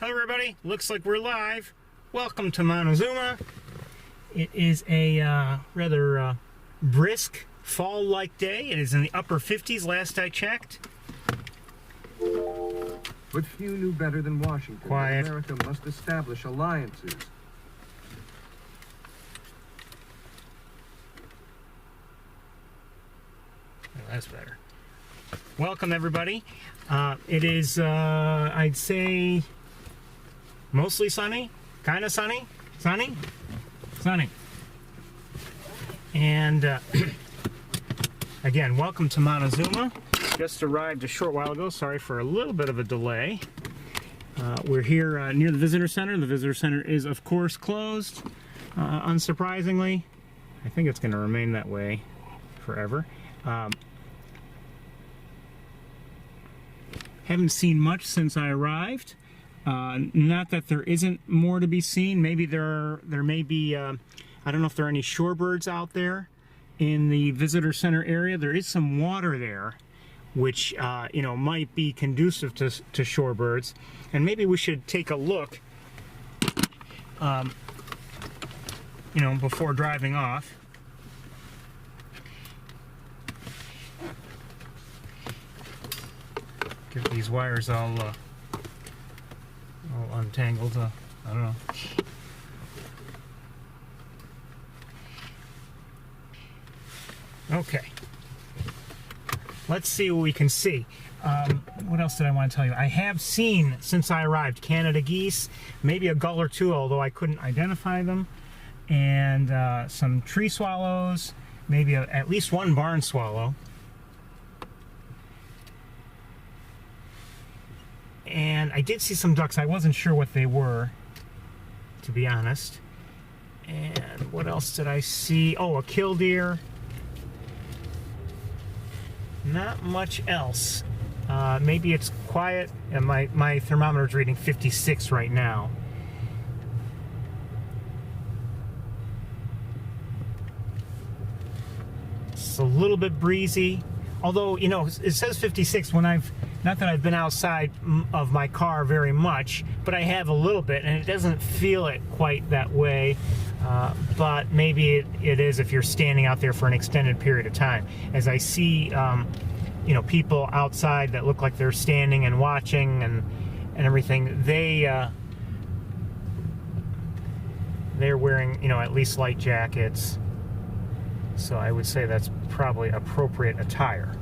Hello everybody, looks like we're live. Welcome to Montezuma. It is a rather brisk fall-like day. It is in the upper 50s last I checked. But few knew better than Washington Quiet. that America must establish alliances. Oh, that's better. Welcome everybody. It is, I'd say, mostly sunny, kind of sunny, sunny. And again, welcome to Montezuma. Just arrived a short while ago. Sorry for a little bit of a delay. We're here near the visitor center. The visitor center is, of course, closed. Unsurprisingly, I think it's going to remain that way forever. Haven't seen much since I arrived. Not that there isn't more to be seen. Maybe there may be. I don't know if there are any shorebirds out there in the visitor center area. There is some water there, which might be conducive to shorebirds, and maybe we should take a look. Before driving off. Get these wires all untangled. I don't know. Okay. Let's see what we can see. What else did I want to tell you? I have seen, since I arrived, Canada geese, maybe a gull or two, although I couldn't identify them, and some tree swallows, maybe at least one barn swallow. And I did see some ducks. I wasn't sure what they were, to be honest. And what else did I see? Oh, a killdeer. Not much else. Maybe it's quiet, and my thermometer's reading 56 right now. It's a little bit breezy. Although, it says 56 when not that I've been outside of my car very much, but I have a little bit, and it doesn't feel it quite that way. But maybe it is if you're standing out there for an extended period of time. As I see, people outside that look like they're standing and watching and everything, they're wearing, at least light jackets. So I would say that's probably appropriate attire.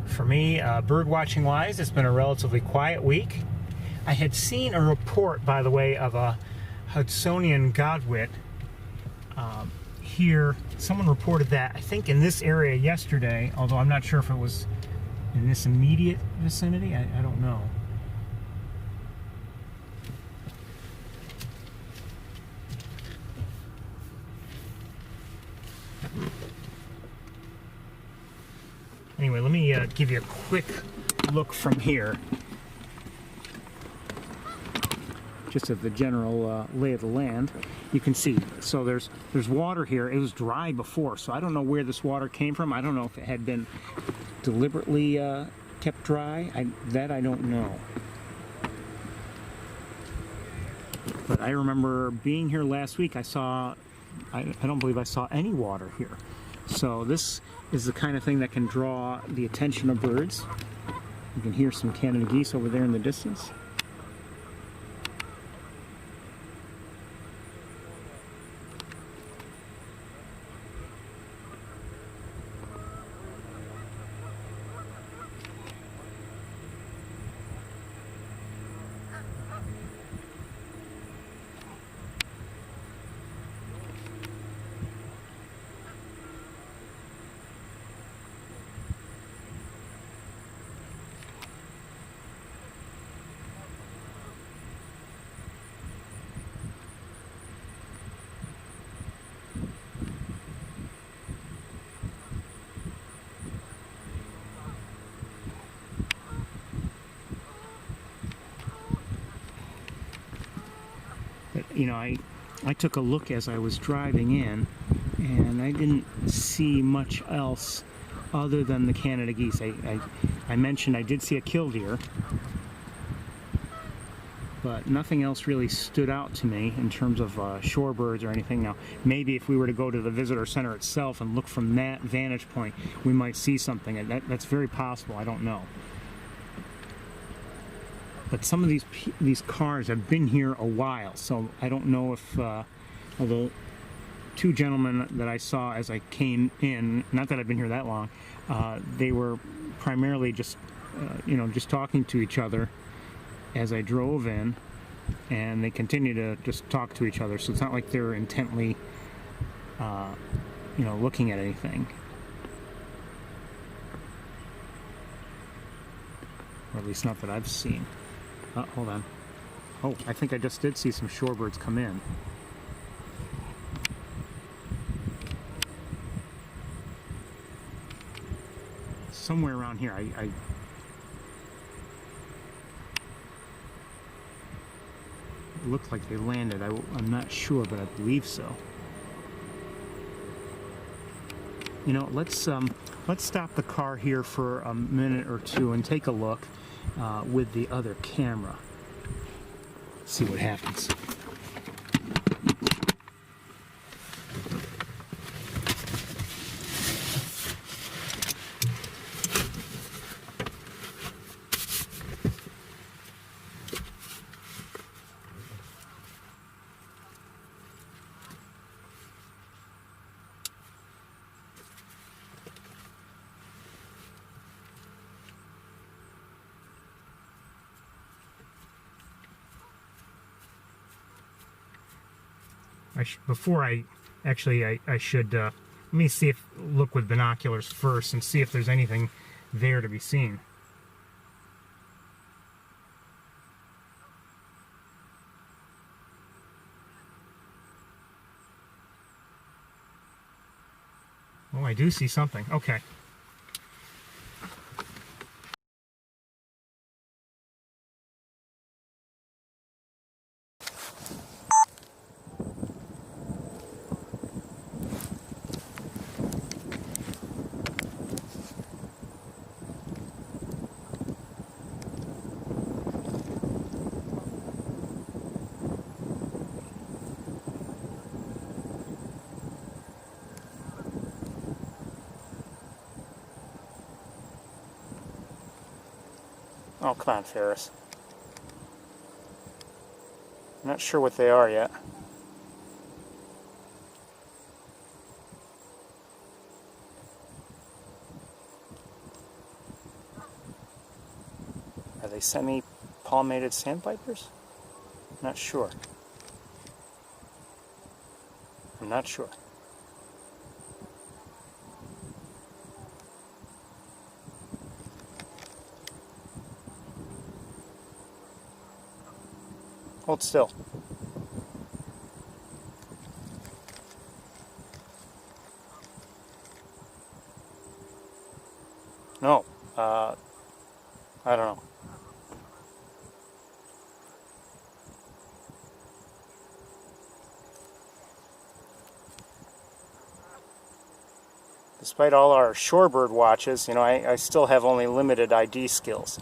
For me, bird watching wise, it's been a relatively quiet week. I had seen a report, by the way, of a Hudsonian godwit here. Someone reported that, I think, in this area yesterday, although I'm not sure if it was in this immediate vicinity. I don't know. Anyway, let me give you a quick look from here. Just at the general lay of the land. You can see, so there's water here. It was dry before, so I don't know where this water came from. I don't know if it had been deliberately kept dry. I don't know. But I remember being here last week. I don't believe I saw any water here. So this is the kind of thing that can draw the attention of birds. You can hear some Canada geese over there in the distance. I took a look as I was driving in, And I didn't see much else other than the Canada geese. I mentioned I did see a killdeer, but nothing else really stood out to me in terms of shorebirds or anything. Now, maybe if we were to go to the visitor center itself and look from that vantage point, we might see something. That's very possible. I don't know. But some of these cars have been here a while, so I don't know if, although two gentlemen that I saw as I came in, not that I've been here that long, they were primarily just, just talking to each other as I drove in, and they continue to just talk to each other, so it's not like they're intently, looking at anything. Or at least not that I've seen. Hold on. Oh, I think I just did see some shorebirds come in. Somewhere around here. It looks like they landed. I'm not sure, but I believe so. Let's stop the car here for a minute or two and take a look with the other camera. See what happens. I should let me look with binoculars first and see if there's anything there to be seen. Oh, I do see something. Okay. Oh, come on, Ferris. I'm not sure what they are yet. Are they semi-palmated sandpipers? Not sure. I'm not sure. Hold still. No, I don't know. Despite all our shorebird watches, I still have only limited ID skills.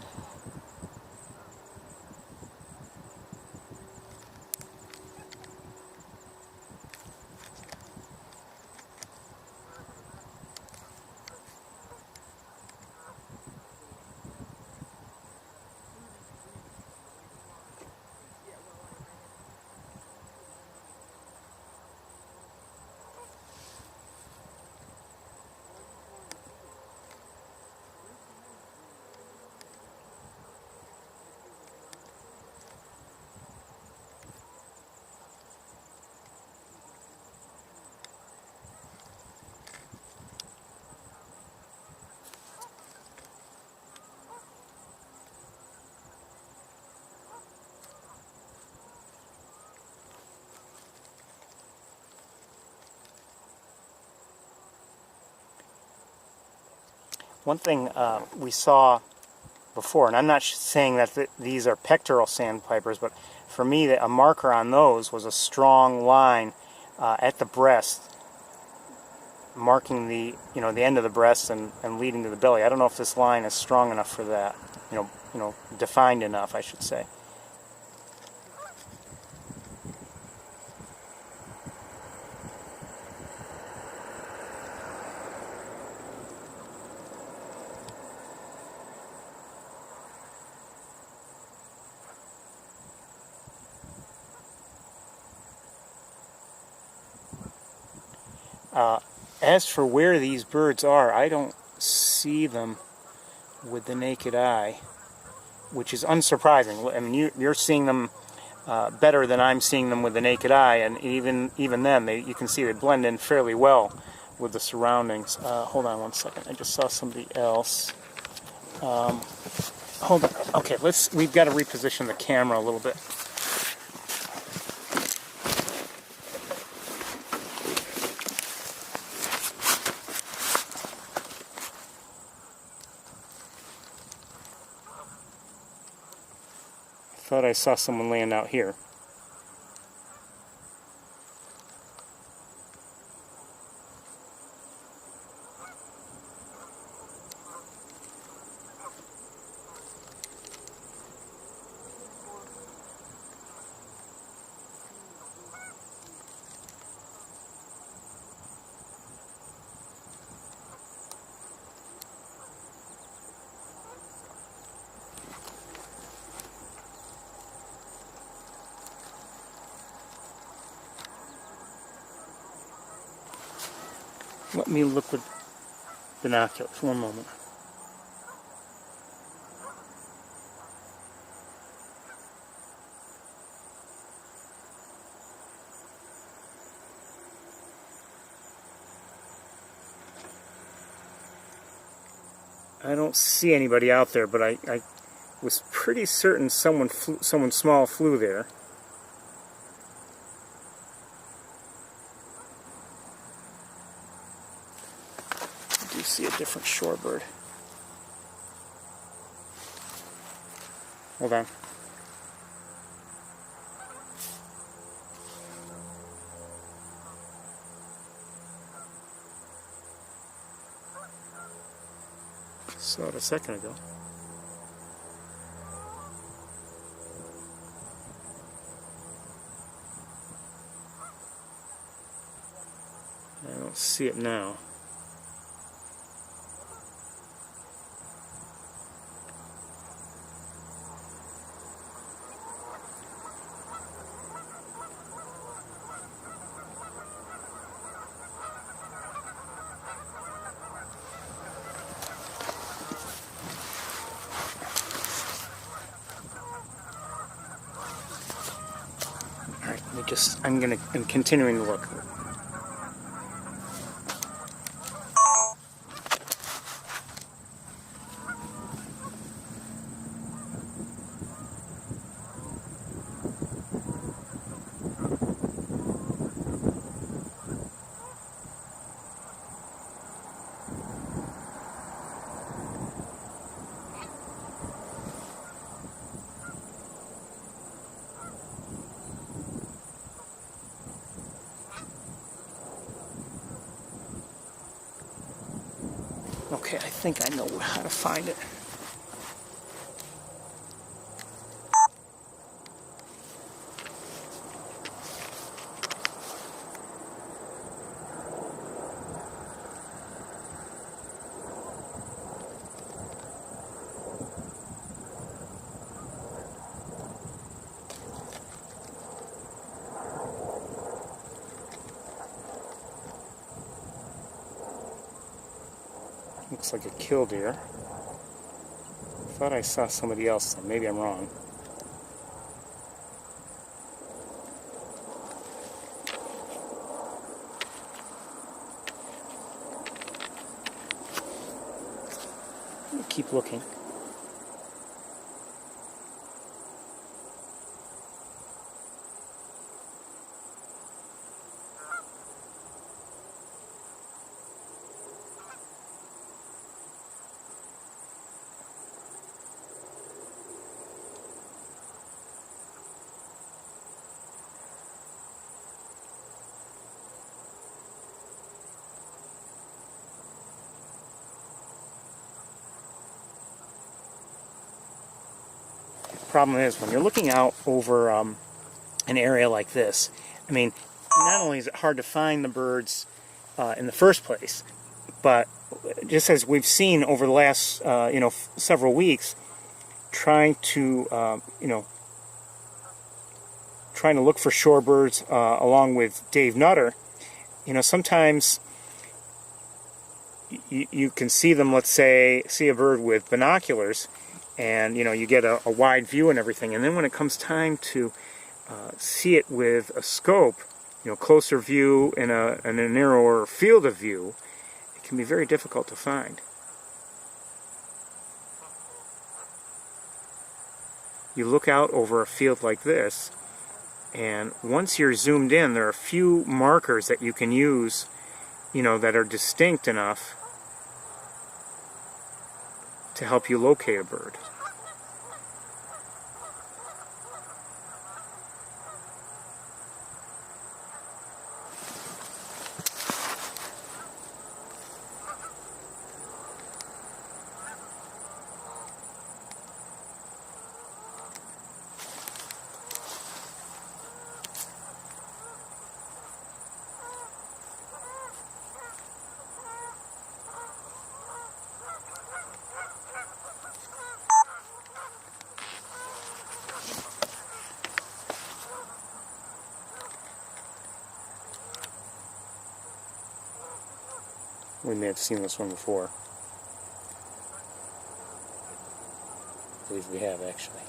One thing we saw before, and I'm not saying that these are pectoral sandpipers, but for me, a marker on those was a strong line at the breast marking the the end of the breast and leading to the belly. I don't know if this line is strong enough for that. Defined enough, I should say. As for where these birds are, I don't see them with the naked eye, which is unsurprising. I mean, you're seeing them better than I'm seeing them with the naked eye, and even then, you can see they blend in fairly well with the surroundings. Hold on one second. I just saw somebody else. Hold on. Okay, we've got to reposition the camera a little bit. Thought I saw someone laying out here. Let me look with binoculars. One moment. I don't see anybody out there, but I was pretty certain someone small flew there. I do see a different shorebird. Hold on. Saw it a second ago. I don't see it now. I'm continuing to look. Okay, I think I know how to find it. Looks like a killdeer. Thought I saw somebody else. Maybe I'm wrong. Keep looking. problem is when you're looking out over an area like this, I mean, not only is it hard to find the birds in the first place, but just as we've seen over the last several weeks, trying to look for shorebirds along with Dave Nutter, sometimes you can see them, let's say, see a bird with binoculars, and you get a wide view and everything, and then when it comes time to see it with a scope, closer view in a narrower field of view, it can be very difficult to find. You look out over a field like this, and once you're zoomed in, there are a few markers that you can use, that are distinct enough to help you locate a bird. We may have seen this one before. I believe we have, actually.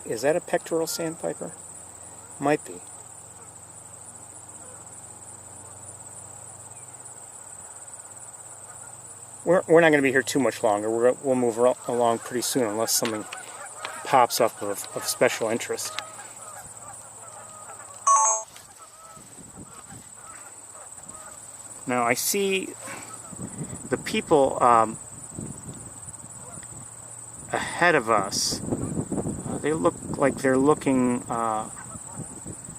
Is that a pectoral sandpiper? Might be. We're not going to be here too much longer. We'll move along pretty soon unless something pops up of special interest. Now I see the people ahead of us. They look like they're looking,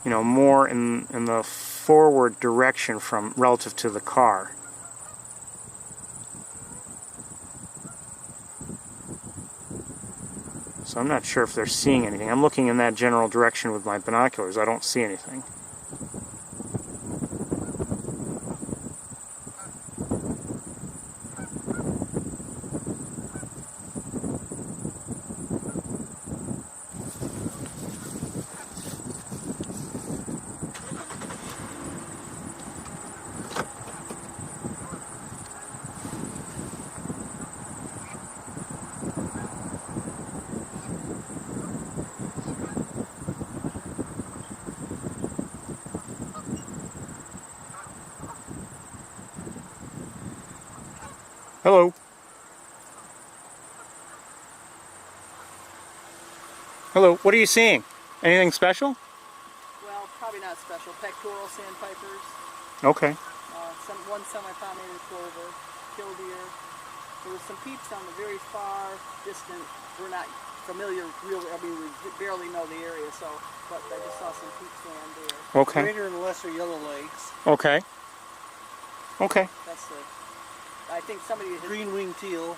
more in the forward direction from relative to the car. So I'm not sure if they're seeing anything. I'm looking in that general direction with my binoculars. I don't see anything. Hello. Hello. What are you seeing? Anything special? Well, probably not special. Pectoral sandpipers. Okay. One semi-palmated plover, killdeer. There were some peeps on the very far distant. We're not familiar really. I mean, we barely know the area, but I just saw some peeps land there. Okay. Greater and lesser yellow legs. Okay. Okay. That's the. I think somebody had green-winged teal.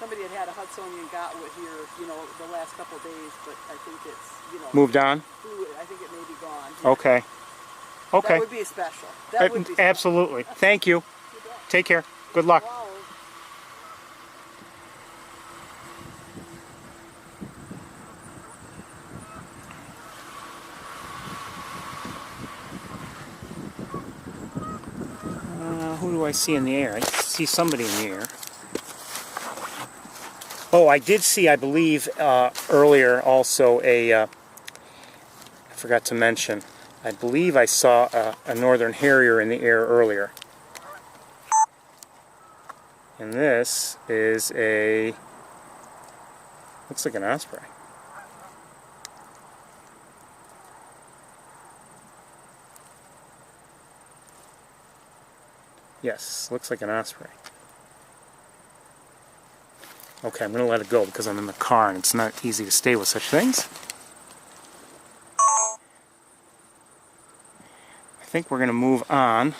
Somebody had a Hudsonian Gotwood here, the last couple of days, but I think it's, moved on. I think it may be gone. Okay. Okay. That would be special. That would be special. Absolutely. Thank you. Take care. Good luck. Wow. Who do I see in the air? I see somebody in the air. Oh, I did see, I believe, earlier also I forgot to mention, I believe I saw a northern harrier in the air earlier. And this is looks like an osprey. Yes, looks like an osprey. Okay, I'm going to let it go because I'm in the car and it's not easy to stay with such things. I think we're going to move on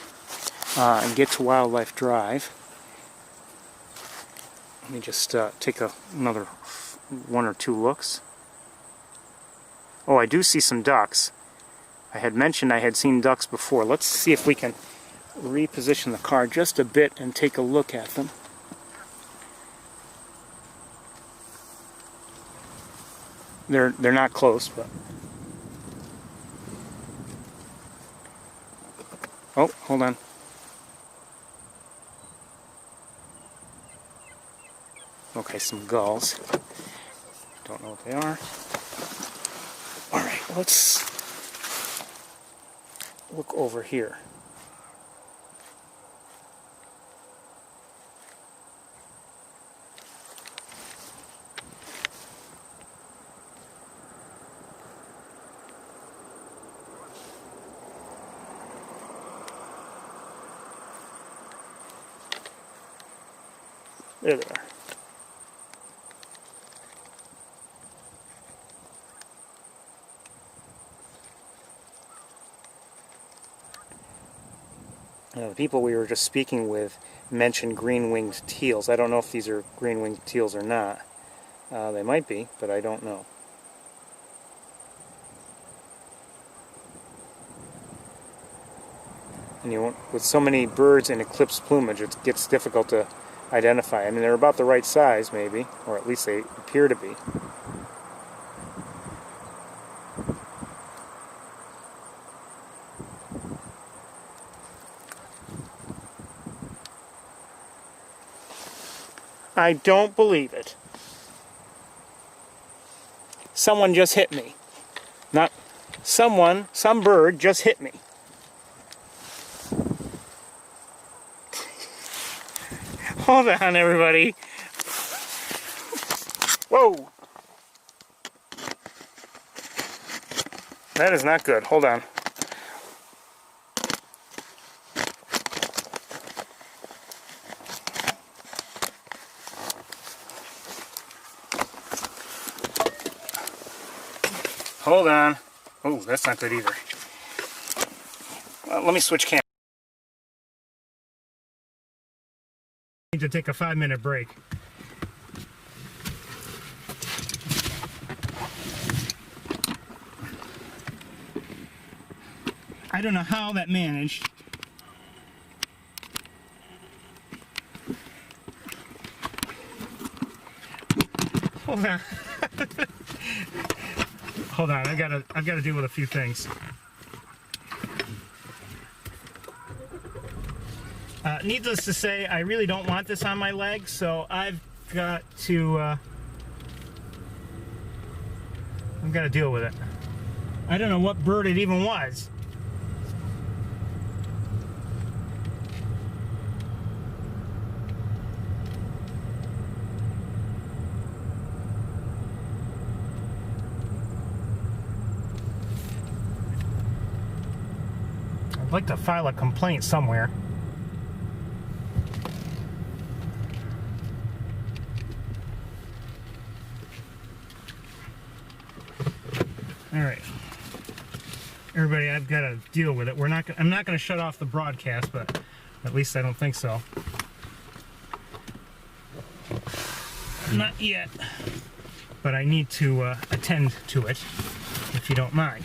and get to Wildlife Drive. Let me just take another one or two looks. Oh, I do see some ducks. I had mentioned I had seen ducks before. Let's see if we can reposition the car just a bit and take a look at them. They're not close, but... Oh, hold on. Okay, some gulls. Don't know what they are. Alright, let's look over here. There they are. The people we were just speaking with mentioned green-winged teals. I don't know if these are green-winged teals or not. They might be, but I don't know. And with so many birds in eclipse plumage, it gets difficult to identify. I mean, they're about the right size, maybe, or at least they appear to be. I don't believe it. Someone just hit me. Not someone, some bird just hit me. Hold on, everybody. Whoa. That is not good. Hold on. Hold on. Oh, that's not good either. Let me switch cameras. I need to take a 5-minute break. I don't know how that managed. Hold on. Hold on, I've got to deal with a few things. Needless to say, I really don't want this on my leg, so I've got to deal with it. I don't know what bird it even was. I'd like to file a complaint somewhere. All right, everybody, I've got to deal with it. I'm not going to shut off the broadcast, but at least I don't think so. Not yet, but I need to attend to it, if you don't mind.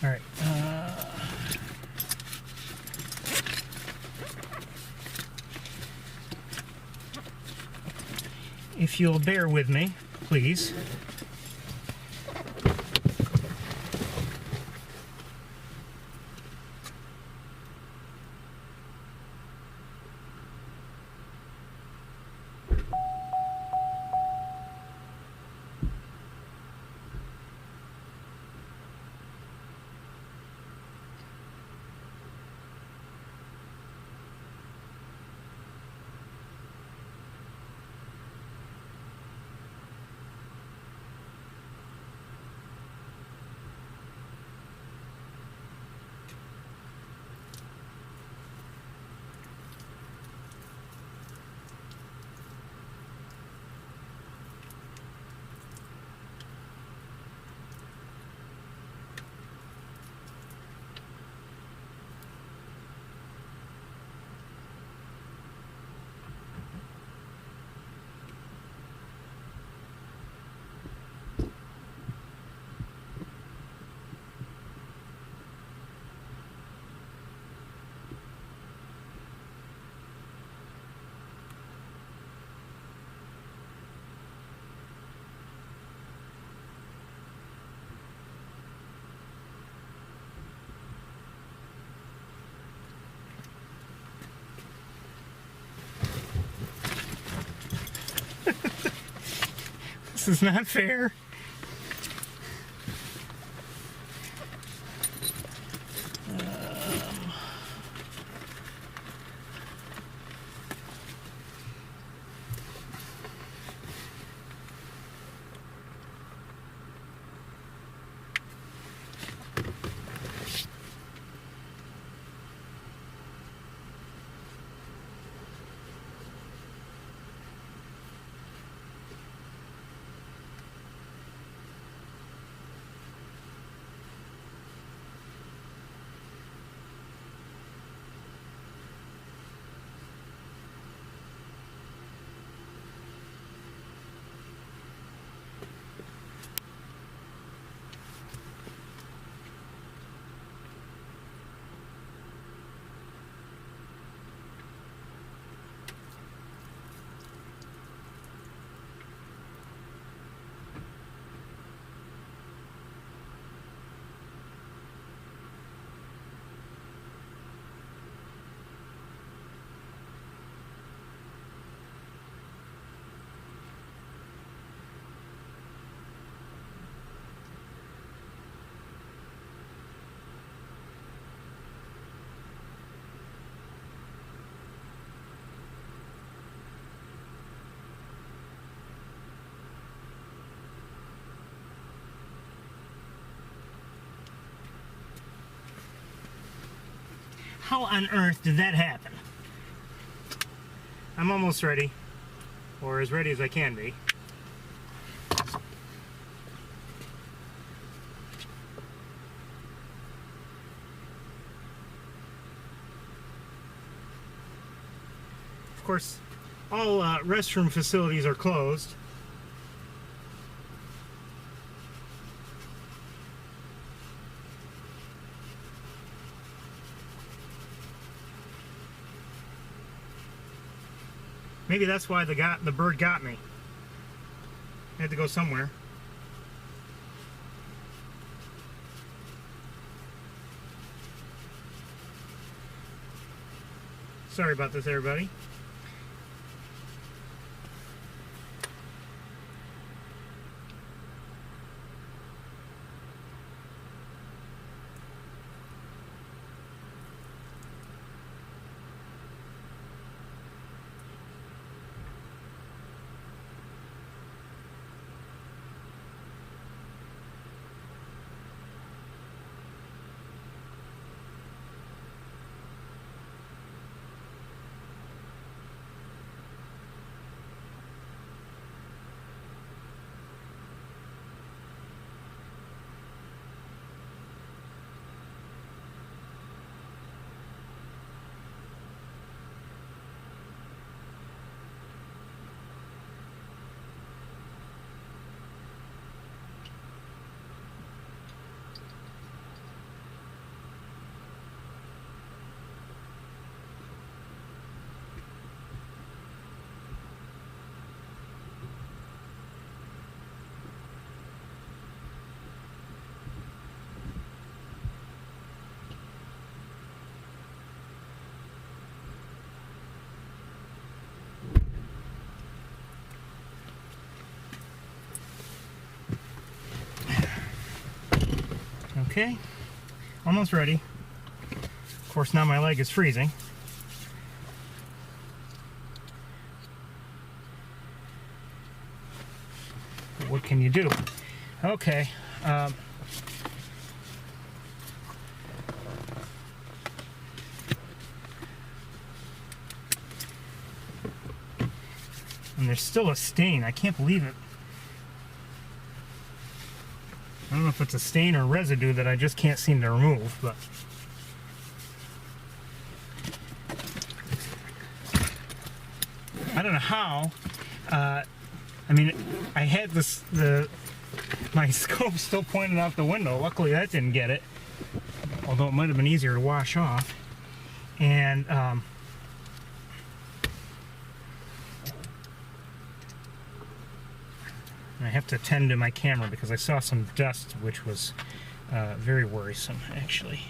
All right. If you'll bear with me, please. This is not fair. How on earth did that happen? I'm almost ready, or as ready as I can be. Of course, all restroom facilities are closed. Maybe that's why the bird got me. I had to go somewhere. Sorry about this, everybody. Okay, almost ready. Of course, now my leg is freezing. But what can you do? Okay. And there's still a stain. I can't believe it. I don't know if it's a stain or residue that I just can't seem to remove, but I don't know how. I mean, I had my scope still pointed out the window. Luckily, that didn't get it, although it might have been easier to wash off. And I have to tend to my camera because I saw some dust, which was very worrisome, actually.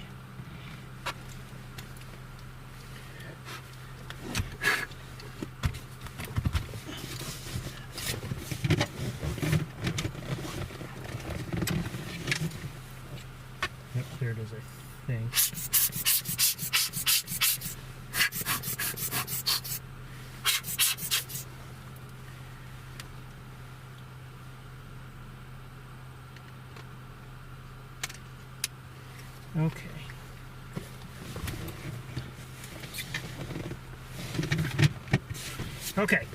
thing. Okay. Okay.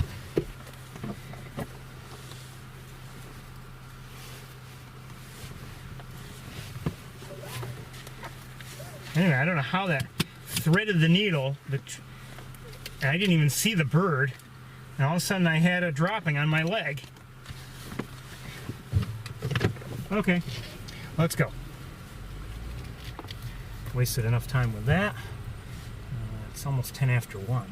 Anyway, I don't know how that threaded the needle, but I didn't even see the bird. And all of a sudden I had a dropping on my leg. Okay, let's go. Wasted enough time with that. It's almost 10 after 1.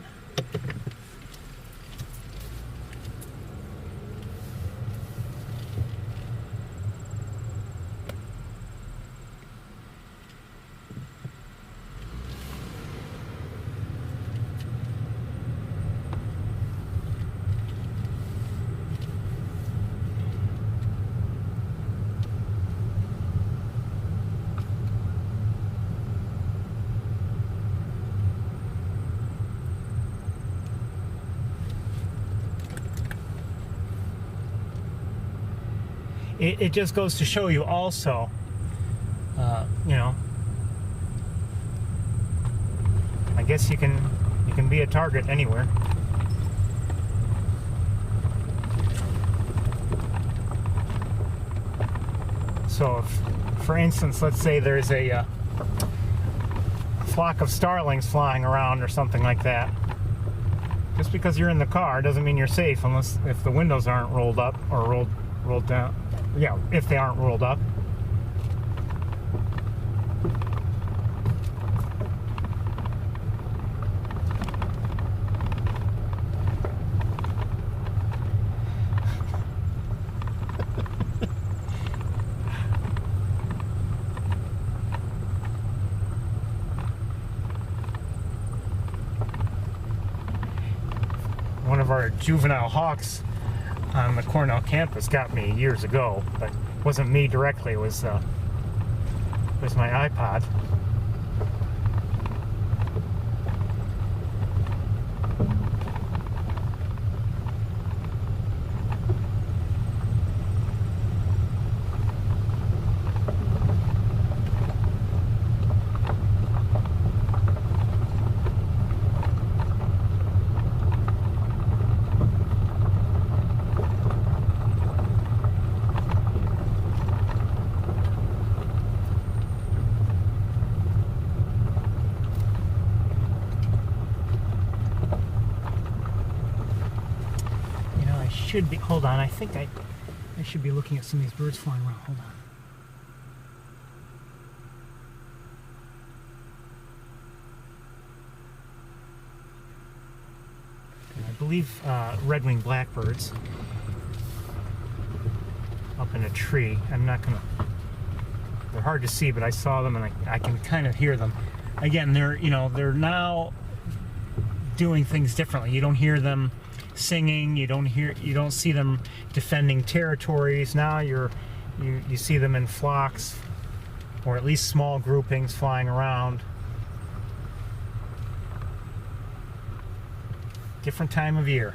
It just goes to show you also, you know, I guess you can be a target anywhere. So if, for instance, let's say there's a flock of starlings flying around or something like that, just because you're in the car doesn't mean you're safe unless if the windows aren't rolled up or rolled down. Yeah, if they aren't rolled up. One of our juvenile hawks on the Cornell campus got me years ago, but it wasn't me directly. It was my iPod. Should be, hold on, I think I should be looking at some of these birds flying around. Hold on. And I believe red-winged blackbirds up in a tree. I'm not gonna, they're hard to see, but I saw them and I can kind of hear them. Again, they're now doing things differently. You don't hear them singing, you don't see them defending territories. Now you see them in flocks, or at least small groupings flying around. Different time of year.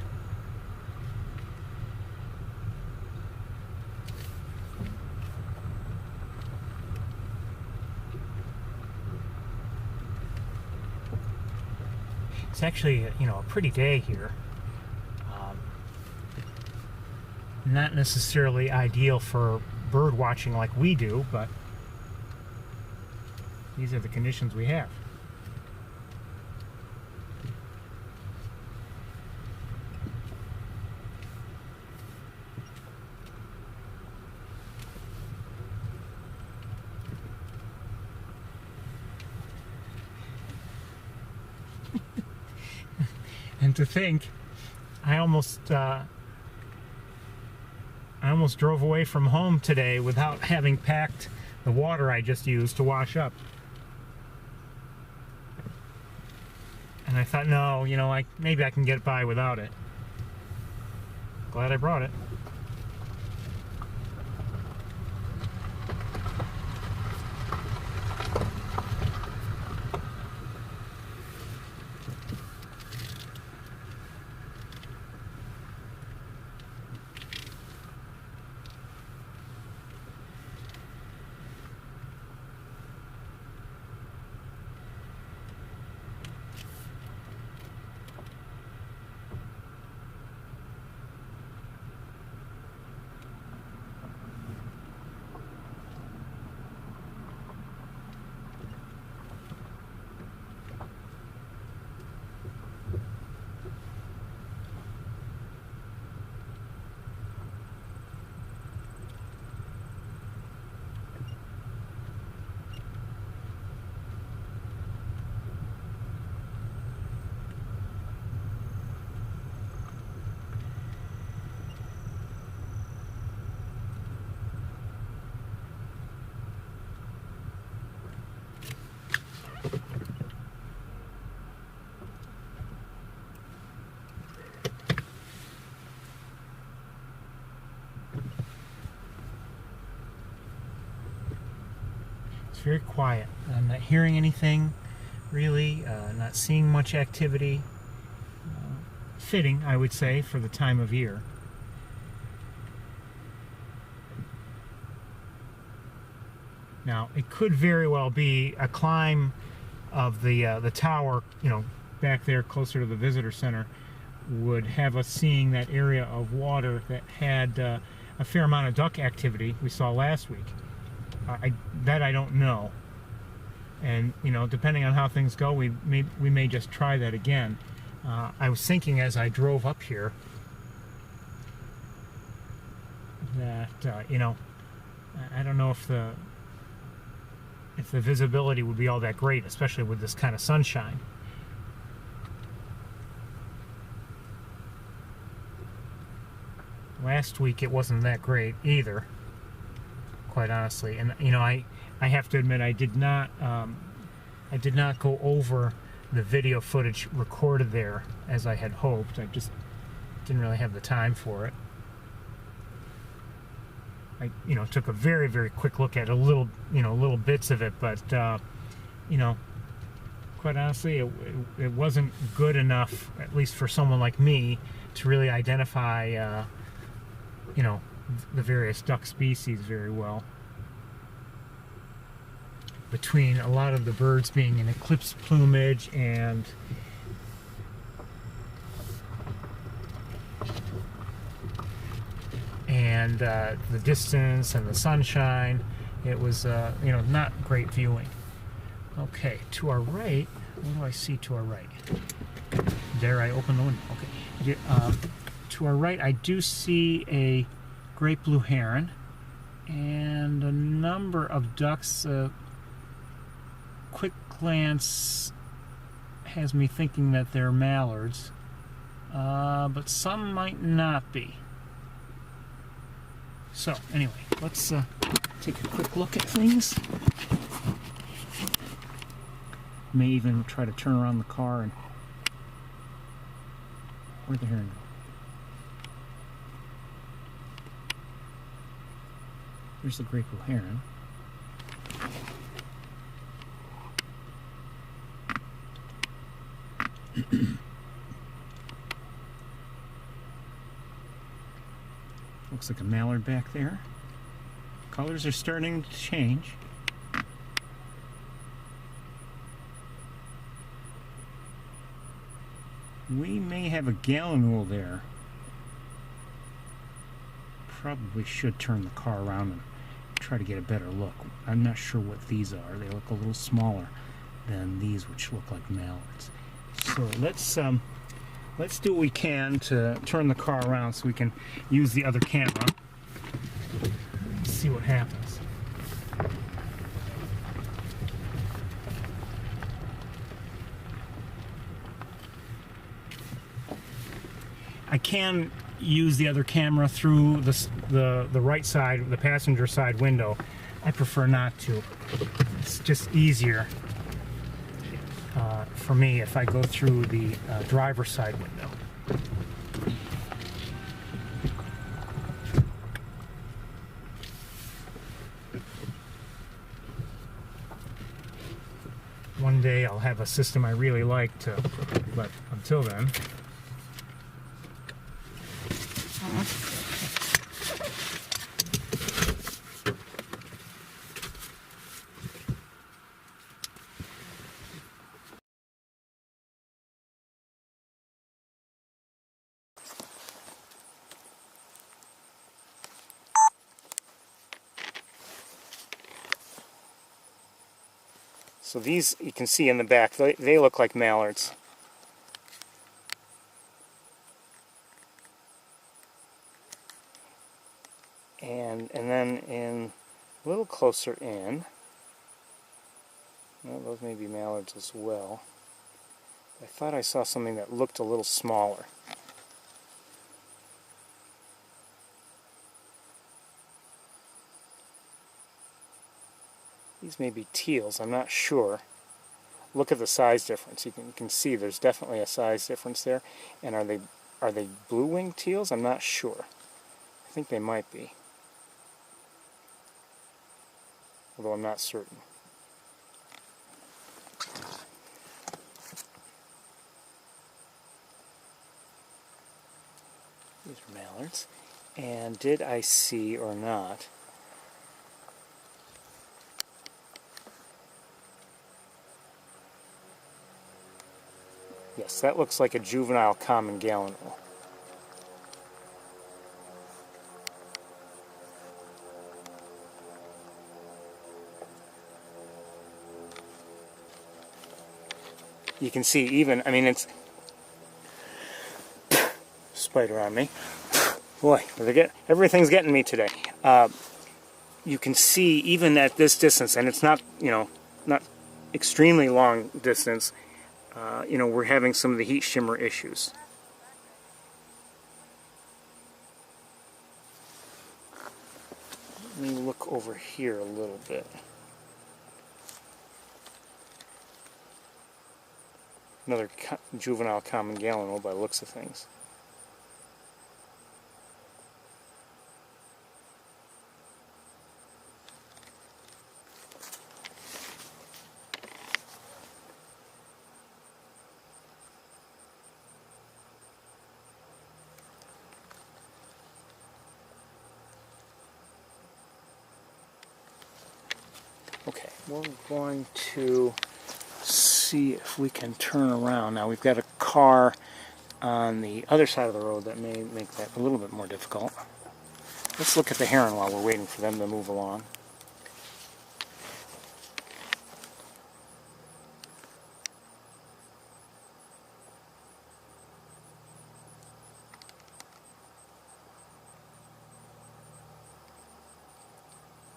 It's actually, a pretty day here. Not necessarily ideal for bird watching like we do, but these are the conditions we have. And to think, I almost drove away from home today without having packed the water I just used to wash up. And I thought, no, maybe I can get by without it. Glad I brought it. very quiet. I'm not hearing anything really, not seeing much activity. Fitting, I would say, for the time of year. Now, it could very well be a climb of the tower, you know, back there closer to the visitor center, would have us seeing that area of water that had a fair amount of duck activity we saw last week. That I don't know. And, you know, depending on how things go, we may just try that again. I was thinking as I drove up here that, you know, I don't know if the visibility would be all that great, especially with this kind of sunshine. Last week it wasn't that great either, quite honestly. And, you know, I have to admit I did not go over the video footage recorded there as I had hoped. I just didn't really have the time for it. I, you know, took a very, very quick look at little bits of it, but you know, quite honestly, it wasn't good enough, at least for someone like me, to really identify, you know, the various duck species very well. Between a lot of the birds being in eclipse plumage and the distance and the sunshine, it was you know, not great viewing. Okay, to our right, what do I see to our right? Dare I open the window? Okay. To our right, I do see a great blue heron and a number of ducks. Quick glance has me thinking that they're mallards, but some might not be. So anyway, let's take a quick look at things. May even try to turn around the car and... Where'd the heron go? There's the great blue heron. Looks like a mallard back there. Colors are starting to change. We may have a gallinule there. Probably should turn the car around and try to get a better look. I'm not sure what these are. They look a little smaller than these, which look like mallards. So let's do what we can to turn the car around so we can use the other camera. See what happens. I can use the other camera through the right side, the passenger side window. I prefer not to. It's just easier for me if I go through the driver's side window. One day I'll have a system I really like but until then. So these you can see in the back, they look like mallards. And then in a little closer in, well, those may be mallards as well. I thought I saw something that looked a little smaller. These may be teals, I'm not sure. Look at the size difference. You can see there's definitely a size difference there. And are they blue-winged teals? I'm not sure. I think they might be, although I'm not certain. These are mallards. And did I see or not? Yes, that looks like a juvenile common gallinule. You can see even, I mean, it's spider on me. Boy, everything's getting me today. You can see even at this distance, and it's not, you know, not extremely long distance, you know, we're having some of the heat shimmer issues. Let me look over here a little bit. Another juvenile common gallinule by the looks of things. Okay, we're going to see if we can turn around. Now we've got a car on the other side of the road that may make that a little bit more difficult. Let's look at the heron while we're waiting for them to move along.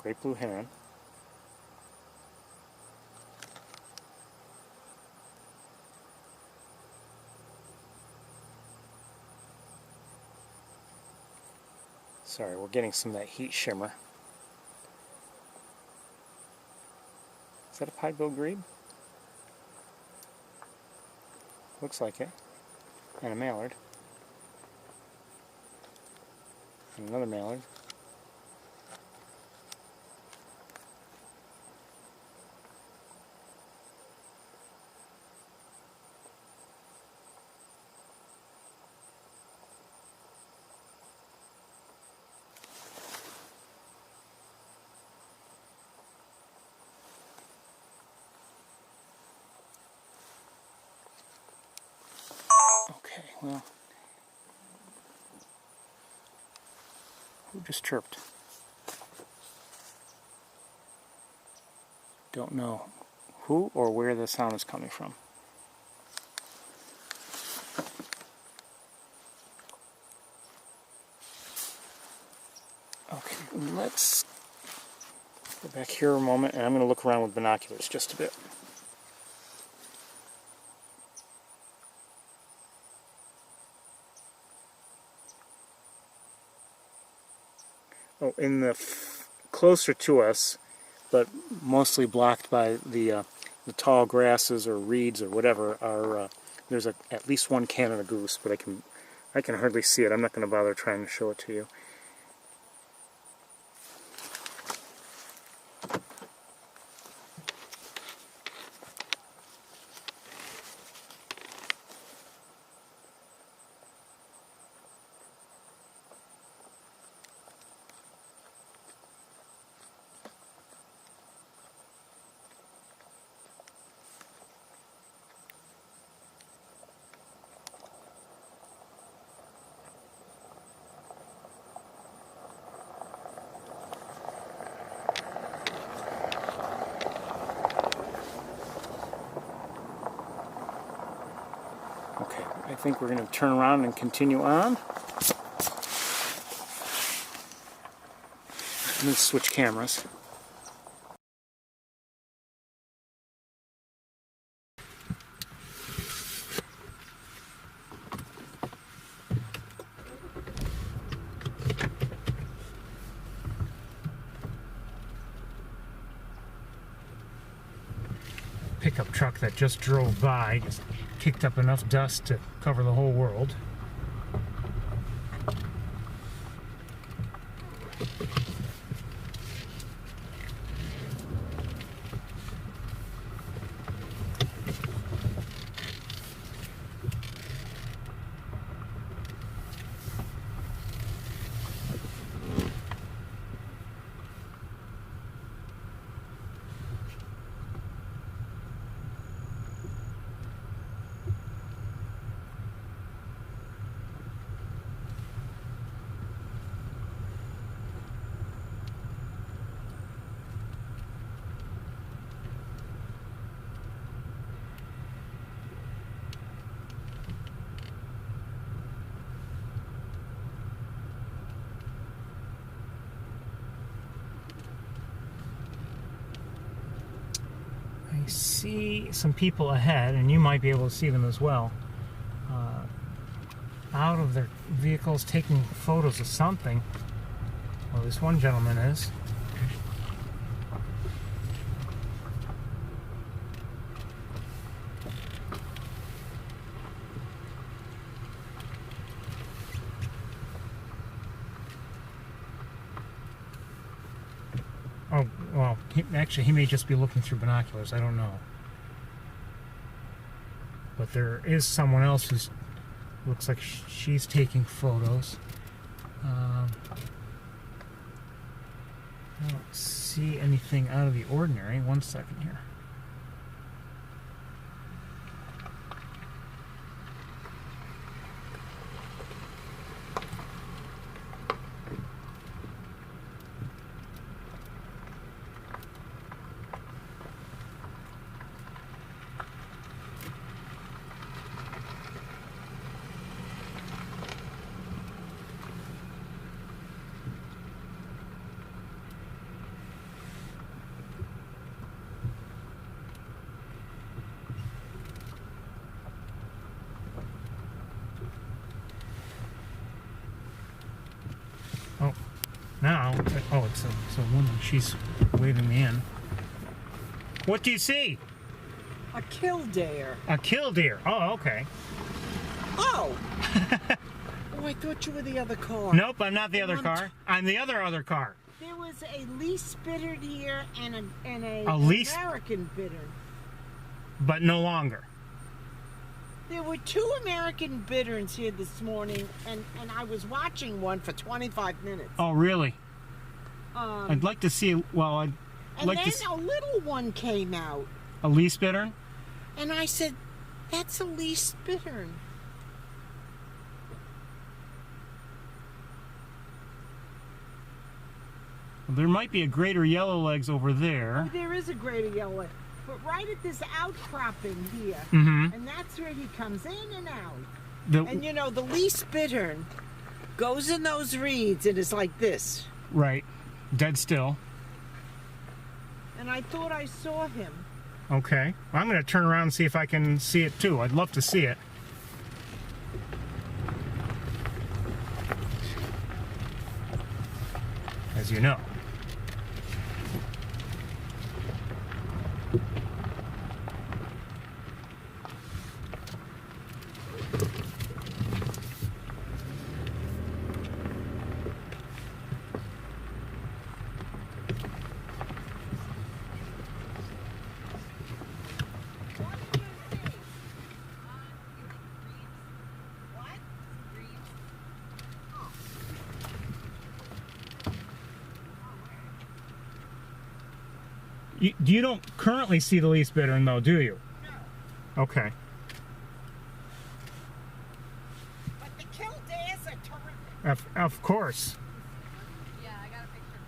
Great blue heron. Sorry, we're getting some of that heat shimmer. Is that a pied-billed grebe? Looks like it. And a mallard. And another mallard. Okay, well, who just chirped? Don't know who or where the sound is coming from. Okay, let's go back here a moment, and I'm going to look around with binoculars just a bit. Oh, in the closer to us, but mostly blocked by the tall grasses or reeds or whatever, are there's at least one Canada goose, but I can hardly see it. I'm not going to bother trying to show it to you. Okay, I think we're going to turn around and continue on. Let's switch cameras. Pickup truck that just drove by just kicked up enough dust to cover the whole world. see some people ahead, and you might be able to see them as well, out of their vehicles taking photos of something. Well, this one gentleman is. Oh, well, actually, he may just be looking through binoculars. I don't know. But there is someone else who's looks like she's taking photos. I don't see anything out of the ordinary. 1 second here. Oh, now, oh, it's a woman. She's waving me in. What do you see? A killdeer. A killdeer. Oh, okay. Oh! Oh, I thought you were the other car. Nope, I'm not the other car. I'm the other car. There was a lease bittern here and A lease? American bittern. But no longer. There were 2 American bitterns here this morning, and I was watching one for 25 minutes. Oh, really? I'd like to see, well, I'd and like then to see a little one came out, a lease bittern. and I said, that's a lease bittern. There might be a greater yellow legs over there. There is a greater yellow, but right at this outcropping here, Mm-hmm. and that's where he comes in and out. And you know, the lease bittern goes in those reeds and it's like this. Right. Dead still. And I thought I saw him. Okay. I'm going to turn around and see if I can see it too. I'd love to see it. As you know. You don't currently see the lease bittern, though, do you? No. Okay. But the killdeers are terrific. Of course. Yeah, I got a picture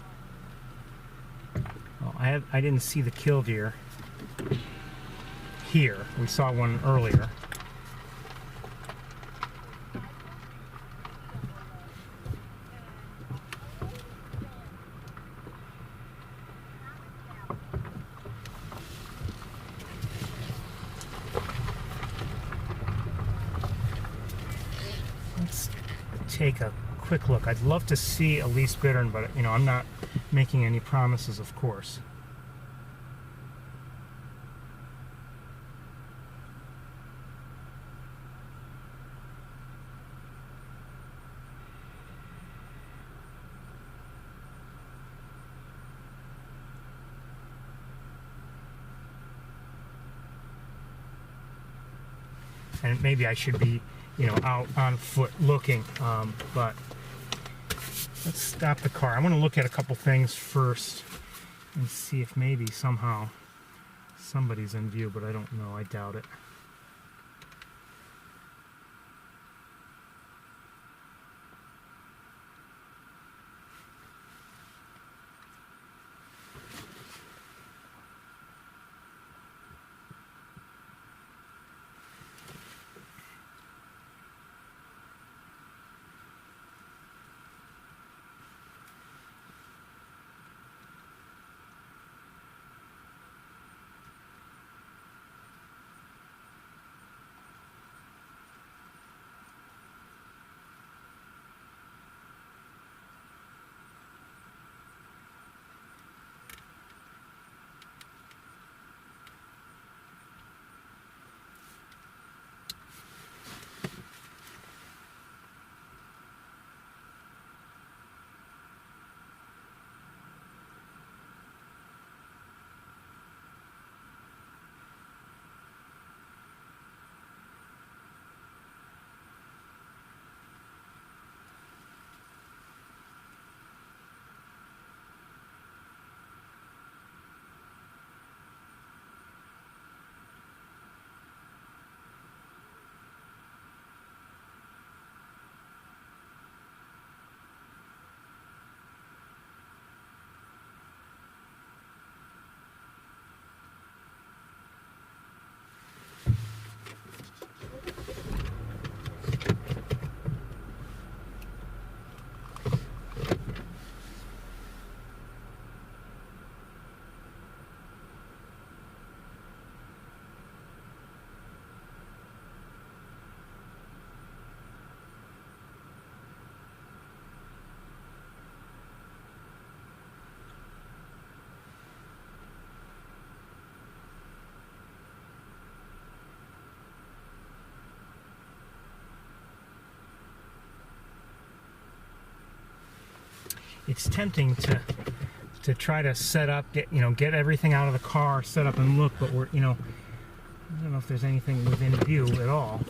of one. Well, I didn't see the killdeer here. We saw one earlier. Let's take a quick look. I'd love to see a lease bittern, but you know, I'm not making any promises, of course. And maybe I should be, you know, out on foot looking, but let's stop the car. I want to look at a couple things first and see if maybe somehow somebody's in view, but I don't know. I doubt it. it's tempting to try to set up, get everything out of the car, set up and look, but I don't know if there's anything within view at all.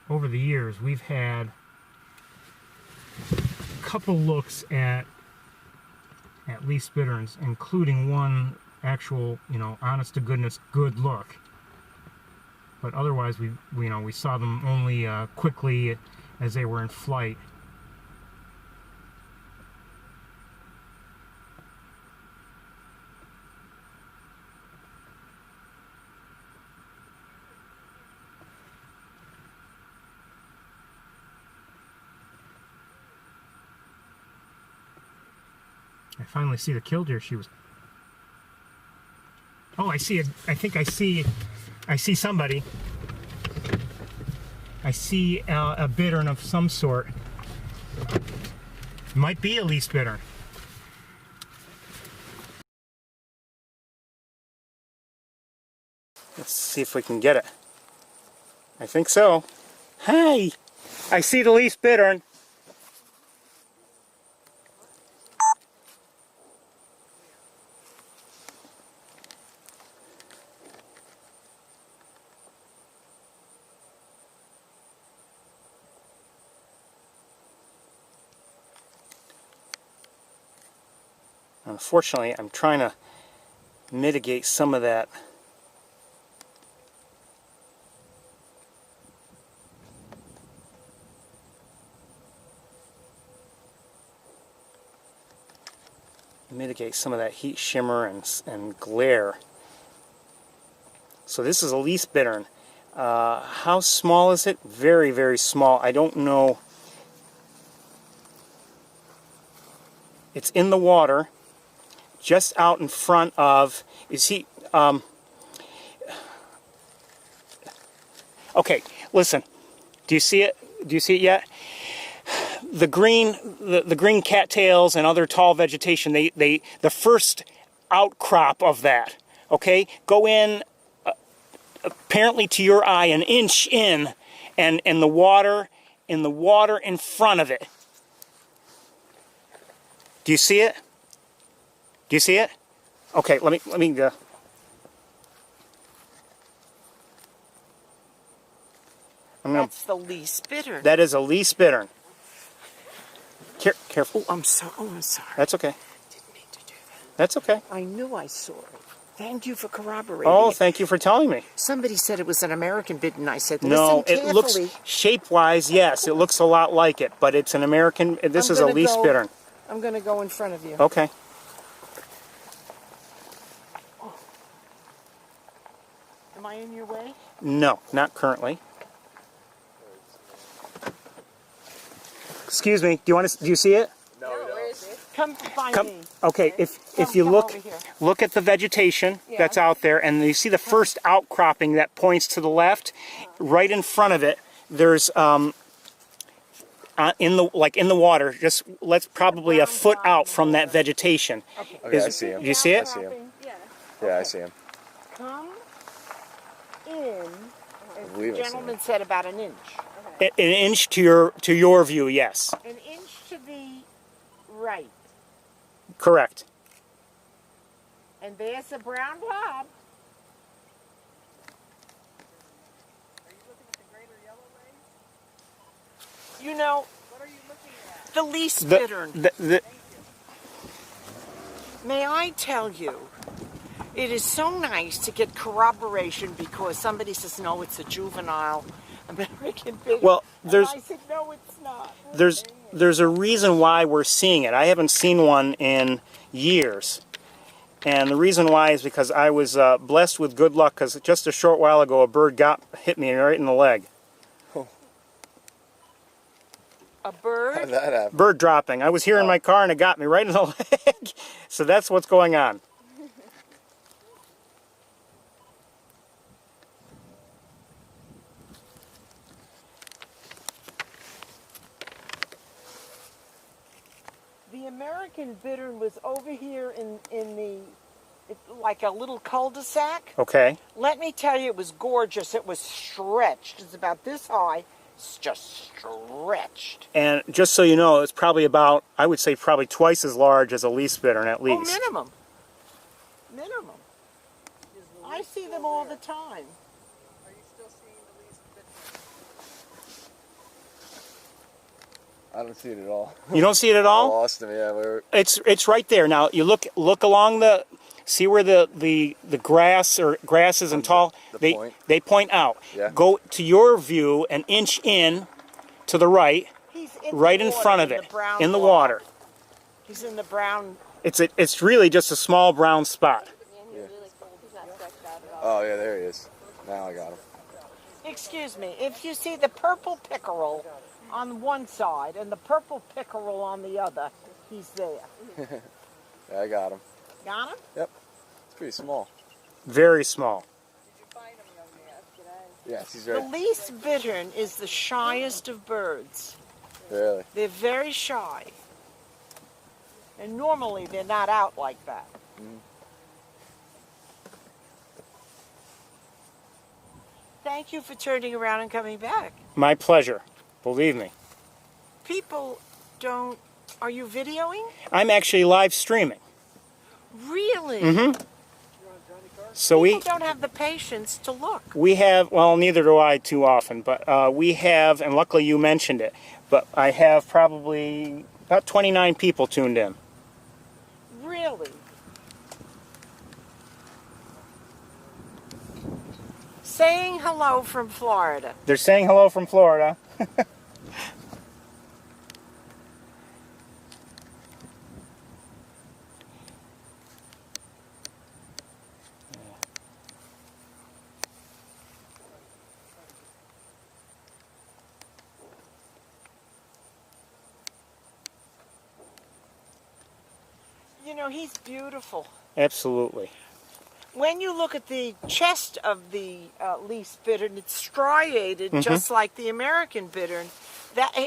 Over the years, we've had a couple looks at lease bitterns, including one actual, honest to goodness good look. But otherwise, we saw them only quickly as they were in flight. I finally see the killdeer she was. Oh, I see it. I think I see somebody. I see a bittern of some sort. Might be a least bittern. Let's see if we can get it. I think so. Hey! I see the least bittern. Unfortunately, I'm trying to mitigate some of that heat shimmer and glare. So this is a lease bittern. How small is it? Very, very small. I don't know. It's in the water, just out in front of, okay, listen, do you see it? Do you see it yet? The green cattails and other tall vegetation, the first outcrop of that, okay, go in apparently to your eye an inch in, and the water in front of it. Do you see it? Do you see it? Okay, let me go. That's the lease bittern. That is a lease bittern. Careful. Oh, I'm sorry. That's okay. Didn't mean to do that. That's okay. I knew I saw it. Thank you for corroborating. Oh, thank you for telling me. Somebody said it was an American bittern. I said, no, listen it looks shape-wise, yes, it looks a lot like it, but it's an American. This is a lease bittern. I'm going to go in front of you. Okay. Oh. Am I in your way? No, not currently. Excuse me. Do you see it? No, where is it? Come find me. Okay, if you look at the vegetation that's out there, and you see the first outcropping that points to the left, right in front of it. There's in the water, just probably a foot out from that vegetation. Okay, I see him. Do you see it? I see him. Yeah, I see him. Come in, as believe the I see gentleman him. said, about an inch. An inch to your view, yes. An inch to the right. Correct. And there's a brown blob. Are you looking at the greater yellow rays? You know, What are you looking at? the least bittern. The May I tell you It is so nice to get corroboration because somebody says, no, it's a juvenile American bittern. Well, there's and I said, no, it's not. there's a reason why we're seeing it. I haven't seen one in years. And the reason why is because I was blessed with good luck, because just a short while ago a bird hit me right in the leg. A bird? How did that happen? Bird dropping. I was here in my car and it got me right in the leg. So that's what's going on. The American bittern was over here like a little cul-de-sac. Okay. Let me tell you, it was gorgeous. It was stretched. It's about this high. It's just stretched. And just so you know, it's probably about, I would say probably twice as large as a least bittern at least. Oh, minimum. Minimum. I see them all the time. Are you still seeing the least bittern? I don't see it at all. You don't see it at I all? lost him, yeah. It's right there. Now you look along see where the grasses and tall point. they point out. Yeah. Go to your view an inch in to the right, He's right in front of it, in the water. He's in the brown. It's really just a small brown spot. Oh, yeah, there he is. Now I got him. Excuse me. If you see the purple pickerel on one side and the purple pickerel on the other, he's there. Yeah, I got him. Got him? Yep. It's pretty small. Very small. Did you find him, young man? G'day. Yes, he's The right. least bittern is the shyest of birds. Really? They're very shy. And normally they're not out like that. Thank you for turning around and coming back. My pleasure. Believe me. People don't... Are you videoing? I'm actually live streaming. Really? Mm-hmm. So People don't have the patience to look. we have, well, neither do I too often, but we have, and luckily you mentioned it, but I have probably about 29 people tuned in. Really? Saying hello from Florida. They're saying hello from Florida. You know, he's beautiful. Absolutely. When you look at the chest of the least bittern, it's striated just like the American bittern.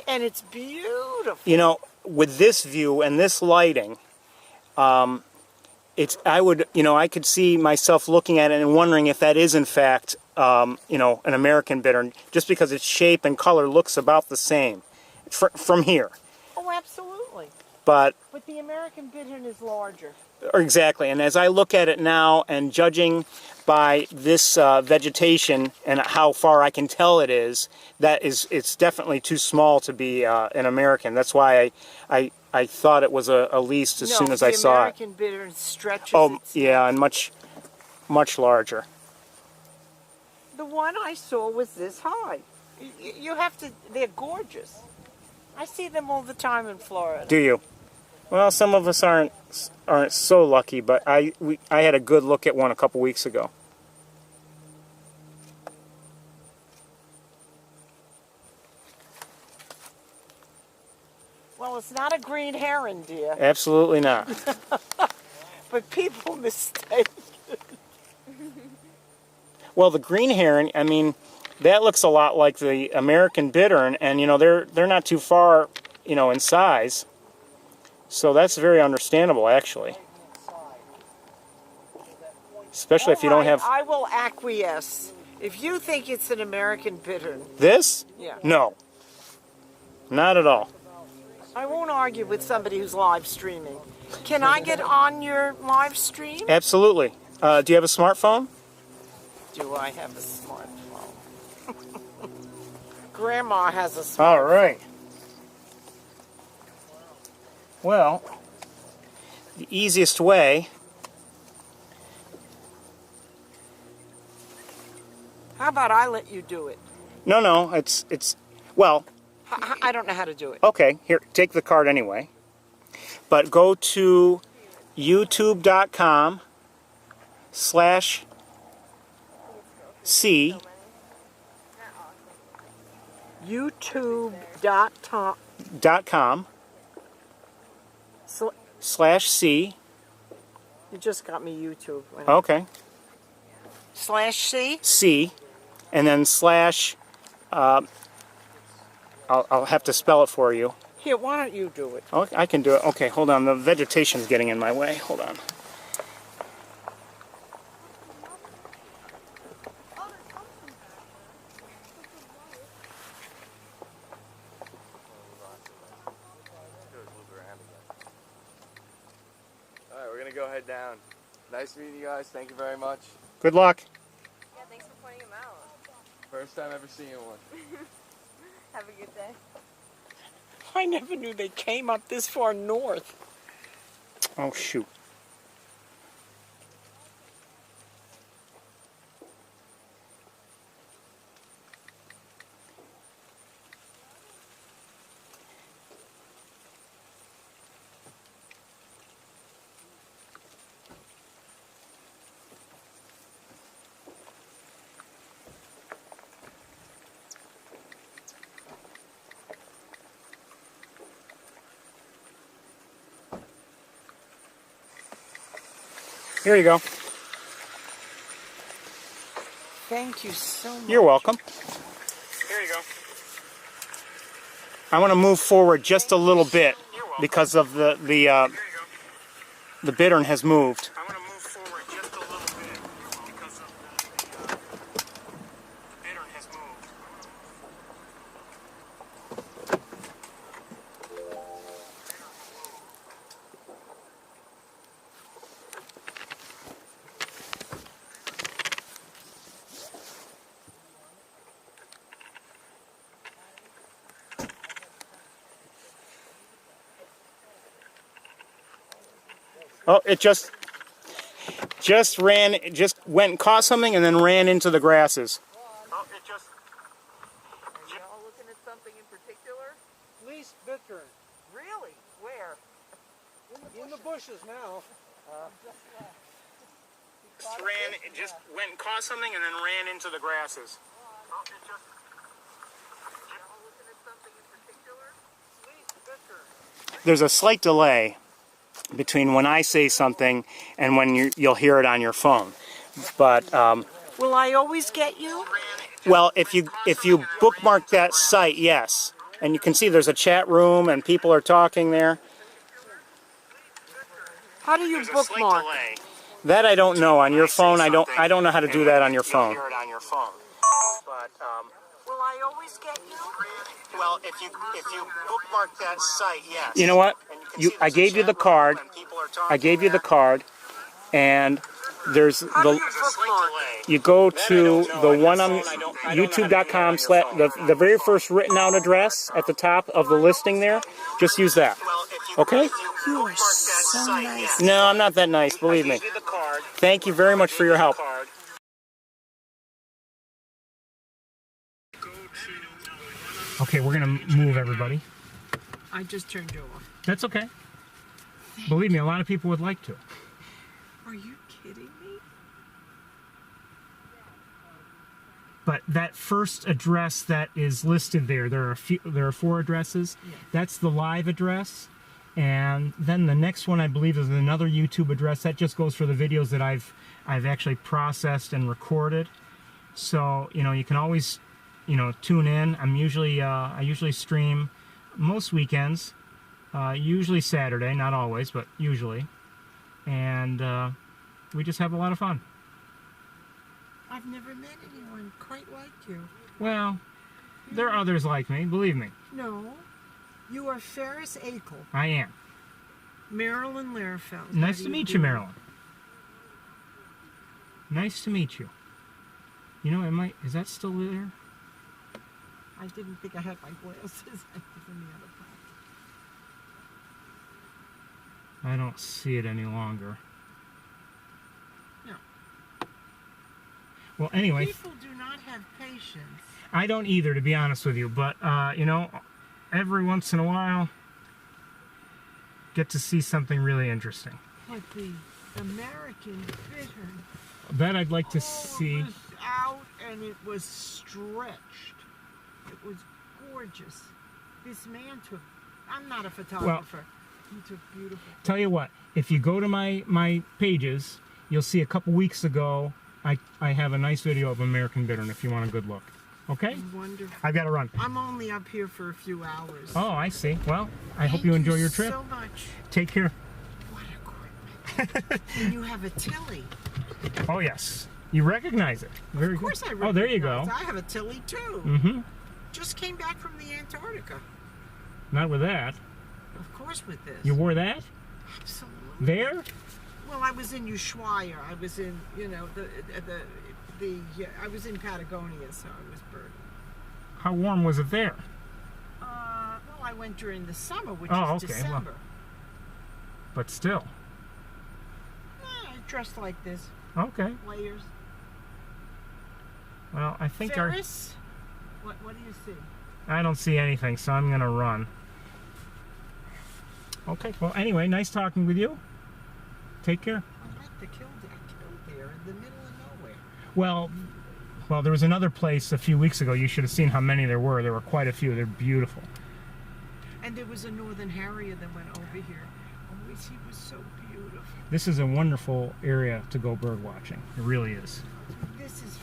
And it's beautiful. You know, with this view and this lighting, I could see myself looking at it and wondering if that is in fact, an American bittern, just because its shape and color looks about the same from here. Oh, absolutely. But the American bittern is larger. exactly, and as I look at it now and judging by this vegetation and how far I can tell it's definitely too small to be an American. That's why I thought it was a least as soon as I saw it. The American bittern stretches. Oh, yeah, and much larger. The one I saw was this high. You have to, they're gorgeous. I see them all the time in Florida. Do you? Well, some of us aren't so lucky, but I had a good look at one a couple weeks ago. Well, it's not a green heron, dear. Absolutely not. But people mistake. Well, the green heron, I mean, that looks a lot like the American bittern, and they're not too far, in size. So that's very understandable, actually. Especially if you don't have... I will acquiesce. If you think it's an American bittern. This? Yeah. No. Not at all. I won't argue with somebody who's live streaming. Can I get on your live stream? Absolutely. Do you have a smartphone? Do I have a smartphone? Grandma has a smartphone. All right. Well, the easiest way How about I let you do it? No, it's well, I don't know how to do it. okay, here, take the card anyway. But go to youtube.com/C YouTube.com. .com/C. You just got me YouTube. Okay. /C? C, and then slash, I'll have to spell it for you. Here, why don't you do it? Oh, I can do it. Okay, hold on. The vegetation's getting in my way. Hold on. Alright, we're gonna go head down. Nice meeting you guys. Thank you very much. Good luck. Yeah, thanks for pointing him out. First time ever seeing one. Have a good day. I never knew they came up this far north. Oh, shoot. Here you go. Thank you so much. You're welcome. Here you go. I want to move forward just a little bit because of the bittern has moved. I want to move forward just a little bit because of the bittern has moved. Oh, it just went and caught something and then ran into the grasses. Oh, it just. Are y'all looking at something in particular? Least bittern. Really? Where? In the bushes now. It just went and caught something and then ran into the grasses. Oh, it just. Y'all looking at something in particular? Least bittern. There's a slight delay between when I say something and when you'll hear it on your phone. But Will I always get you? well, if you bookmark that site, yes, and you can see there's a chat room and people are talking there. How do you bookmark? That I don't know on your phone. I don't know how to do that on your phone. But Will I always get you? well, if you bookmark that site, yes. You know what? I gave you the card. I gave you the card, and there's How do you bookmark? you go to the one on youtube.com the very first written out address at the top of the listing there. Just use that. Okay? You are so nice. No, I'm not that nice, believe me. Thank you very much for your help. Okay, we're going to move everybody. I just turned you off. That's okay. Believe me, a lot of people would like to. Are you kidding me? But that first address that is listed there are 4 addresses. Yeah. That's the live address. And then the next one, I believe, is another YouTube address. That just goes for the videos that I've actually processed and recorded. So, you can always, tune in. I usually stream most weekends, usually Saturday, not always, but usually. And we just have a lot of fun. I've never met anyone quite like you. Well, there are others like me, believe me. No. You are Ferris Akel. I am. Marilyn Lairfeld. Nice to meet you, Marilyn. Nice to meet you. Is that still there? I didn't think I had my glasses. I was in the other pocket. I don't see it any longer. No. Well, anyway. People do not have patience. I don't either, to be honest with you. But you know, every once in a while, get to see something really interesting. But the American bittern, That I'd like to it see. was out and it was stretched. It was gorgeous. This man took, I'm not a photographer, he took beautiful. Tell you what, if you go to my pages, you'll see a couple weeks ago, I have a nice video of American bittern if you want a good look. Okay? Wonderful. I've got to run. I'm only up here for a few hours. Oh, I see. Well, I hope Thank you enjoy your trip. so much. Take care. What equipment. And you have a Tilly. Oh, yes. You recognize it. Very Of course good. I recognize. Oh, there you go. I have a Tilly too. Mm-hmm. Just came back from the Antarctica. Not with that. Of course with this. You wore that? Absolutely. There? Well, I was in Ushuaia. I was in, you know, I was in Patagonia, so I was birding. How warm was it there? Well, I went during the summer, which Oh, is okay, December. But still. I dressed like this, Okay. layers. Well, I think Ferris, what do you see? I don't see anything, so I'm going to run. Okay. Well, anyway, nice talking with you. Take care. I like the killdeer in the middle of nowhere. Well, there was another place a few weeks ago. You should have seen how many there were. There were quite a few. They're beautiful. And there was a northern harrier that went over here. Always, he was so beautiful. This is a wonderful area to go bird watching. It really is. This is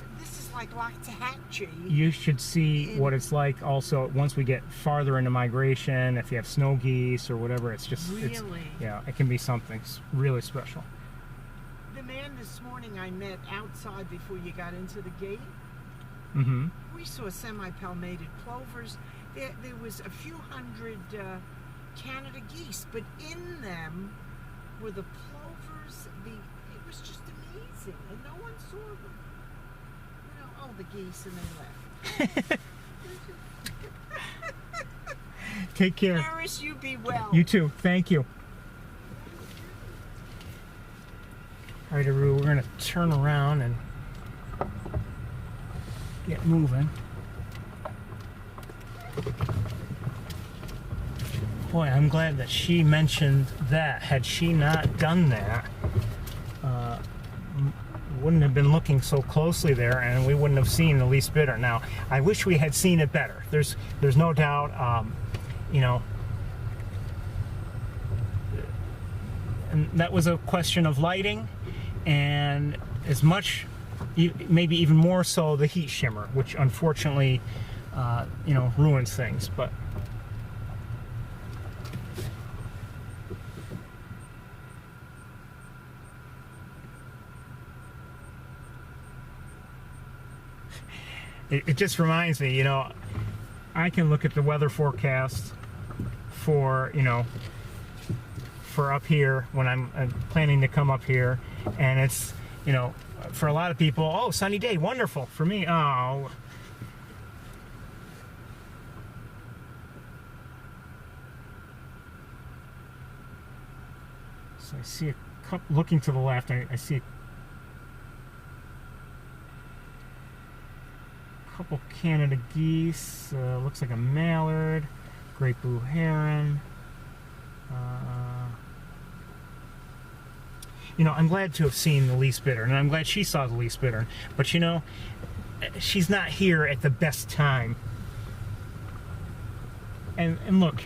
like Loxahatchee. You should see what it's like also once we get farther into migration. If you have snow geese or whatever, it's just it's, Really? yeah, it can be something really special. The man this morning I met outside before you got into the gate, Mm-hmm. we saw semi-palmated plovers. There was a few hundred Canada geese, but in them were the plovers. It was just amazing, and no one saw them. You know, oh, the geese, and they left. Take care. Ferris, you be well. You too. Thank you. All right, Aru, we're going to turn around and get moving. Boy, I'm glad that she mentioned that. Had she not done that, wouldn't have been looking so closely there, and we wouldn't have seen the least bitter. Now, I wish we had seen it better. There's no doubt, you know, and that was a question of lighting, and as much, maybe even more so, the heat shimmer, which unfortunately, you know, ruins things. But it just reminds me, you know, I can look at the weather forecast for, you know, for up here when I'm planning to come up here, and it's, you know, for a lot of people, oh, sunny day, wonderful. For me, oh. So I see a couple, looking to the left, I see a couple Canada geese, looks like a mallard, great blue heron. You know, I'm glad to have seen the least bittern, and I'm glad she saw the least bittern, but you know, she's not here at the best time. And look,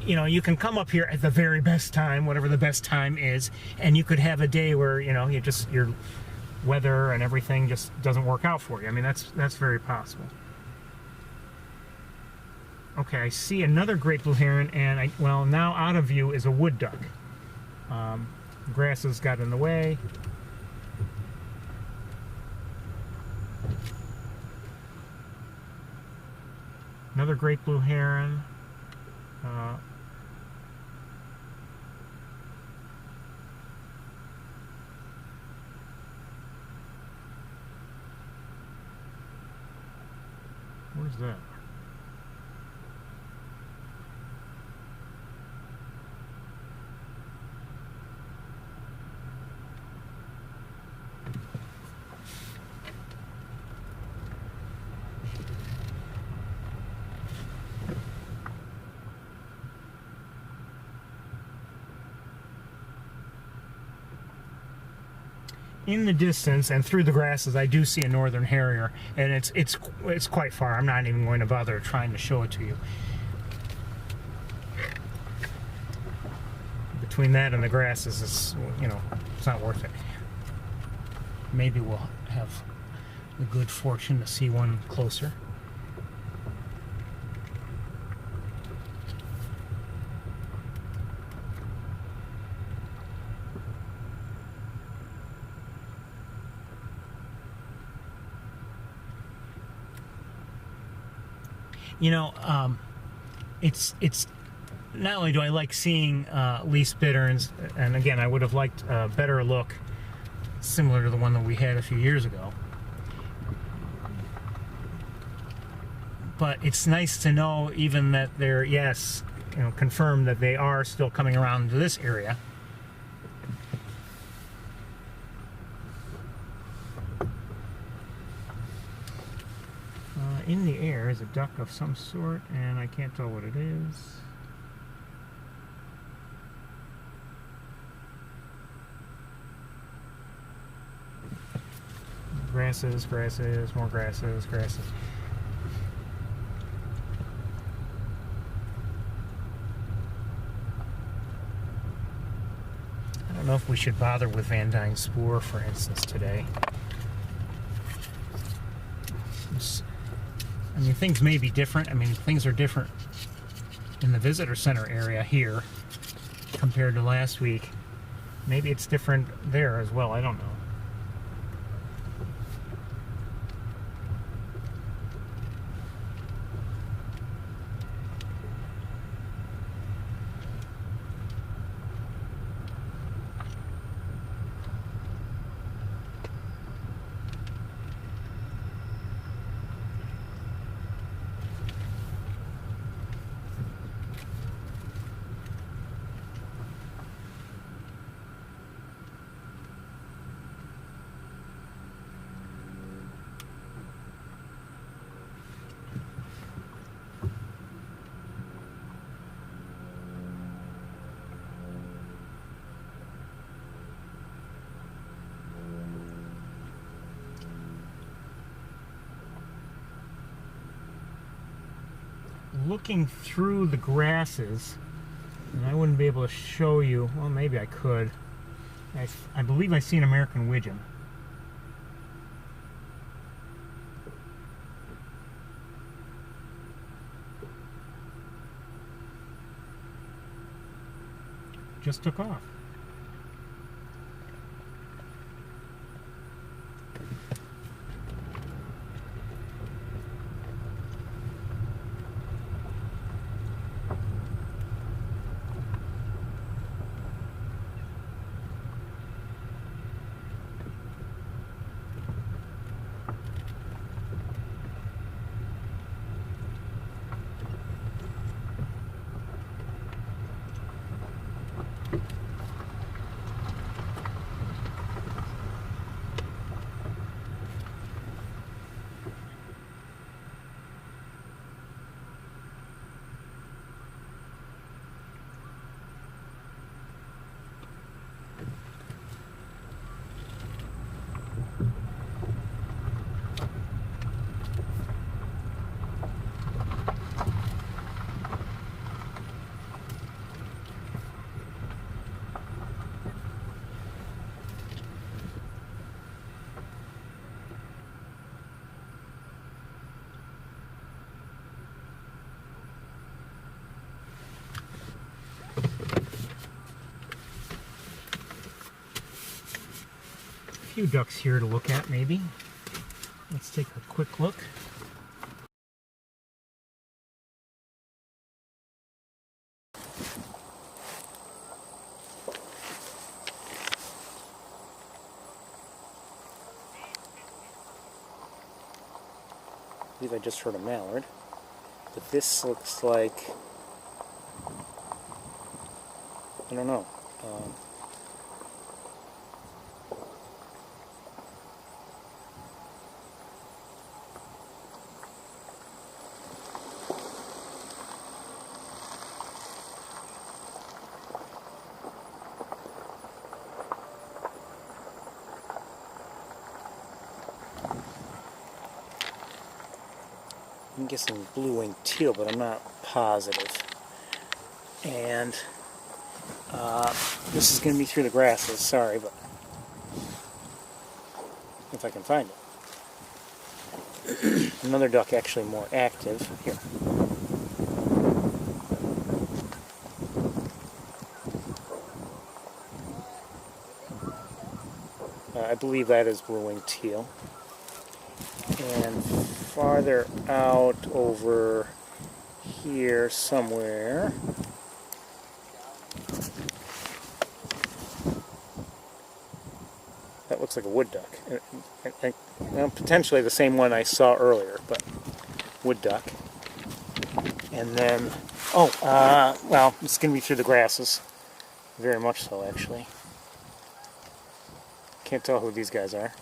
you know, you can come up here at the very best time, whatever the best time is, and you could have a day where, you know, your weather and everything just doesn't work out for you. I mean, that's very possible. Okay, I see another great blue heron, and well, now out of view is a wood duck. Grass has got in the way. Another great blue heron. What is that? in the distance and through the grasses, I do see a northern harrier, and it's quite far. I'm not even going to bother trying to show it to you. Between that and the grasses, it's, you know, it's not worth it. Maybe we'll have the good fortune to see one closer. You know, it's not only do I like seeing least bitterns, and again, I would have liked a better look similar to the one that we had a few years ago. But it's nice to know even that they're, yes, you know, confirmed that they are still coming around to this area. In the air is a duck of some sort, and I can't tell what it is. Grasses, grasses, more grasses, grasses. I don't know if we should bother with Van Dyne spoor, for instance, today. I mean, things may be different. I mean, things are different in the visitor center area here compared to last week. Maybe it's different there as well. I don't know. Looking through the grasses, and I wouldn't be able to show you, well, maybe I could. I believe I see an American widgeon. Just took off. Few ducks here to look at, maybe. Let's take a quick look. I believe I just heard a mallard, but this looks like, I don't know. I'm guessing blue-winged teal, but I'm not positive. And this is going to be through the grasses, sorry, but if I can find it. Another duck actually more active. Here. I believe that is blue-winged teal. And farther out over here somewhere, that looks like a wood duck. Well, potentially the same one I saw earlier, but wood duck. And then, well, it's going to be through the grasses. Very much so, actually. Can't tell who these guys are.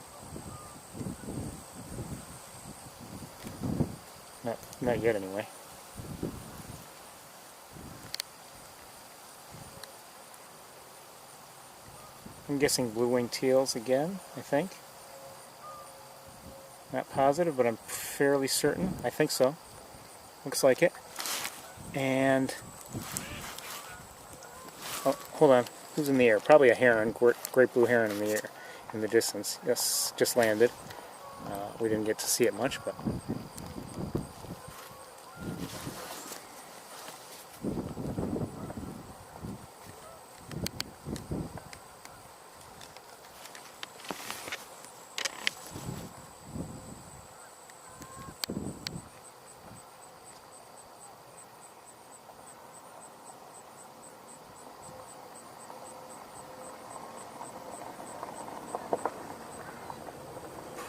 Not yet, anyway. I'm guessing blue-winged teals again, I think. Not positive, but I'm fairly certain. I think so. Looks like it. And... oh, hold on. Who's in the air? Probably a heron, great blue heron in the air, in the distance. Yes, just landed. We didn't get to see it much, but...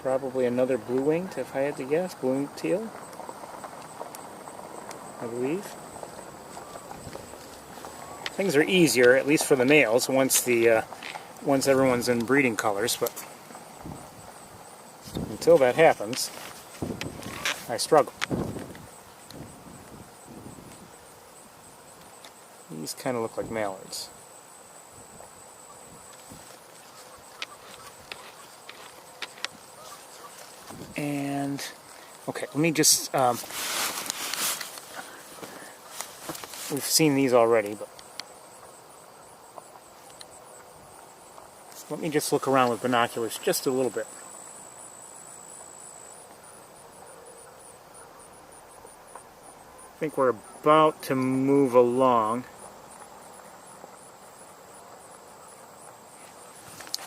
probably another blue-winged, if I had to guess. Blue-winged teal, I believe. Things are easier, at least for the males, once everyone's in breeding colors, but until that happens, I struggle. These kind of look like mallards. And, okay, let me just, we've seen these already, but let me just look around with binoculars just a little bit. I think we're about to move along.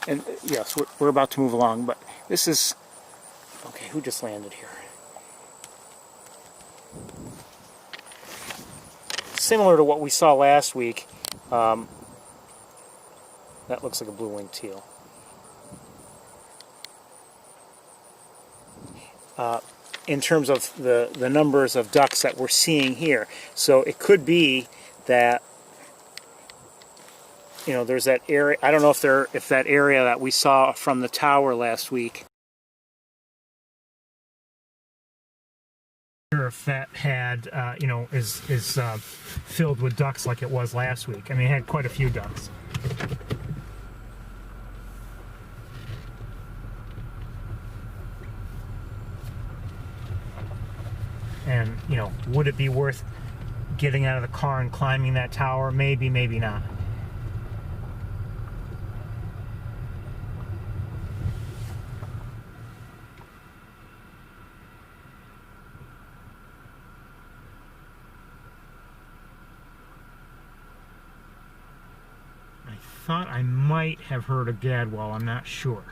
And yes, we're about to move along, but this is... okay, who just landed here? Similar to what we saw last week. That looks like a blue-winged teal. In terms of the numbers of ducks that we're seeing here. So it could be that, you know, there's that area. I don't know if that area that we saw from the tower last week, if that had, you know, is filled with ducks like it was last week. I mean, it had quite a few ducks. And, you know, would it be worth getting out of the car and climbing that tower? Maybe, maybe not. I thought I might have heard a gadwall, I'm not sure.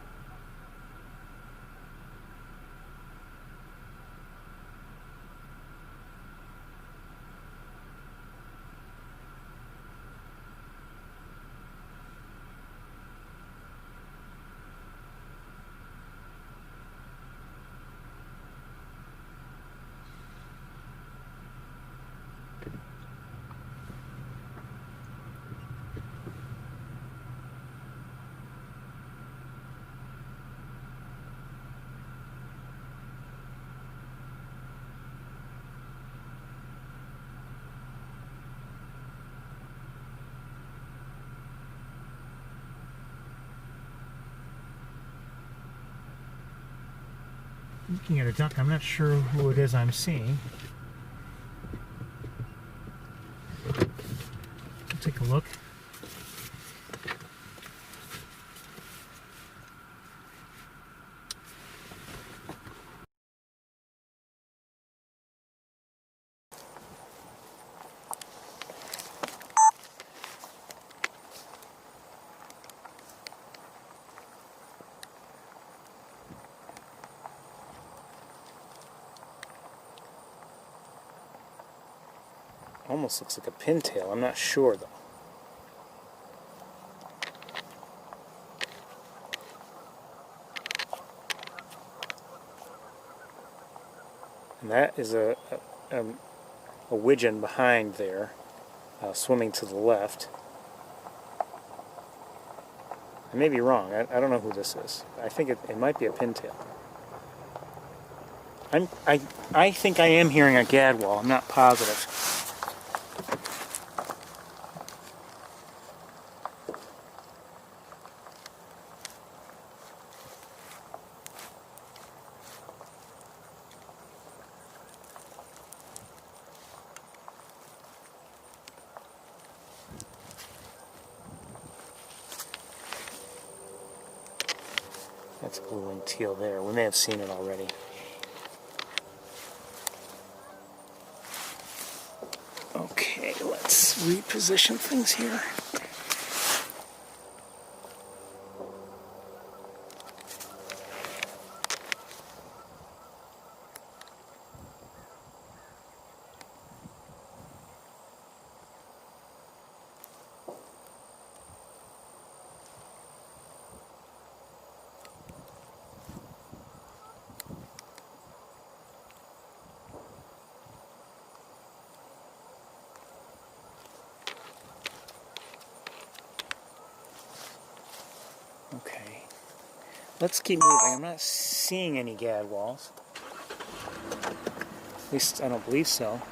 Looking at a duck, I'm not sure who it is I'm seeing. I'll take a look. Almost looks like a pintail. I'm not sure though. And that is a widgeon behind there, swimming to the left. I may be wrong. I don't know who this is. I think it might be a pintail. I think I am hearing a gadwall. I'm not positive. That's a blue-winged teal there. We may have seen it already. Okay, let's reposition things here. Okay, let's keep moving. I'm not seeing any gadwalls. At least I don't believe so.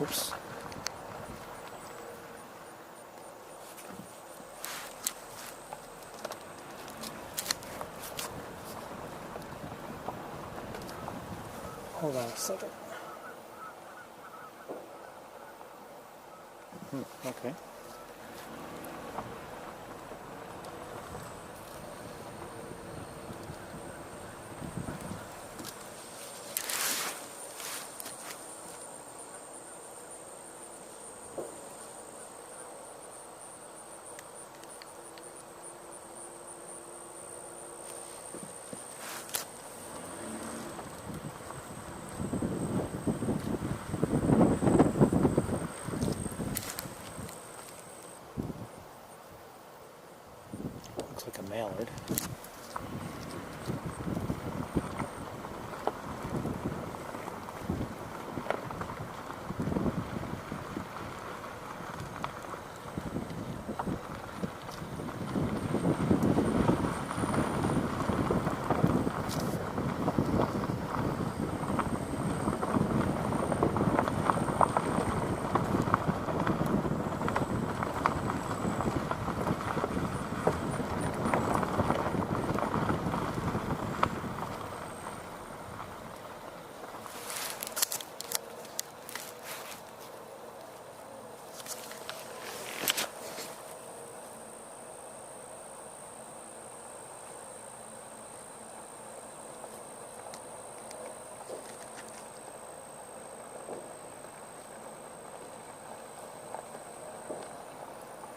Oops. Hold on a second. Okay. Looks like a mallard.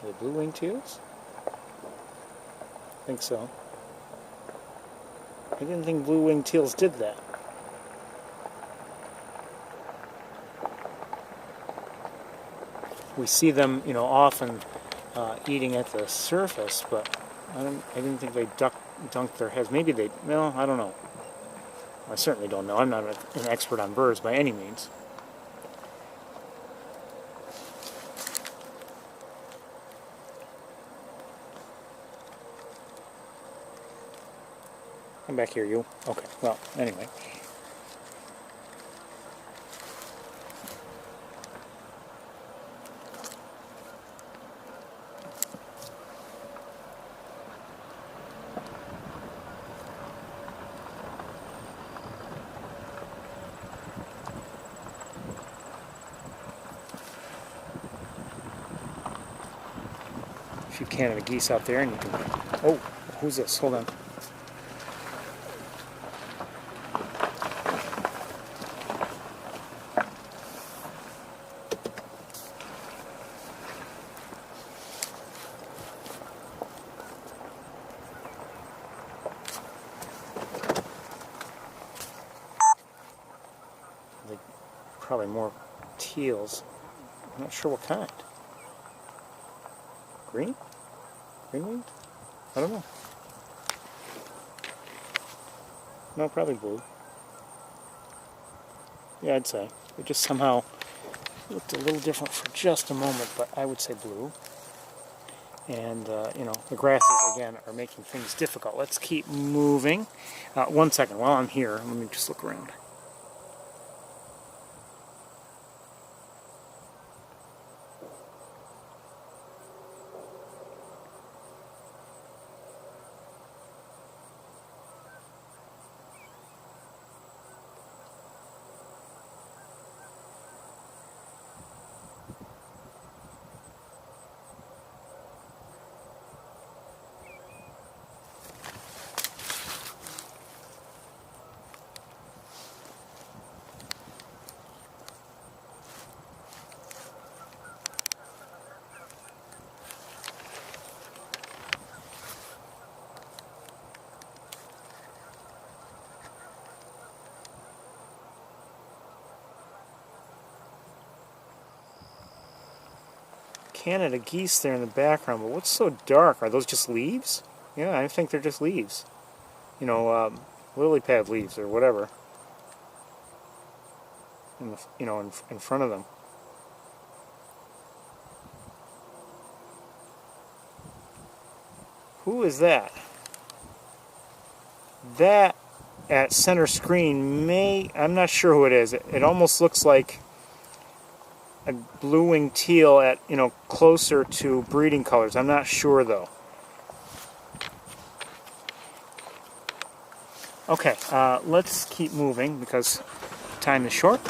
Are they blue-winged teals? I think so. I didn't think blue-winged teals did that. We see them, often eating at the surface, but I didn't think they dunked their heads. Maybe they. Well, I don't know. I certainly don't know. I'm not an expert on birds by any means. Come back here, you. Okay, well, anyway. A few Canada geese out there, and you can. Oh, who's this? Hold on. Probably more teals. I'm not sure what kind. Green? Green-winged? I don't know. No, probably blue. Yeah, I'd say. It just somehow looked a little different for just a moment, but I would say blue. And, you know, the grasses, again, are making things difficult. Let's keep moving. 1 second. While I'm here, let me just look around. Canada geese there in the background, but what's so dark? Are those just leaves? Yeah, I think they're just leaves. You know, lily pad leaves or whatever. In the, you know, in front of them. Who is that? That at center screen I'm not sure who it is. It almost looks like a blue-winged teal at, you know, closer to breeding colors. I'm not sure though. Okay, let's keep moving because time is short.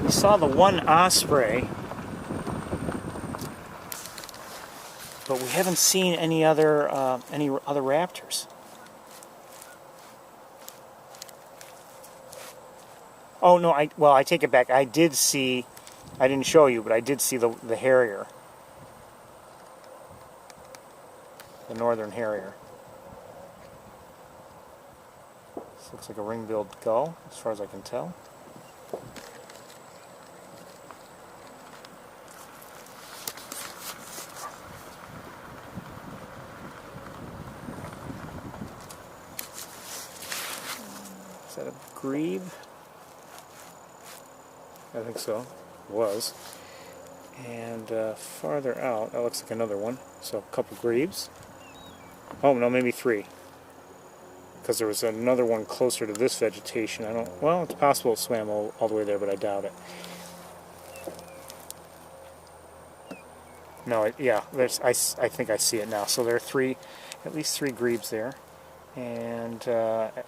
Saw the one osprey, but we haven't seen any other raptors. Oh no! I take it back. I did see. I didn't show you, but I did see the harrier, the northern harrier. This looks like a ring-billed gull, as far as I can tell. Is that a grebe? I think so. It was. And farther out, that looks like another one. So a couple grebes. Oh no, maybe three. Because there was another one closer to this vegetation. Well, it's possible it swam all the way there, but I doubt it. No, yeah, I think I see it now. So there are at least three grebes there. And it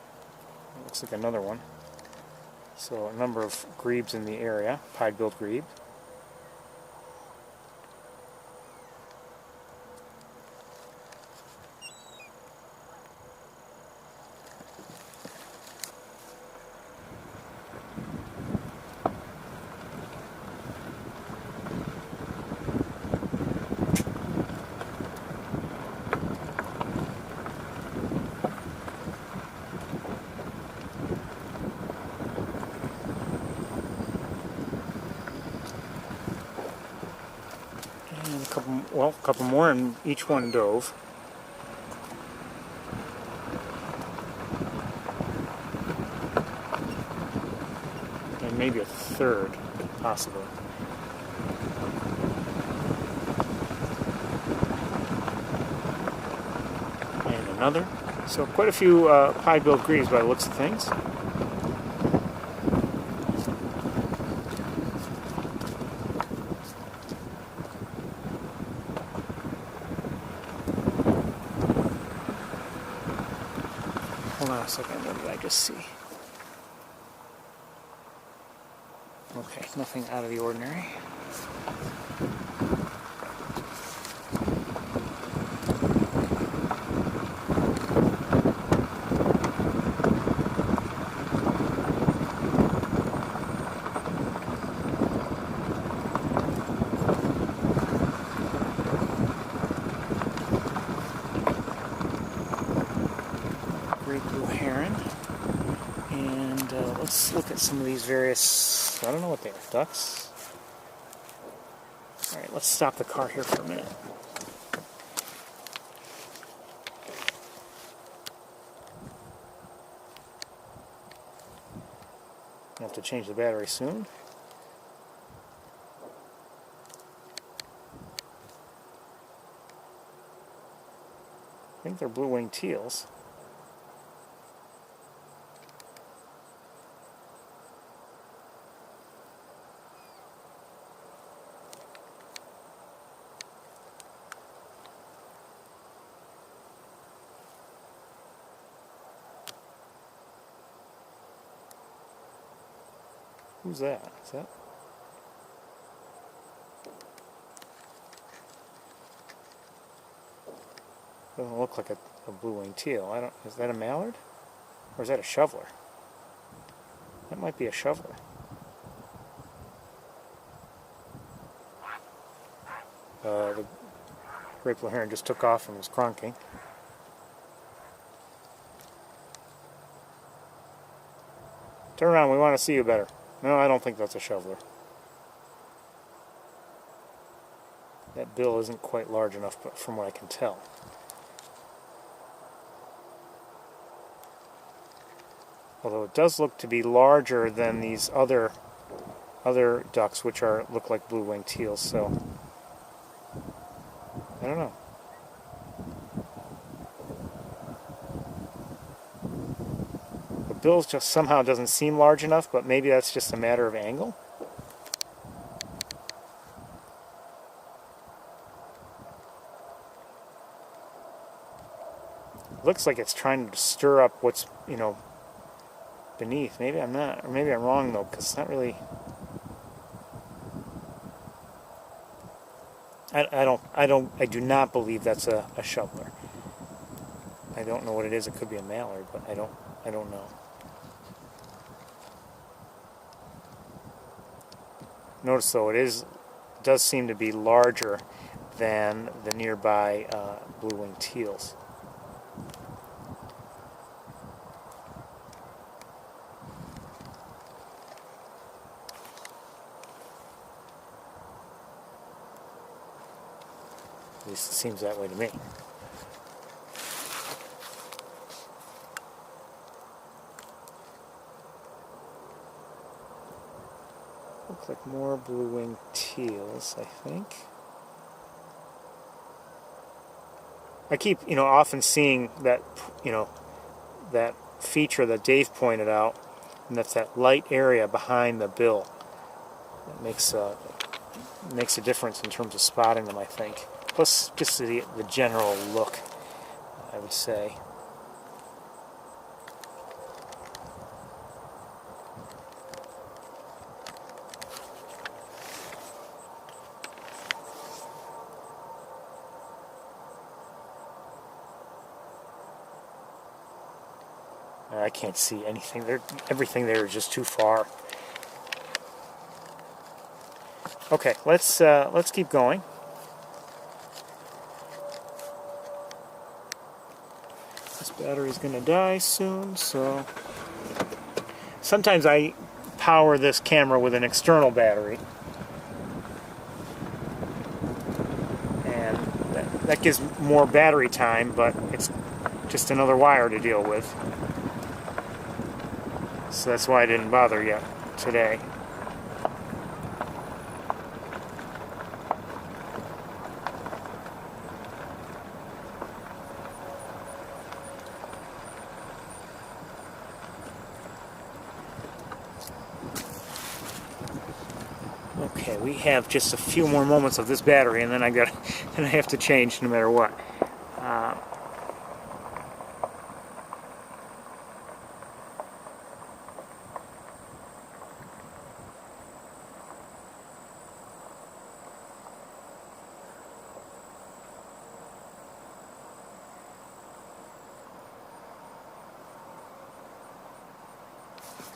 looks like another one. So a number of grebes in the area, pied-billed grebe. a couple more, and each one dove. And maybe a third, possibly. And another. So quite a few pied-billed grebes by the looks of things. Hold on a second, what did I just see? Okay, nothing out of the ordinary. Great blue heron. And let's look at some of these various, I don't know what they are, ducks? Alright, let's stop the car here for a minute. I'll have to change the battery soon. I think they're blue-winged teals. Who's that? Is that? Doesn't look like a blue-winged teal. I don't. Is that a mallard? Or is that a shoveler? That might be a shoveler. The great blue heron just took off and was cronking. Turn around, we want to see you better. No, I don't think that's a shoveler. That bill isn't quite large enough, but from what I can tell. Although it does look to be larger than these other ducks, which look like blue-winged teals, so I don't know. The bill just somehow doesn't seem large enough, but maybe that's just a matter of angle. It looks like it's trying to stir up what's, beneath. Maybe I'm not, or maybe I'm wrong though, because it's not really. I do not believe that's a shoveler. I don't know what it is. It could be a mallard, but I don't know. Notice though, it does seem to be larger than the nearby blue-winged teals. At least it seems that way to me. Looks like more blue-winged teals, I think. I keep, often seeing that, that feature that Dave pointed out, and that's that light area behind the bill. That makes a difference in terms of spotting them, I think. Plus, just the general look, I would say. I can't see anything. Everything there is just too far. Okay, let's keep going. This battery's going to die soon, so sometimes I power this camera with an external battery. that gives more battery time, but it's just another wire to deal with. So that's why I didn't bother yet today. Okay, we have just a few more moments of this battery, and then I have to change no matter what.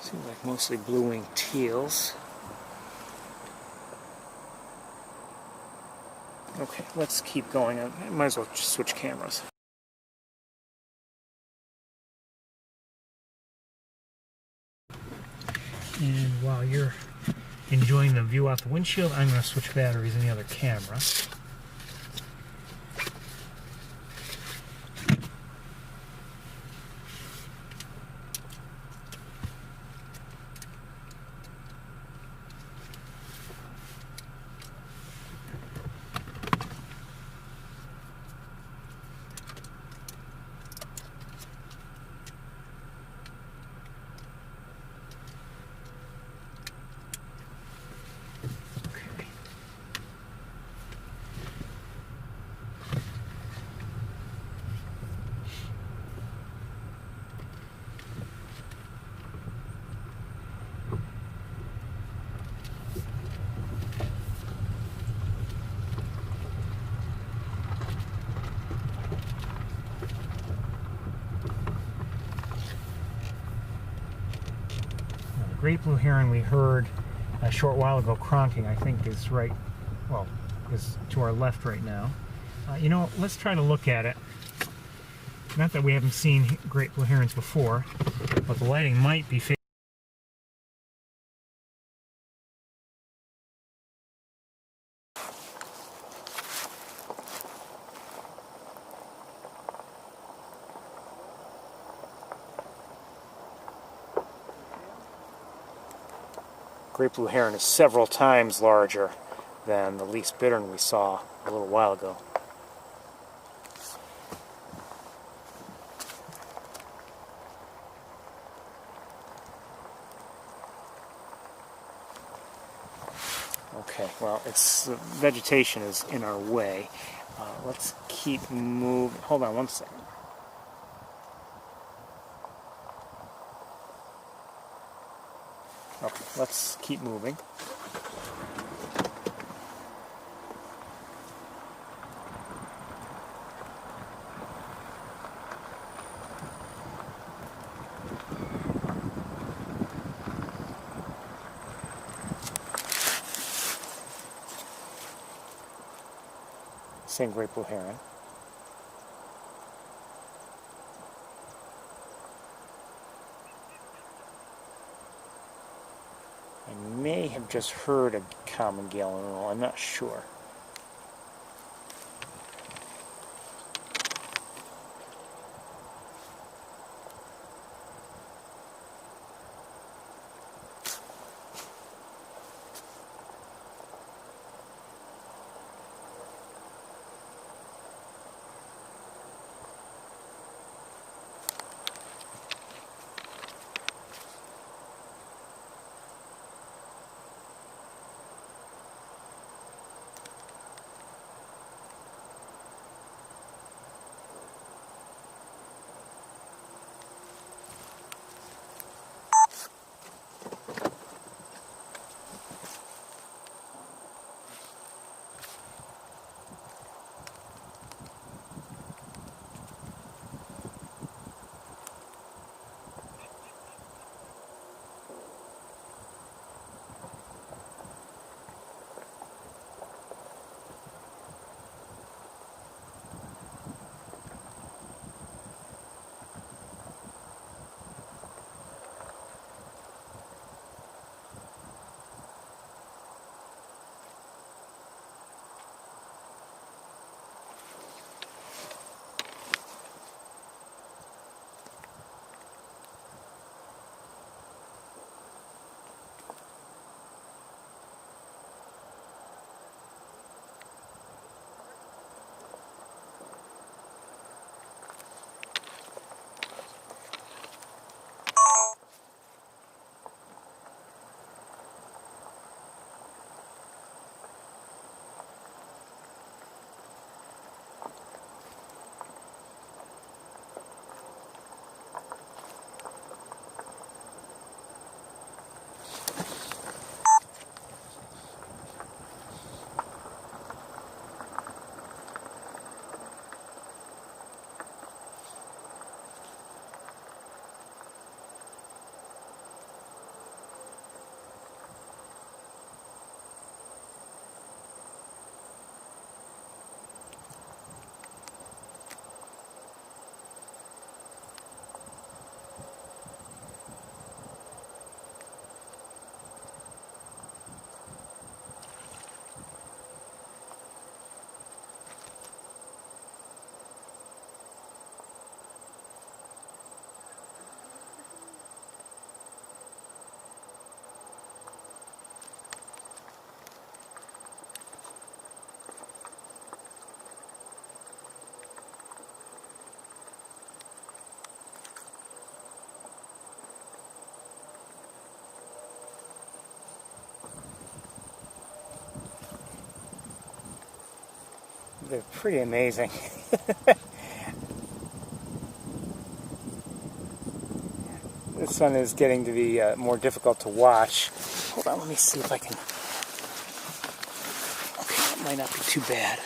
Seems like mostly blue-winged teals. Okay, let's keep going. I might as well just switch cameras. And while you're enjoying the view out the windshield, I'm going to switch batteries in the other camera. Great blue heron we heard a short while ago cronking, I think is right, well, is to our left right now. You know, let's try to look at it. Not that we haven't seen great blue herons before, but the lighting might be Great blue heron is several times larger than the least bittern we saw a little while ago. Okay, well, vegetation is in our way. Let's keep moving. Hold on one second. Okay, let's keep moving. Same great blue heron. I may have just heard a common gallinule, I'm not sure. they're pretty amazing. This one is getting to be more difficult to watch. Hold on, let me see if I can. Okay, that might not be too bad.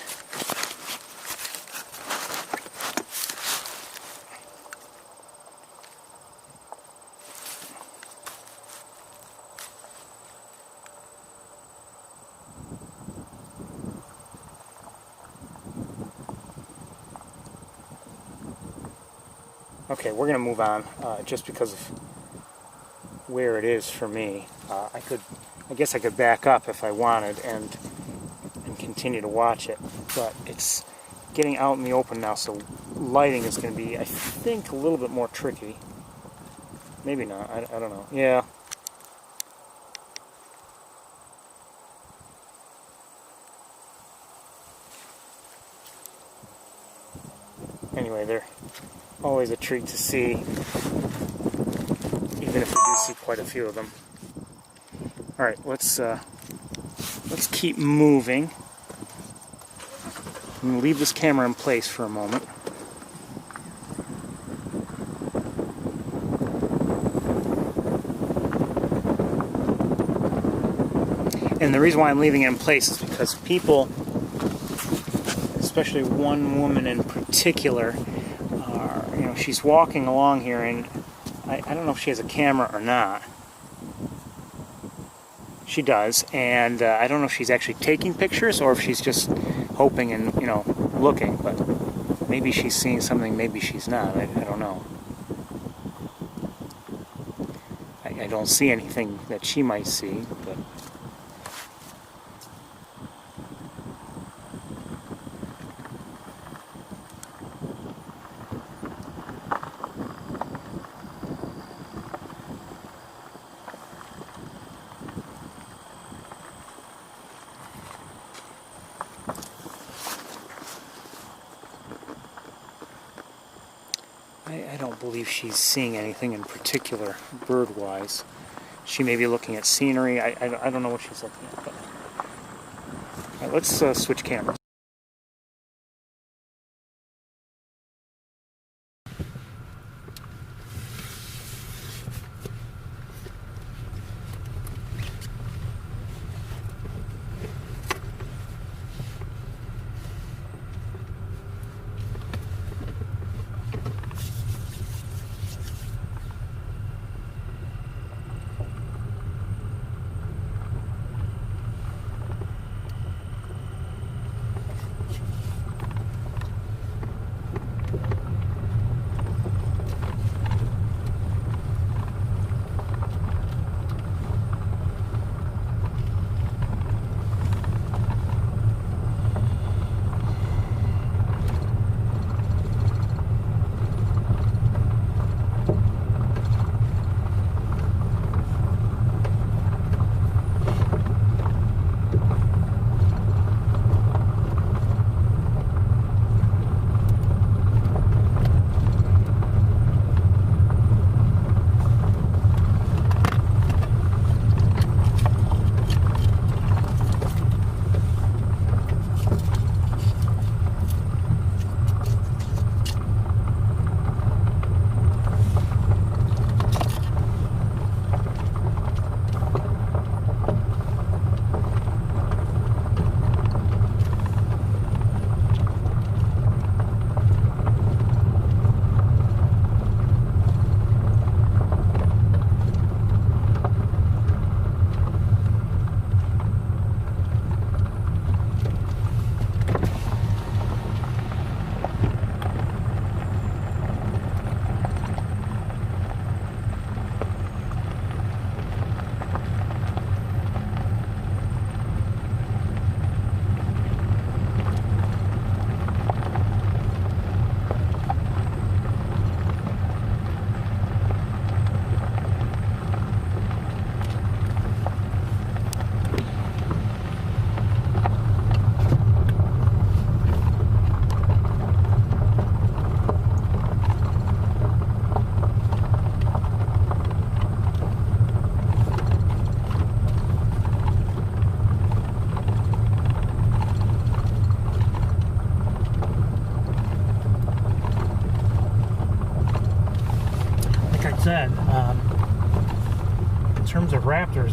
Okay, we're going to move on just because of where it is for me. I guess I could back up if I wanted and continue to watch it, but it's getting out in the open now, so lighting is going to be, I think, a little bit more tricky. Maybe not. I don't know. Yeah. Anyway, they're always a treat to see, even if we do see quite a few of them. All right, let's keep moving. I'm going to leave this camera in place for a moment. And the reason why I'm leaving it in place is because people, especially one woman in particular, she's walking along here, and I don't know if she has a camera or not. She does, and I don't know if she's actually taking pictures or if she's just hoping and, looking, but maybe she's seeing something, maybe she's not. I don't know. I don't see anything that she might see, but... I don't believe she's seeing anything in particular, bird-wise. She may be looking at scenery. I don't know what she's looking at. But... All right, let's switch cameras.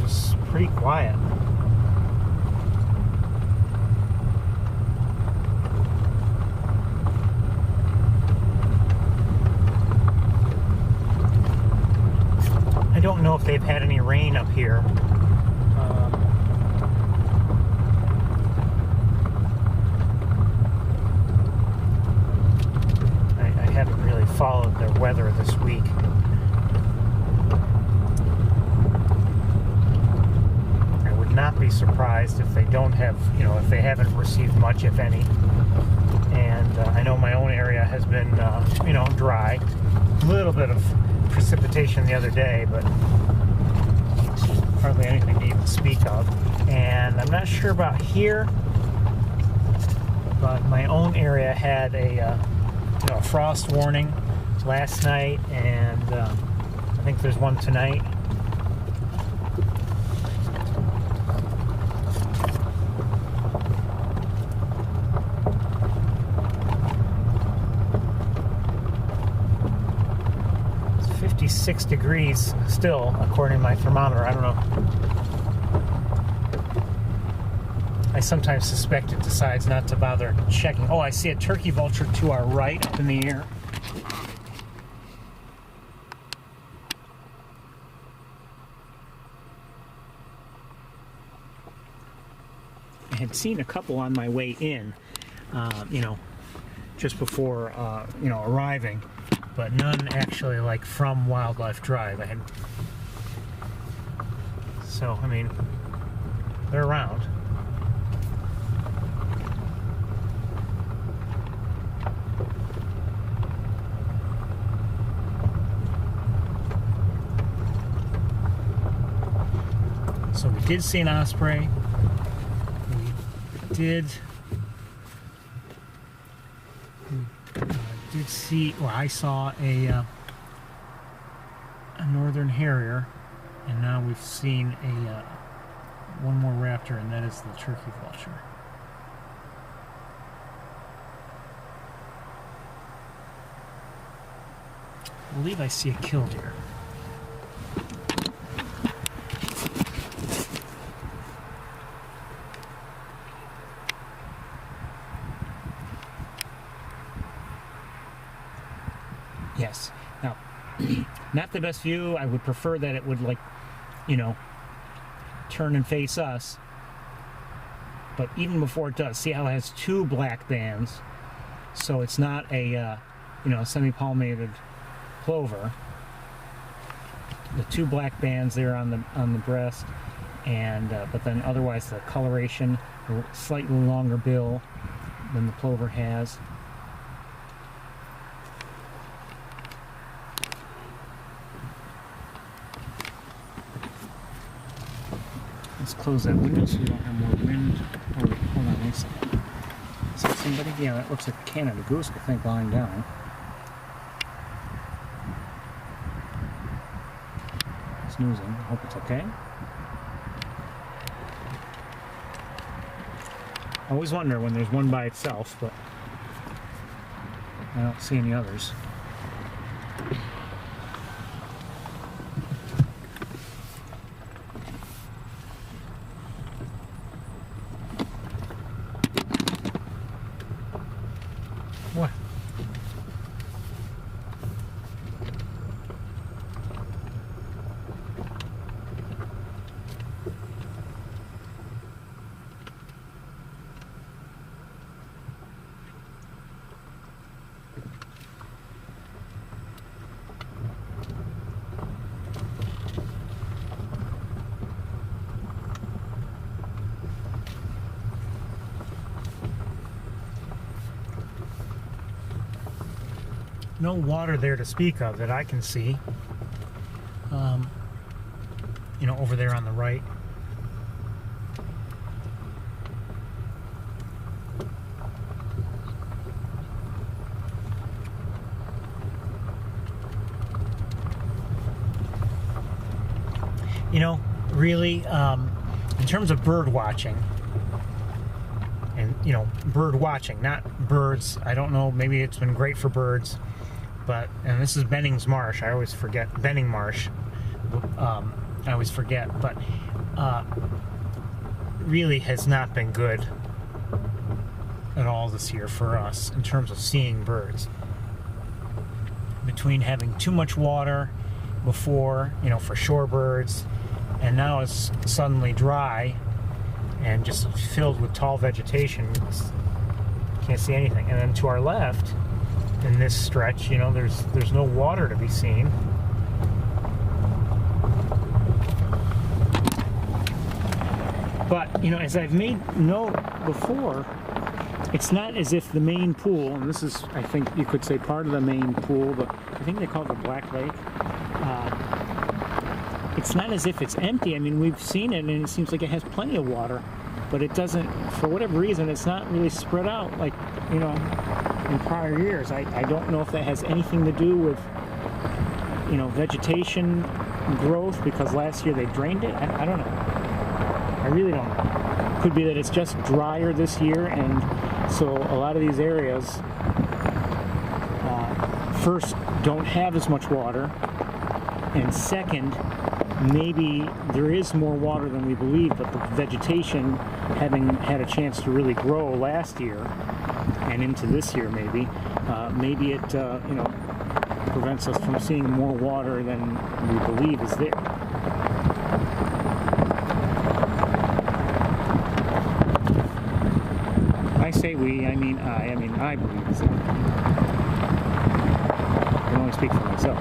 was pretty quiet. I don't know if they've had any rain up here. I haven't really followed their weather this week. I would not be surprised if they don't have, if they haven't received much, if any. And I know my own area has been, dry. A little bit of precipitation the other day, but hardly anything to even speak of. And I'm not sure about here, but my own area had a frost warning last night, and I think there's one tonight. It's 56 degrees still, according to my thermometer. I don't know. I sometimes suspect it decides not to bother checking. Oh, I see a turkey vulture to our right up in the air. I had seen a couple on my way in, just before, arriving, but none actually like from Wildlife Drive. So, I mean, they're around. So we did see an osprey. We did see, or I saw a northern harrier, and now we've seen one more raptor, and that is the turkey vulture. I believe I see a killdeer. Yes. Now, not the best view. I would prefer that it would, turn and face us. But even before it does, see how it has two black bands. So it's not a, semi-palmated plover. The two black bands there on the breast, and but then otherwise the coloration, a slightly longer bill than the plover has. Let's close that window so we don't have more wind. Oh, wait, hold on one second. Is that somebody? Yeah, that looks like a Canada goose, I think, lying down. Snoozing. I hope it's okay. I always wonder when there's one by itself, but I don't see any others. What? No water there to speak of that I can see. Over there on the right. Really, in terms of bird watching, and bird watching, not birds. I don't know, maybe it's been great for birds, and this is Bennings Marsh. I always forget Benning Marsh. I always forget, but really has not been good at all this year for us in terms of seeing birds. Between having too much water before, for shorebirds, and now it's suddenly dry and just filled with tall vegetation. Can't see anything. And then to our left, in this stretch, there's no water to be seen. But, as I've made note before, it's not as if the main pool, and this is, I think you could say, part of the main pool, but I think they call it the Black Lake. It's not as if it's empty. I mean, we've seen it, and it seems like it has plenty of water, but it doesn't, for whatever reason, it's not really spread out like, in prior years. I don't know if that has anything to do with, vegetation growth, because last year they drained it. I don't know. I really don't know. Could be that it's just drier this year, and so a lot of these areas first don't have as much water, and second, maybe there is more water than we believe, but the vegetation, having had a chance to really grow last year and into this year, maybe it prevents us from seeing more water than we believe is there. I say we, I mean I believe it's there. I can only speak for myself.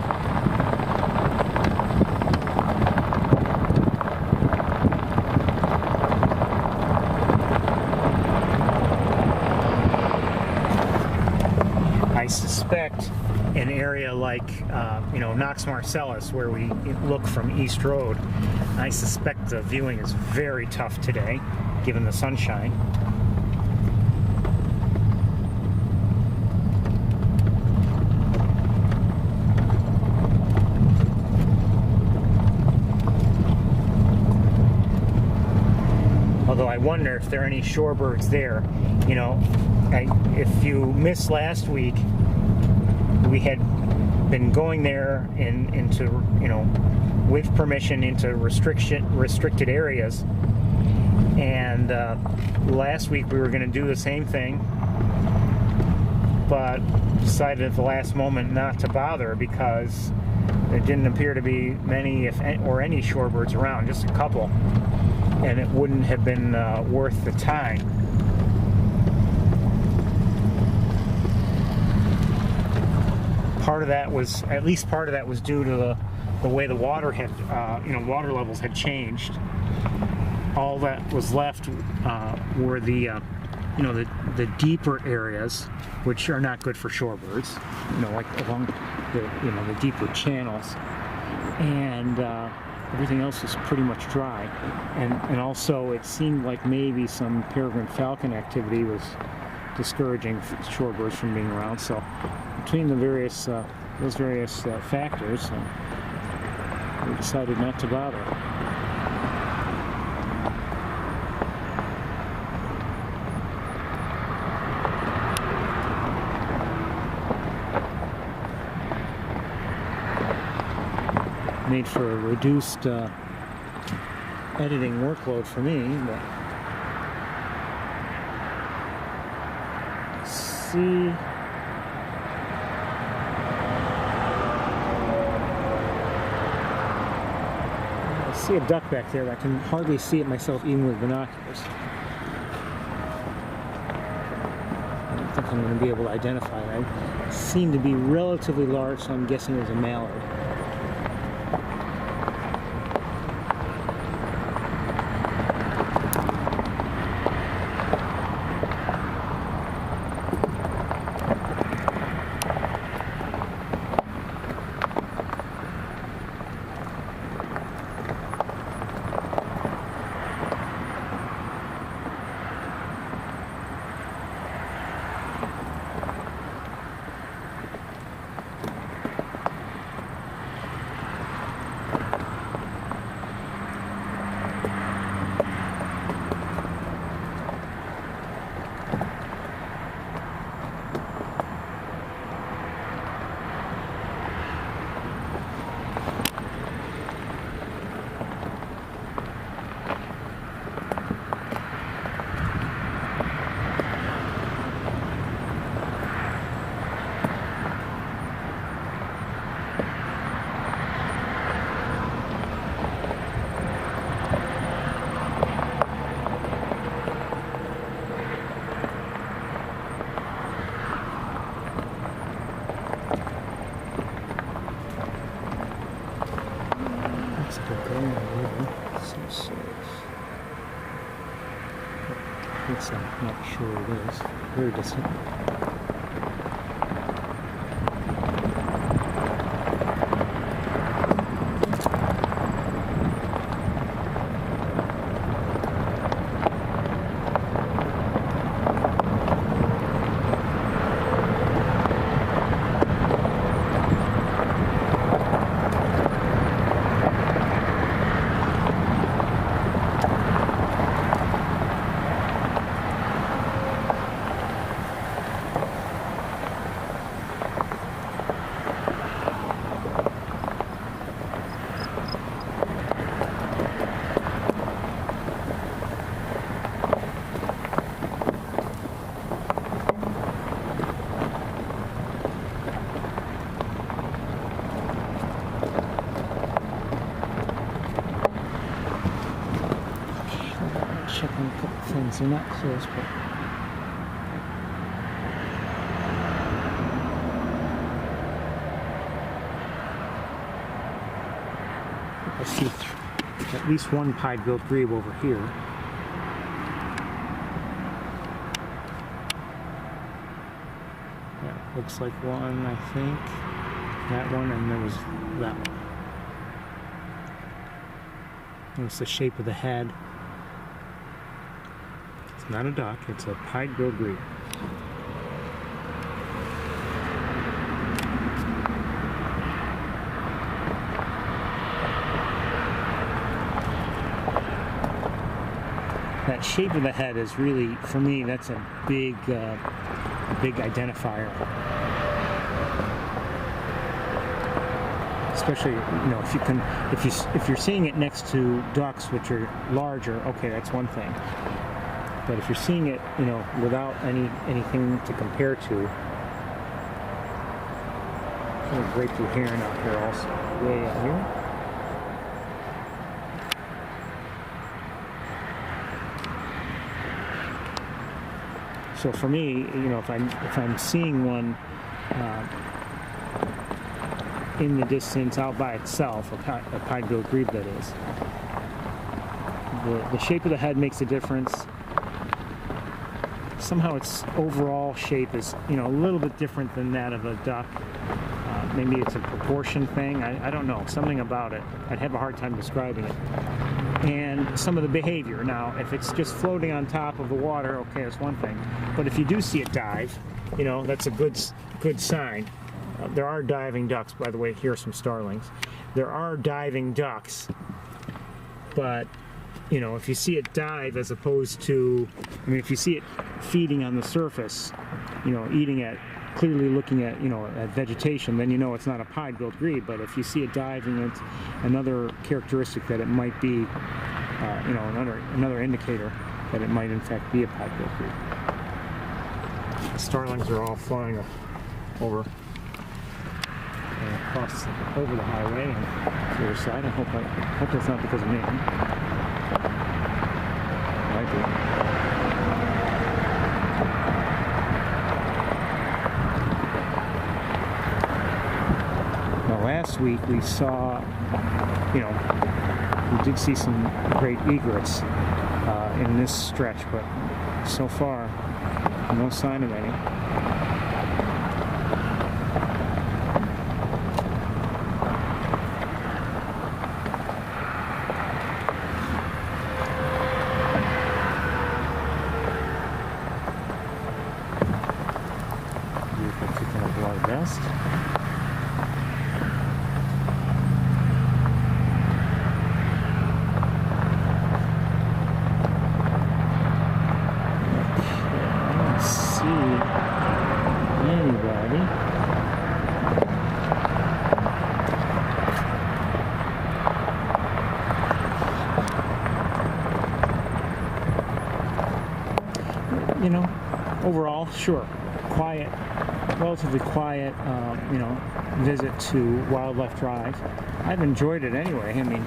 I suspect an area like, Knox Marcellus, where we look from East Road, I suspect the viewing is very tough today, given the sunshine. Although I wonder if there are any shorebirds there. If you missed last week, we had been going there into with permission into restricted areas, and last week we were going to do the same thing, but decided at the last moment not to bother because there didn't appear to be many, if any, shorebirds around, just a couple, and it wouldn't have been worth the time. Part of that was due to the way the water had, water levels had changed. All that was left were the deeper areas, which are not good for shorebirds, like along the deeper channels, and everything else was pretty much dry. And also it seemed like maybe some peregrine falcon activity was discouraging shorebirds from being around. So between the various factors, we decided not to bother. Made for a reduced editing workload for me, but see. I see a duck back there, but I can hardly see it myself even with binoculars. I don't think I'm going to be able to identify it. I seem to be relatively large, so I'm guessing it's a mallard. distance. I'm not sure it is. Very distant. Checking a couple things. They're not close, but I see at least one pied-billed grebe over here. Yeah, looks like one, I think. That one, and there was that one. Notice the shape of the head. It's not a duck, it's a pied-billed grebe. That shape of the head is really, for me, that's a big identifier. Especially, you know, if you're seeing it next to ducks, which are larger, okay, that's one thing. But if you're seeing it, you know, without anything to compare to, there's a grapefruit heron out here also, way out here. So for me, you know, if I'm seeing one in the distance out by itself, a pied-billed grebe that is, the shape of the head makes a difference. Somehow its overall shape is, you know, a little bit different than that of a duck. Maybe it's a proportion thing. I don't know. Something about it. I'd have a hard time describing it. And some of the behavior. Now, if it's just floating on top of the water, okay, that's one thing. But if you do see it dive, you know, that's a good sign. There are diving ducks, by the way. Here are some starlings. There are diving ducks, but you know, if you see it dive as opposed to, I mean, if you see it feeding on the surface, you know, eating at, clearly looking at, you know, at vegetation, then you know it's not a pied-billed grebe. But if you see it diving, it's another characteristic that it might be, you know, another indicator that it might in fact be a pied-billed grebe. The starlings are all flying over across over the highway and to the other side. I hope that's not because of me. Might be. Now last week we saw, you know, we did see some great egrets in this stretch, but so far no sign of any. Best. I don't see anybody. You know, overall, sure, quiet. Relatively quiet, you know, visit to Wildlife Drive. I've enjoyed it anyway. I mean,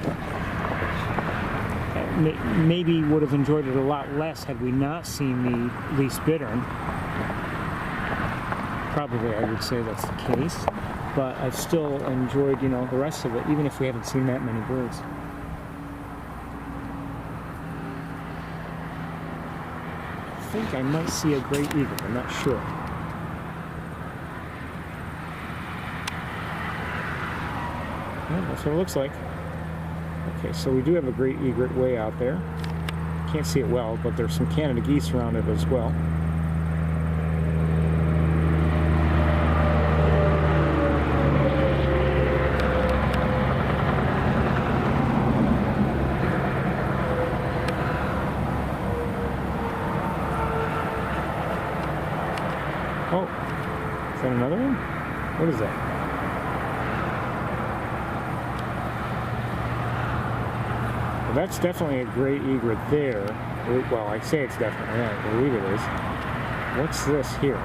maybe would have enjoyed it a lot less had we not seen the least bittern. Probably, I would say that's the case. But I've still enjoyed, you know, the rest of it, even if we haven't seen that many birds. think I might see a gray egret. I'm not sure. Yeah, that's what it looks like. Okay, so we do have a gray egret way out there. Can't see it well, but there's some Canada geese around it as well. Oh, is that another one? What is that? Well, that's definitely a gray egret there. Well, I say it's definitely, I believe it is. What's this here?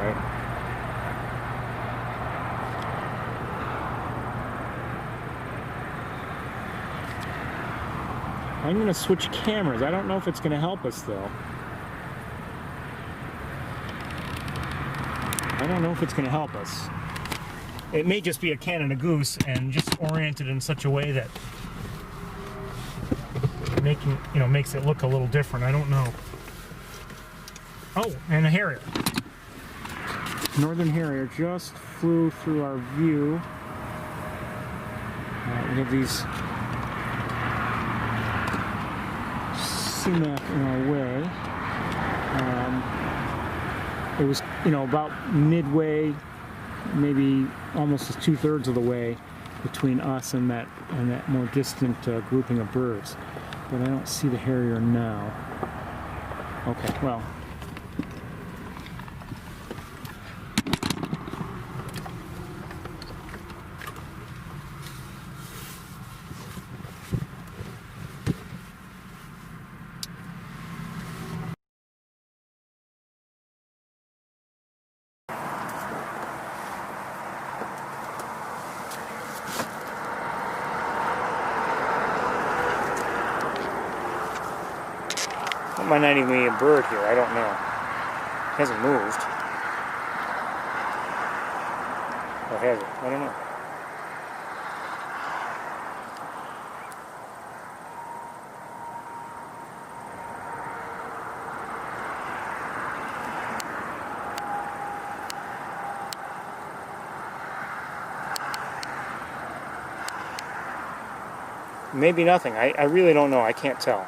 I'm going to switch cameras. I don't know if it's going to help us, though. I don't know if it's going to help us. It may just be a Canada goose and just oriented in such a way that makes it look a little different. I don't know. Oh, and a harrier. Northern harrier just flew through our view. We have these sumac in our way. It was, about midway, maybe almost 2/3 of the way between us and that more distant grouping of birds. But I don't see the harrier now. Okay, well. That might not even be a bird here, I don't know. It hasn't moved. Or has it? I don't know. Maybe nothing. I really don't know. I can't tell.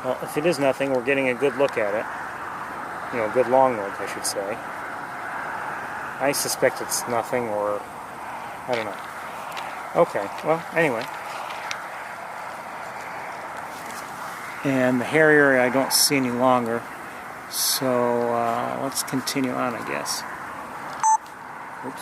Well, if it is nothing, we're getting a good look at it. A good long look, I should say. I suspect it's nothing, or I don't know. Okay, well, anyway. And the harrier I don't see any longer, so let's continue on, I guess. Oops.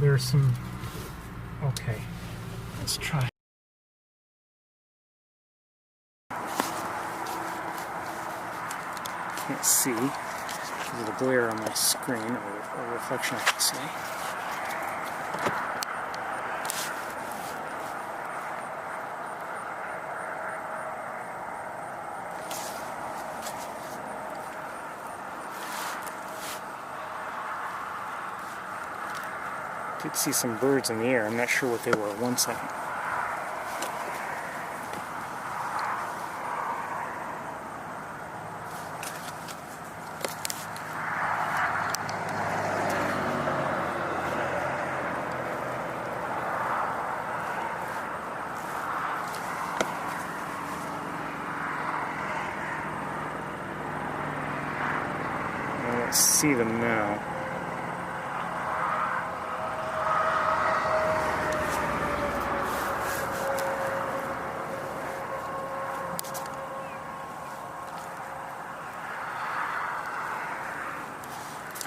There's some, okay, let's try. Can't see because of the glare on my screen, or reflection I should say. Did see some birds in the air. I'm not sure what they were. 1 second. I don't see them now.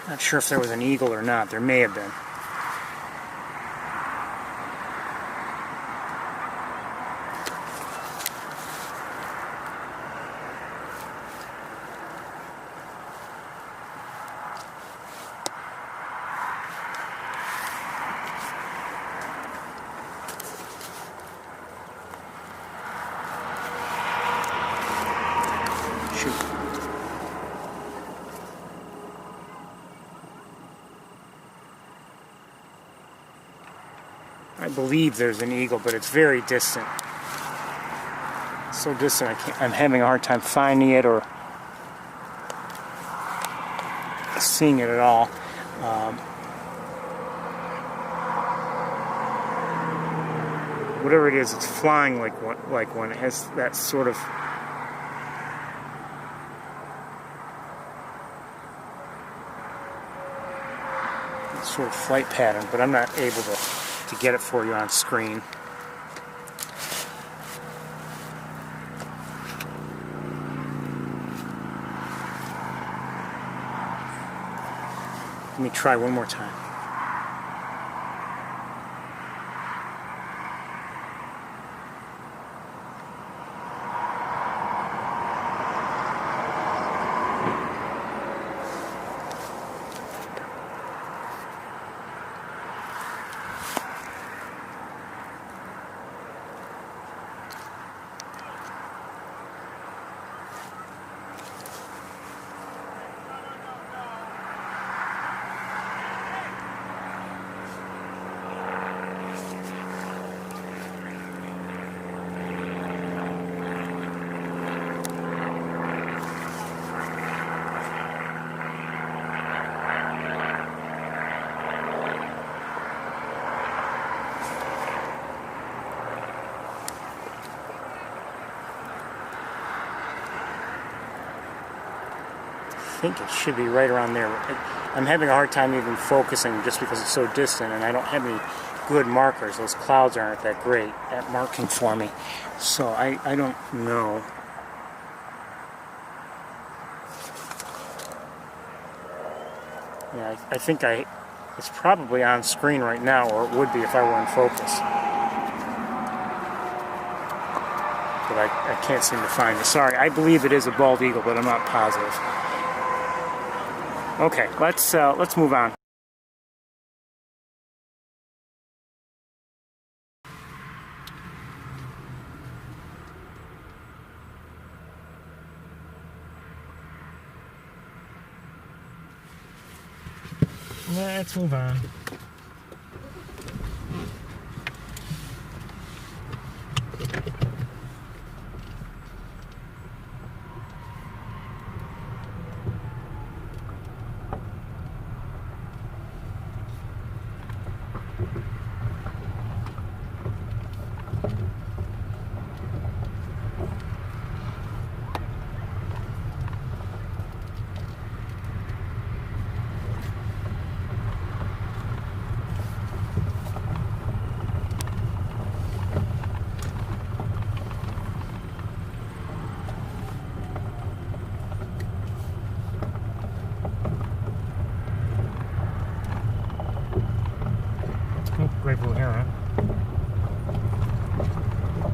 Not sure if there was an eagle or not. There may have been. Shoot. I believe there's an eagle, but it's very distant. So distant, I'm having a hard time finding it or seeing it at all. Whatever it is, it's flying like one. It has that sort of flight pattern, but I'm not able to get it for you on screen. Let me try one more time. I think it should be right around there. I'm having a hard time even focusing just because it's so distant and I don't have any good markers. Those clouds aren't that great at marking for me. So I don't know. Yeah, I think it's probably on screen right now, or it would be if I were in focus. But I can't seem to find it. Sorry, I believe it is a bald eagle, but I'm not positive. Okay, let's move on. Let's move on. Great blue heron.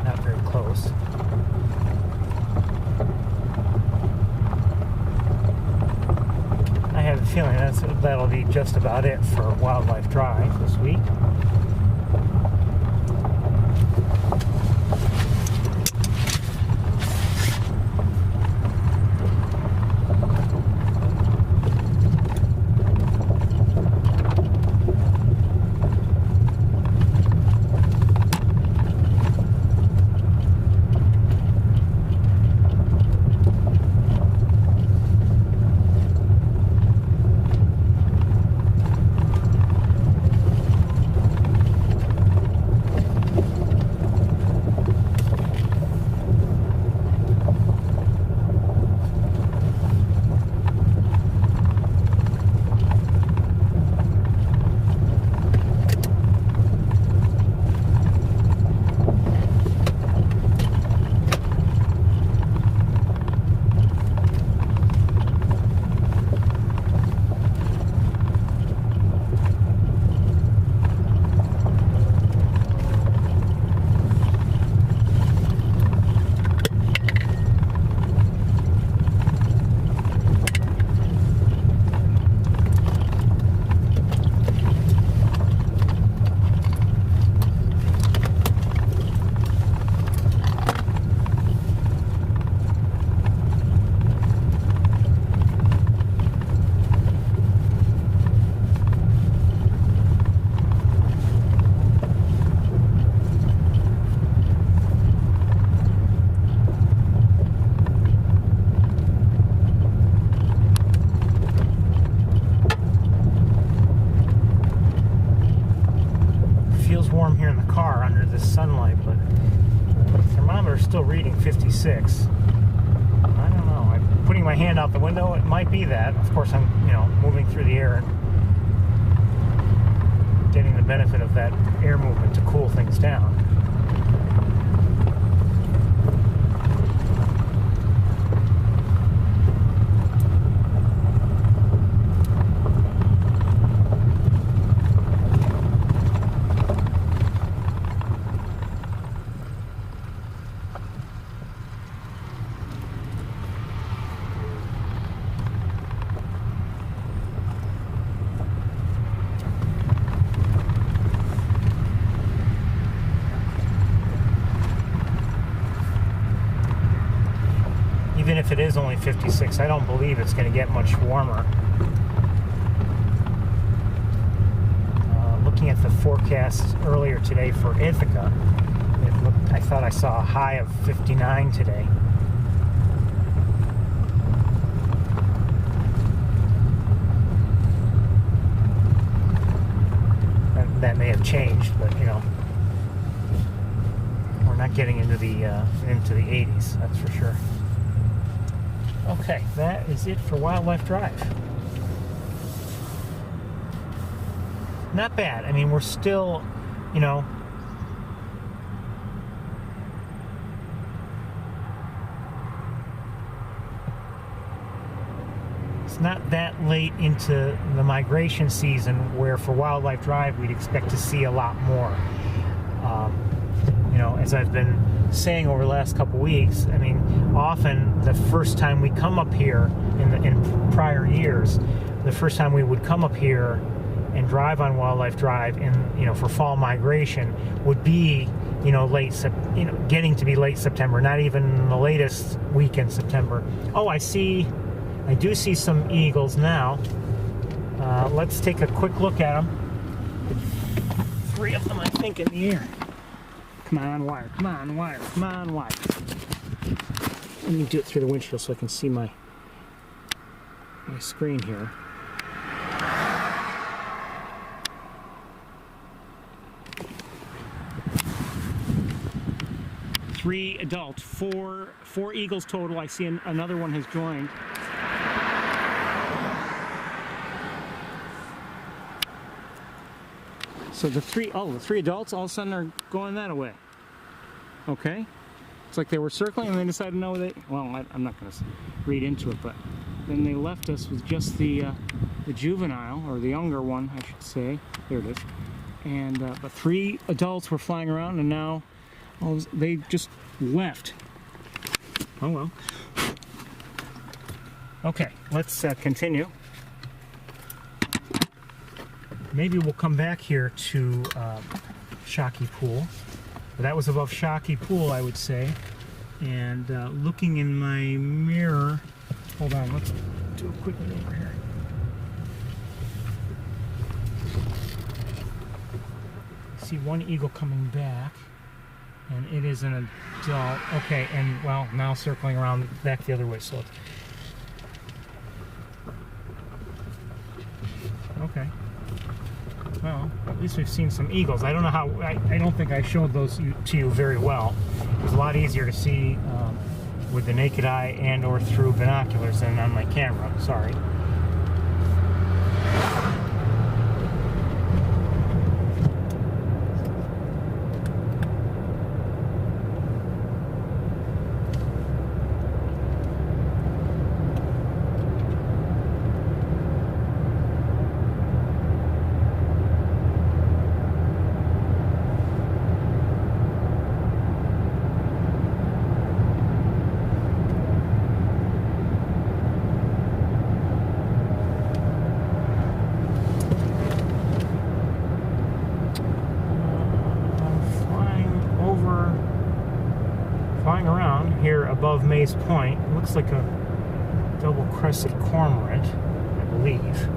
Not very close. I have a feeling that'll be just about it for Wildlife Drive this week. my hand out the window, it might be that. Of course, I'm, moving through the air and getting the benefit of that air movement to cool things down. Even if it is only 56, I don't believe it's going to get much warmer. Looking at the forecast earlier today for Ithaca, I thought I saw a high of 59 today. And that may have changed, but we're not getting into the 80s, that's for sure. Okay, that is it for Wildlife Drive. Not bad. I mean, we're still, it's not that late into the migration season where for Wildlife Drive we'd expect to see a lot more. As I've been saying over the last couple weeks, I mean, often the first time we come up here in prior years, the first time we would come up here and drive on Wildlife Drive for fall migration would be getting to be late September, not even the latest week in September. Oh, I do see some eagles now. Let's take a quick look at them. 3 of them, I think, in the air. Come on, wire. Come on, wire. Come on, wire. Let me do it through the windshield so I can see my screen here. Three adults, four eagles total. I see another one has joined. So the three adults all of a sudden are going that way. Okay. It's like they were circling and they decided, no, I'm not going to read into it, but then they left us with just the juvenile, or the younger one, I should say. There it is. And but 3 adults were flying around, and now they just left. Oh well. Okay, let's continue. Maybe we'll come back here to Shockey Pool. But that was above Shockey Pool, I would say. And looking in my mirror, hold on, let's do a quick maneuver here. See one eagle coming back, and it is an adult. Okay, and well, now circling around back the other way. So, okay. Well, at least we've seen some eagles. I don't know how. I don't think I showed those to you very well. It was a lot easier to see with the naked eye and or through binoculars than on my camera. Sorry. Above Mays Point. It looks like a double-crested cormorant, I believe.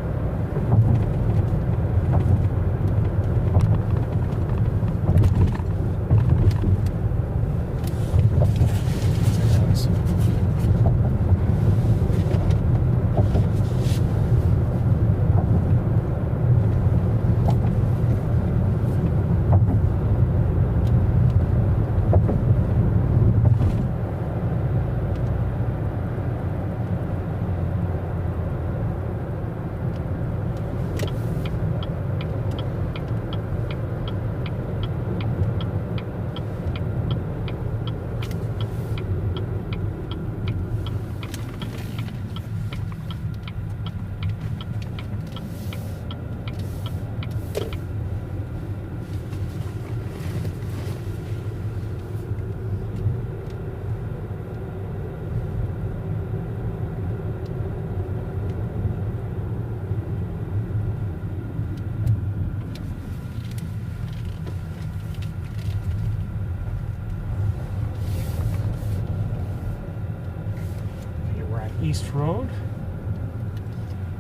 East Road.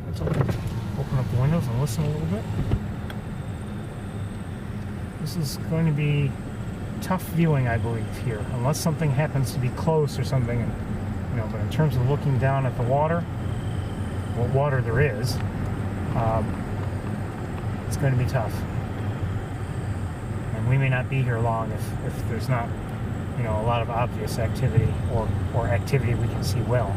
Let's open up the windows and listen a little bit. This is going to be tough viewing, I believe, here, unless something happens to be close or something. And, but in terms of looking down at the water, what water there is, it's going to be tough. And we may not be here long if there's not, a lot of obvious activity or activity we can see well.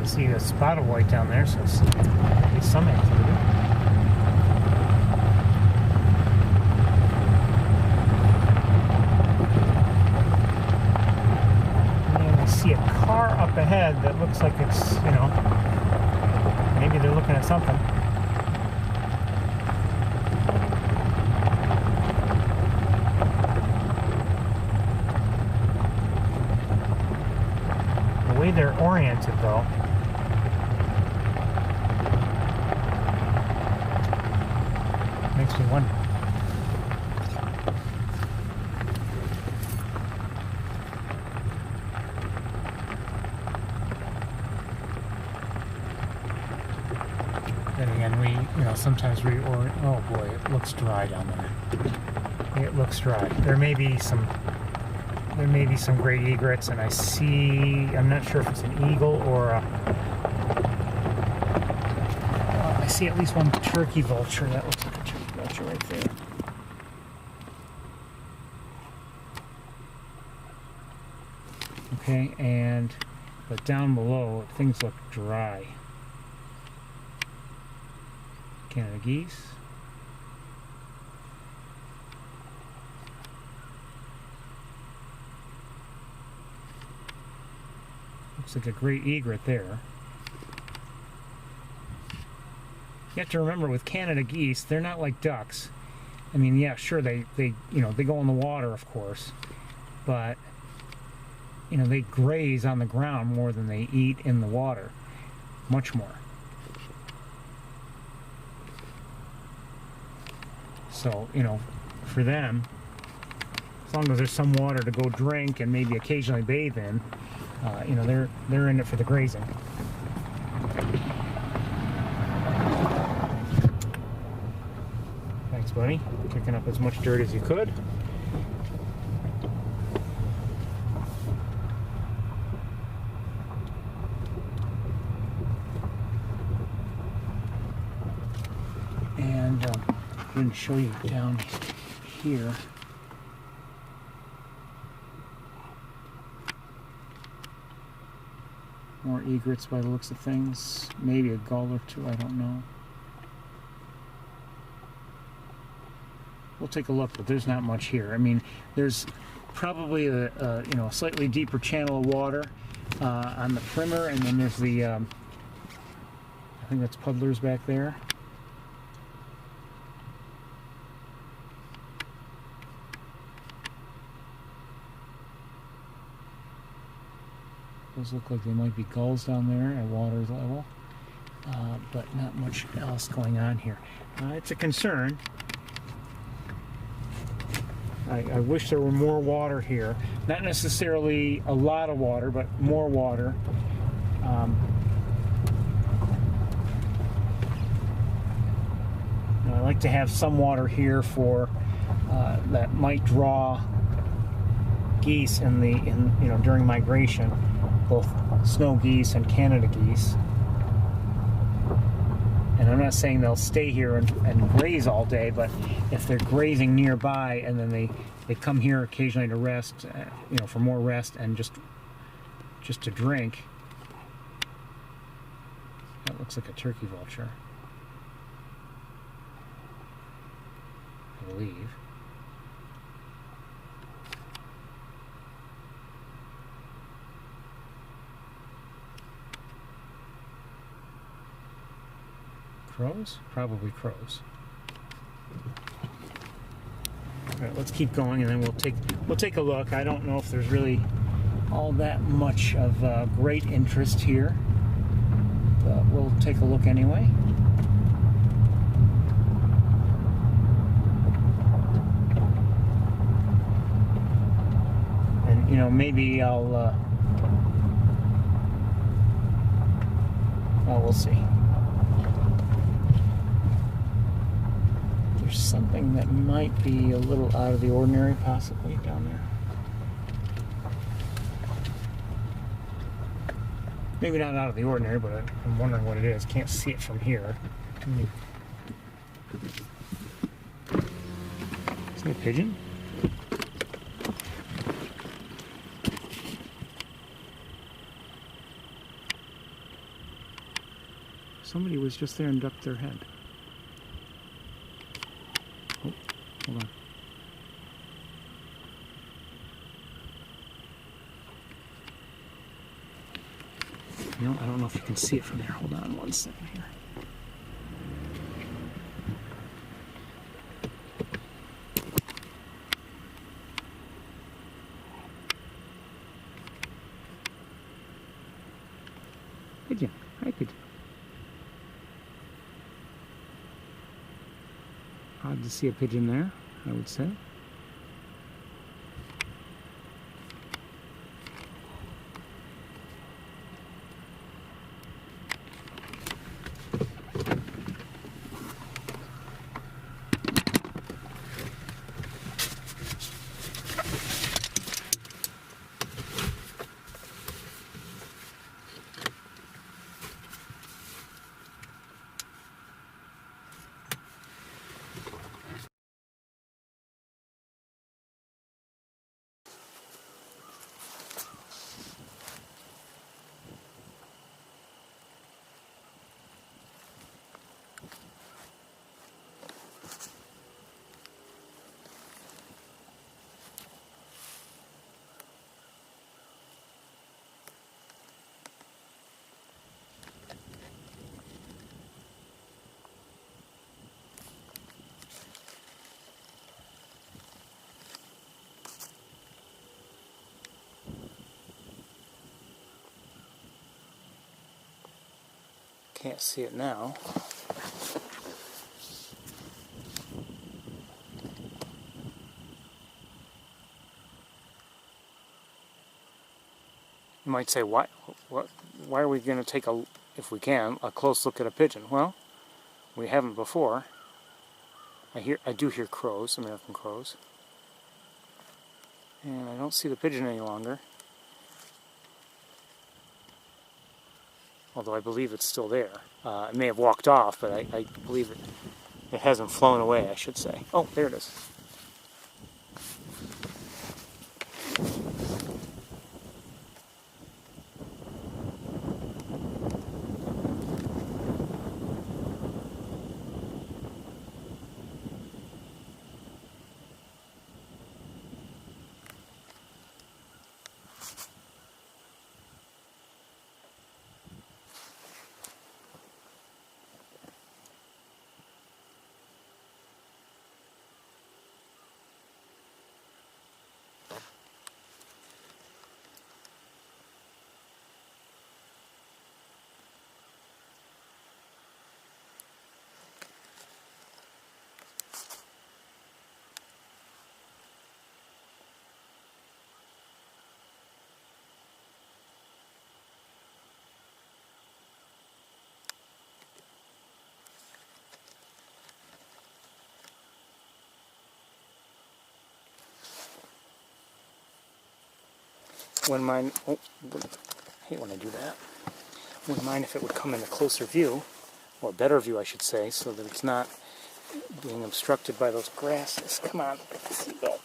See a spot of white down there, so there's some activity. And I see a car up ahead that looks like it's, maybe they're looking at something. The way they're oriented, though, makes me wonder. Then again, sometimes oh boy, it looks dry down there. It looks dry. There may be some great egrets, and I'm not sure if it's an eagle or I see at least one turkey vulture. That looks like a turkey vulture right there. Okay, but down below, things look dry. Canada geese. Looks like a great egret there. You have to remember, with Canada geese, they're not like ducks. I mean, yeah, sure, they go in the water, of course, but they graze on the ground more than they eat in the water, much more. So, for them, as long as there's some water to go drink and maybe occasionally bathe in, they're in it for the grazing. Thanks, buddy. Kicking up as much dirt as you could. And I'm going to show you down here. More egrets by the looks of things. Maybe a gull or two, I don't know. We'll take a look, but there's not much here. I mean, there's probably a slightly deeper channel of water on the perimeter, and then there's the I think that's puddlers back there. Those look like they might be gulls down there at water level, but not much else going on here. It's a concern. I wish there were more water here. Not necessarily a lot of water, but more water. I like to have some water here for that might draw geese during migration, both snow geese and Canada geese. And I'm not saying they'll stay here and graze all day, but if they're grazing nearby and then they come here occasionally to rest, for more rest and just to drink, That looks like a turkey vulture, I believe. Crows? Probably crows. All right, let's keep going, and then we'll take a look. I don't know if there's really all that much of great interest here, but we'll take a look anyway. And you know, maybe I'll well, we'll see. There's something that might be a little out of the ordinary, possibly down there. Maybe not out of the ordinary, but I'm wondering what it is. Can't see it from here. Is that a pigeon? Somebody was just there and ducked their head. Oh, hold on. You know, I don't know if you can see it from there. Hold on one second here. Pigeon. Hi, pigeon. Odd to see a pigeon there, I would say. Can't see it now. You might say, why are we going to take if we can, a close look at a pigeon? Well, we haven't before. I do hear crows, American crows. And I don't see the pigeon any longer. Although I believe it's still there. It may have walked off, but I believe it hasn't flown away, I should say. Oh, there it is. Wouldn't mind, I hate when I do that. Wouldn't mind if it would come in a closer view, or a better view I should say, so that it's not being obstructed by those grasses. Come on, seagull.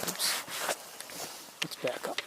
Oops. Let's back up.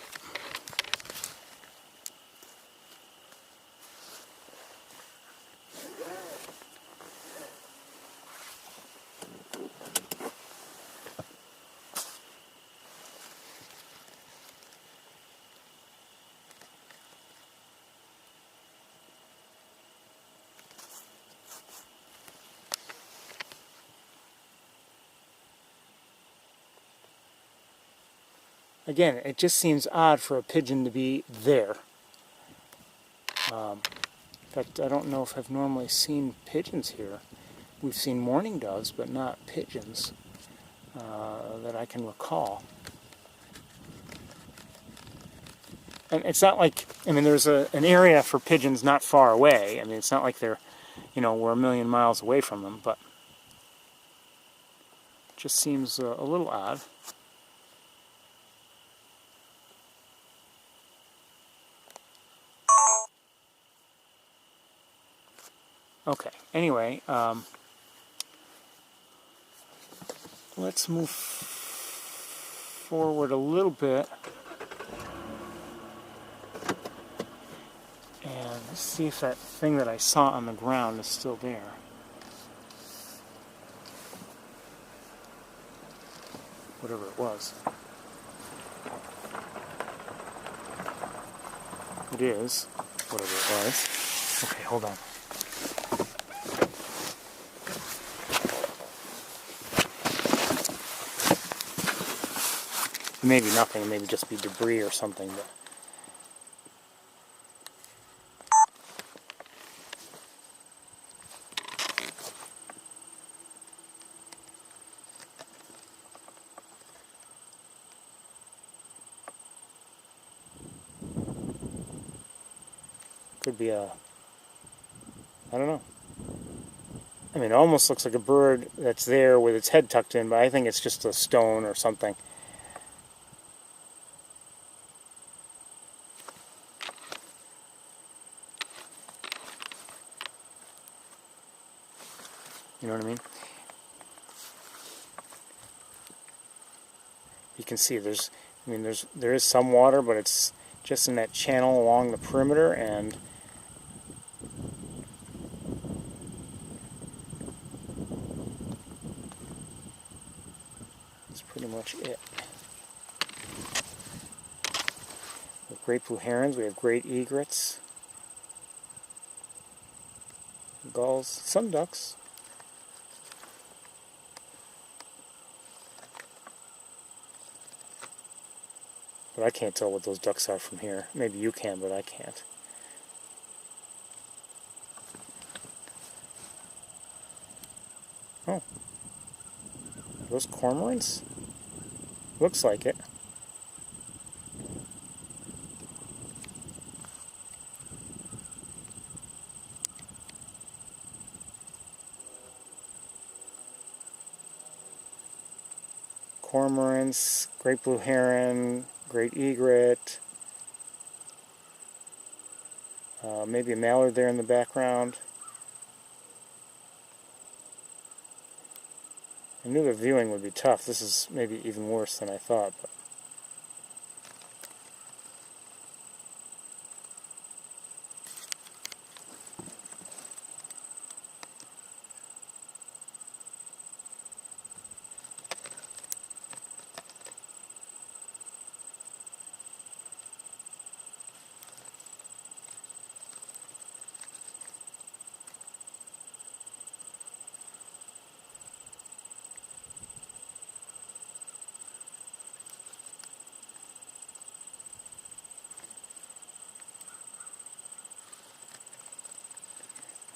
again, it just seems odd for a pigeon to be there. In fact, I don't know if I've normally seen pigeons here. We've seen mourning doves, but not pigeons that I can recall. And it's not like, I mean, there's an area for pigeons not far away. I mean, it's not like they're, we're a million miles away from them, but it just seems a little odd. Okay, anyway, let's move forward a little bit and see if that thing that I saw on the ground is still there. Whatever it was. It is, whatever it was. Okay, hold on. Maybe nothing, maybe just be debris or something. But could be I don't know. I mean, it almost looks like a bird that's there with its head tucked in, but I think it's just a stone or something. You know what I mean? You can see there is some water, but it's just in that channel along the perimeter, and that's pretty much it. We have great blue herons, we have great egrets, gulls, some ducks. But I can't tell what those ducks are from here. Maybe you can, but I can't. Oh. Are those cormorants? Looks like it. Cormorants, great blue heron, great egret, maybe a mallard there in the background. I knew the viewing would be tough. This is maybe even worse than I thought. But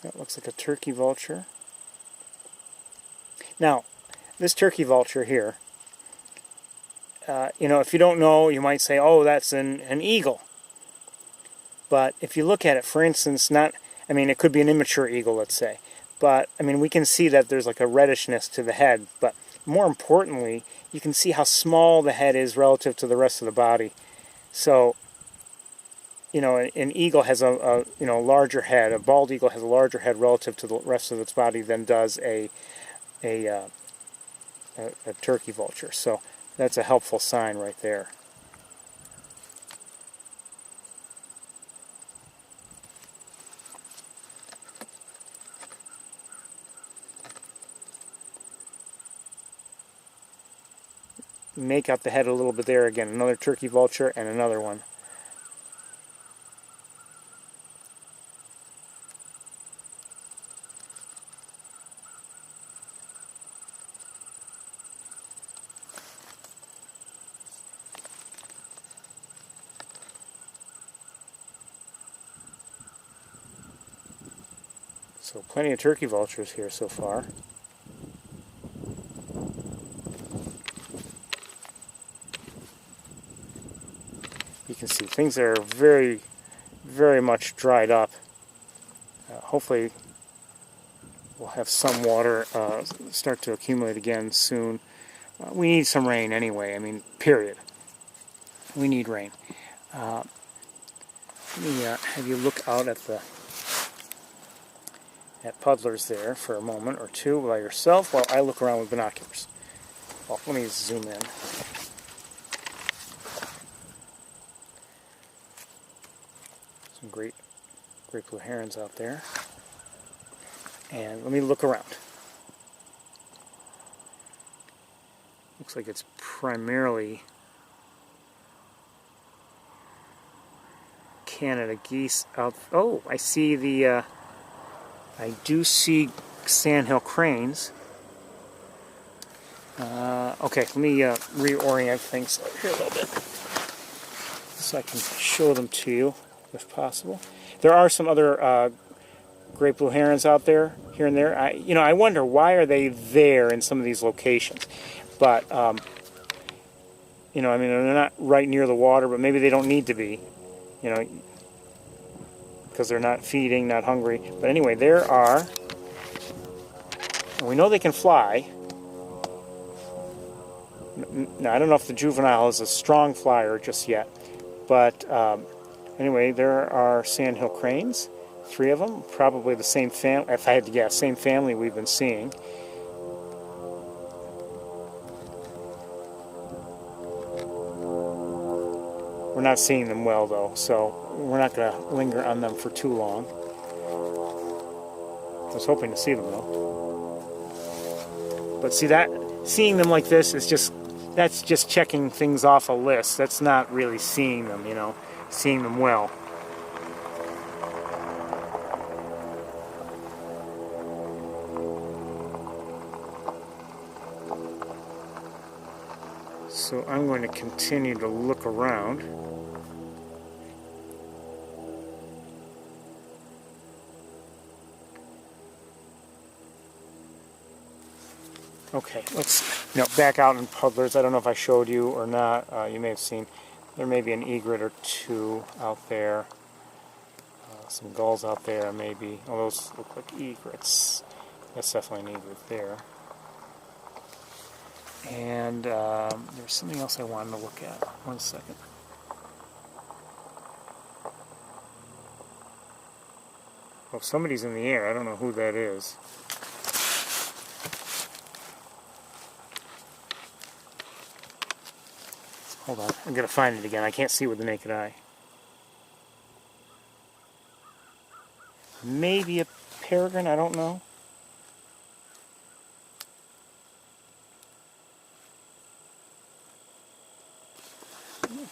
that looks like a turkey vulture. Now, this turkey vulture here, if you don't know, you might say, oh, that's an eagle. But if you look at it, for instance, it could be an immature eagle, let's say. But, we can see that there's like a reddishness to the head. But more importantly, you can see how small the head is relative to the rest of the body. So, an eagle has a larger head. A bald eagle has a larger head relative to the rest of its body than does a turkey vulture. So that's a helpful sign right there. Make out the head a little bit there again. Another turkey vulture and another one. So plenty of turkey vultures here so far. You can see things are very, very much dried up. Hopefully we'll have some water start to accumulate again soon. We need some rain anyway, I mean, period. We need rain. Let me have you look out at puddlers there for a moment or two by yourself while I look around with binoculars. Well, let me zoom in. Some great blue herons out there. And let me look around. Looks like it's primarily Canada geese out. Oh, I see the. I do see sandhill cranes. Okay, let me reorient things here a little bit so I can show them to you if possible. There are some other great blue herons out there, here and there. I wonder why are they there in some of these locations. But I mean, they're not right near the water, but maybe they don't need to be, because they're not feeding, not hungry. But anyway, there are, and we know they can fly. Now, I don't know if the juvenile is a strong flyer just yet, but anyway, there are sandhill cranes, 3 of them, probably the same family, if I had to guess, same family we've been seeing. We're not seeing them well, though, so we're not going to linger on them for too long. I was hoping to see them, though. But see, seeing them like this is that's just checking things off a list. That's not really seeing them, seeing them well. So I'm going to continue to look around. Okay, let's back out in puddlers. I don't know if I showed you or not. You may have seen there may be an egret or 2 out there. Some gulls out there, maybe. Oh, those look like egrets. That's definitely an egret there. And there's something else I wanted to look at. 1 second. Oh, somebody's in the air. I don't know who that is. Hold on. I'm going to find it again. I can't see with the naked eye. Maybe a peregrine. I don't know.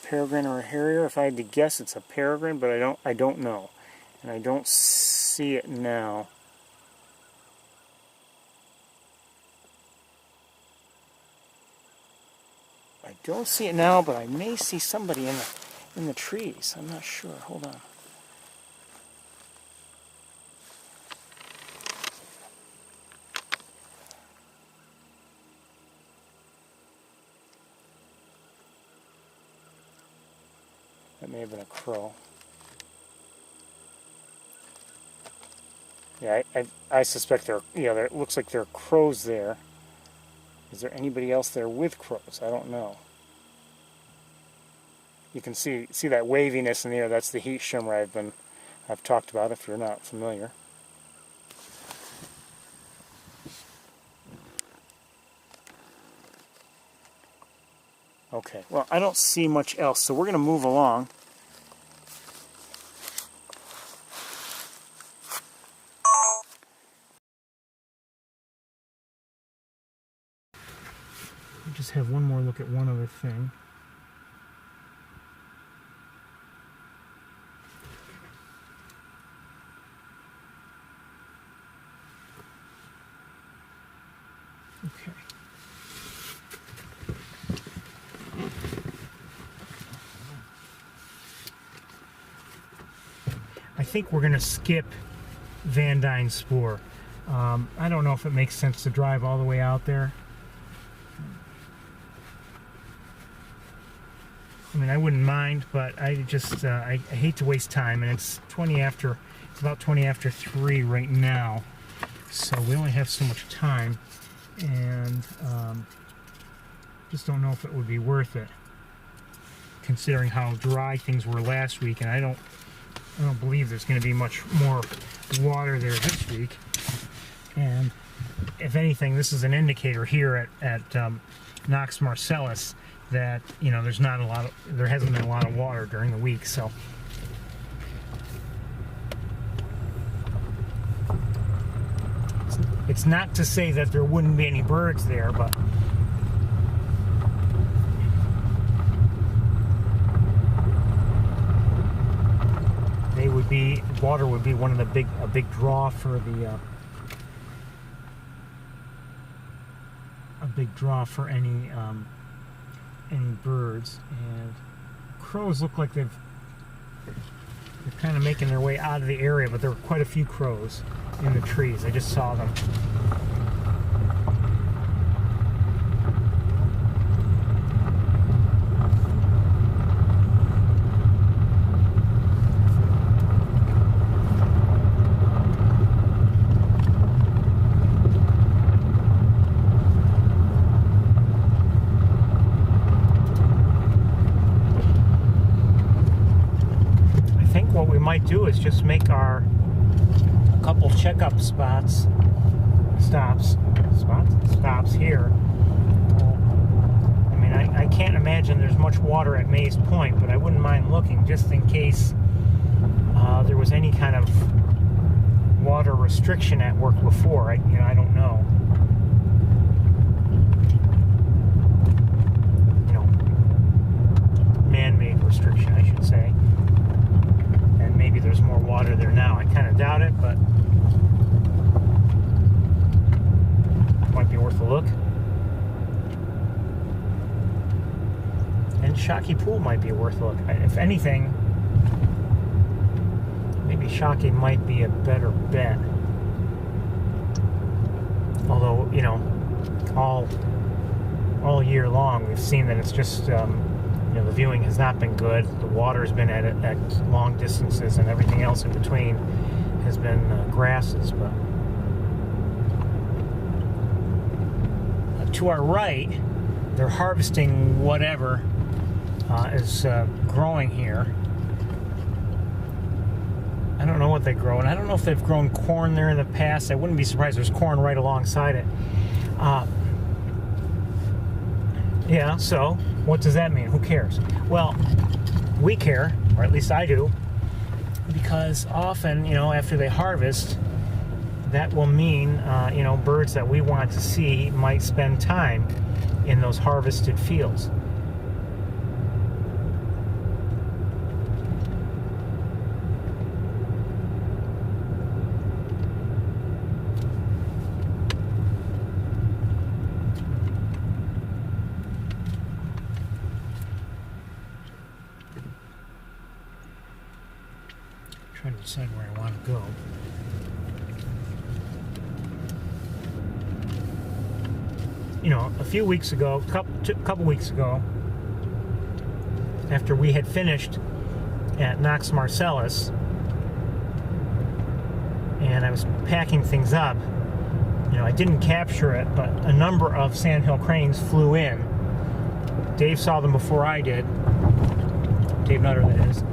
Peregrine or a harrier. If I had to guess, it's a peregrine, but I don't know, and I don't see it now. I don't see it now, but I may see somebody in the trees. I'm not sure. Hold on. That may have been a crow. Yeah, I suspect there looks like there are crows there. Is there anybody else there with crows? I don't know. You can see that waviness in the air. That's the heat shimmer I've talked about if you're not familiar. Okay, well, I don't see much else, so we're going to move along. Just have one more look at one other thing. Okay. I think we're going to skip Van Dyne spoor. I don't know if it makes sense to drive all the way out there. I mean, I wouldn't mind, but I just I hate to waste time, and it's about 20 after 3 right now, so we only have so much time, and just don't know if it would be worth it, considering how dry things were last week, and I don't believe there's going to be much more water there this week. And if anything, this is an indicator here at Knox Marcellus that, you know, there hasn't been a lot of water during the week. So it's not to say that there wouldn't be any birds there, but water would be one of the a big draw for the a big draw for any birds. And crows look like they're kind of making their way out of the area, but there were quite a few crows in the trees. I just saw them. What we might do is just make a couple checkup stops here. I mean, I can't imagine there's much water at Mays Point, but I wouldn't mind looking just in case there was any kind of water restriction at work before. I don't know. Man-made restriction, I should say. Maybe there's more water there now. I kind of doubt it, but it might be worth a look. And Shockey Pool might be worth a look. If anything, maybe Shockey might be a better bet. Although, you know, all year long we've seen that it's just the viewing has not been good. The water's been at long distances, and everything else in between has been grasses. But to our right, they're harvesting whatever is growing here. I don't know what they grow, and I don't know if they've grown corn there in the past. I wouldn't be surprised. There's corn right alongside it. Yeah, so what does that mean? Who cares? Well, we care, or at least I do, because often, after they harvest, that will mean, birds that we want to see might spend time in those harvested fields. Trying to decide where I want to go. A few weeks ago, couple weeks ago, after we had finished at Knox Marcellus, and I was packing things up, I didn't capture it, but a number of sandhill cranes flew in. Dave saw them before I did. Dave Nutter, that is.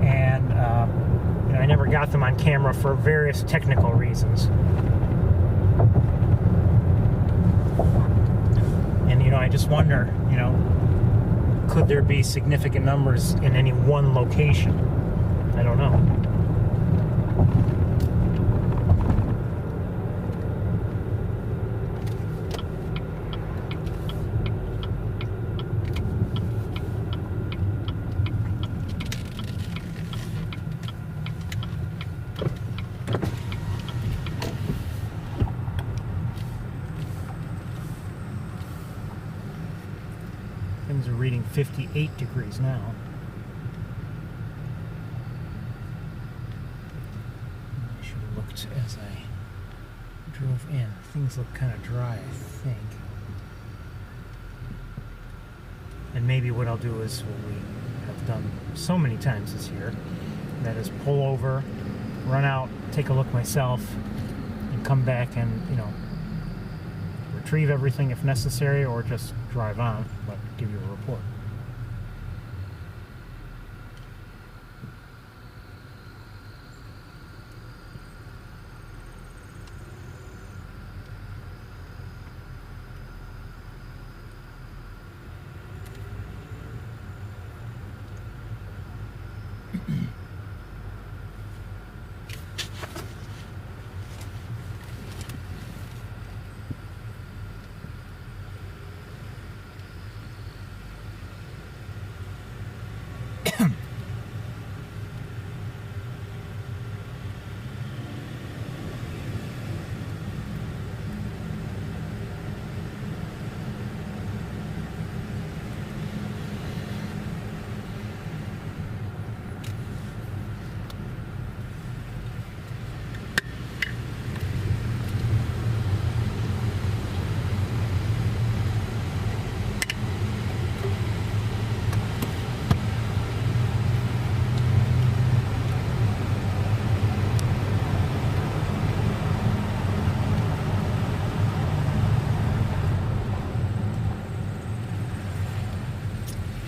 And I never got them on camera for various technical reasons. And, I just wonder, could there be significant numbers in any one location? I don't know. Things are reading 58 degrees now. I should have looked as I drove in. Things look kind of dry, I think. And maybe what I'll do is what we have done so many times this year, that is pull over, run out, take a look myself, and come back and, you know, retrieve everything if necessary, or just drive on, but give you a report.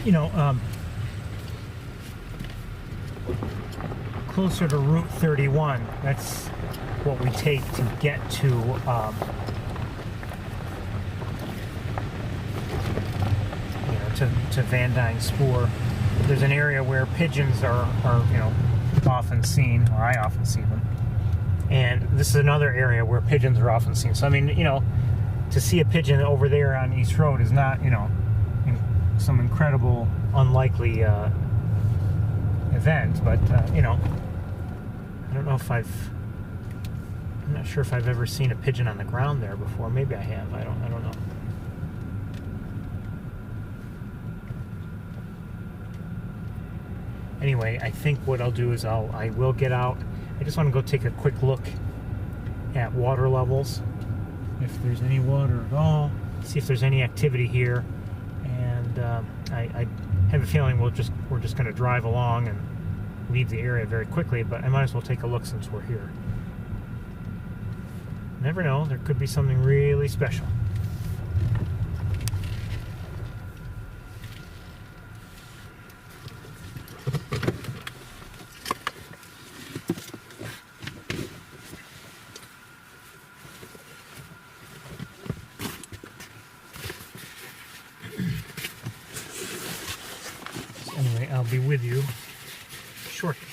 You know, closer to Route 31, that's what we take to get to, to Van Dyne Spoor. There's an area where pigeons are, you know, often seen, or I often see them. And this is another area where pigeons are often seen. So, I mean, you know, to see a pigeon over there on East Road is not, you know, some incredible, unlikely event, but you know, I don't know if I'm not sure if I've ever seen a pigeon on the ground there before. Maybe I have. I don't know. Anyway, I think what I'll do is I will get out. I just want to go take a quick look at water levels, if there's any water at all, see if there's any activity here. And I have a feeling we're just going to drive along and leave the area very quickly, but I might as well take a look since we're here. Never know, there could be something really special. Anyway, I'll be with you shortly.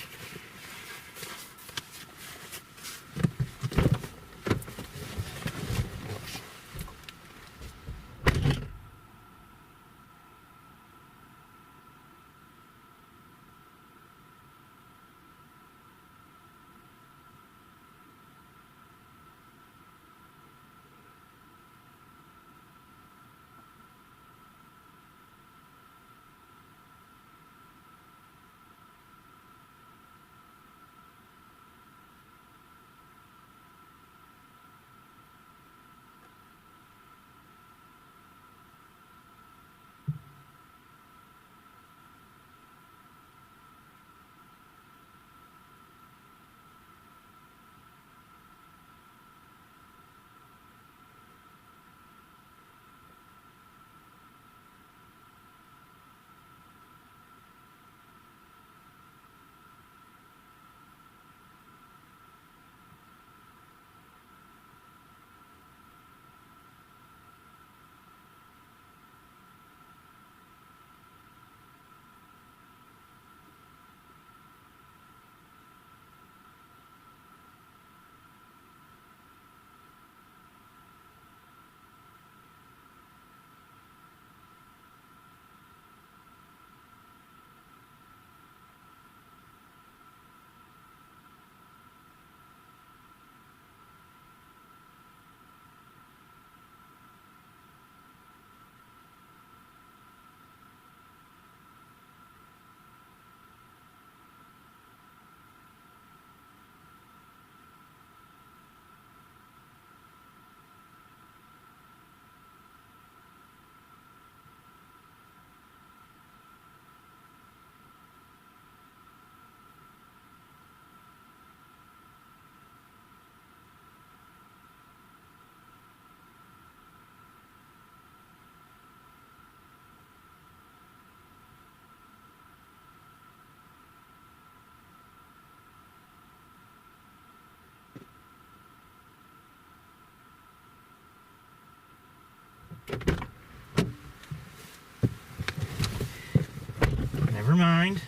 Never mind.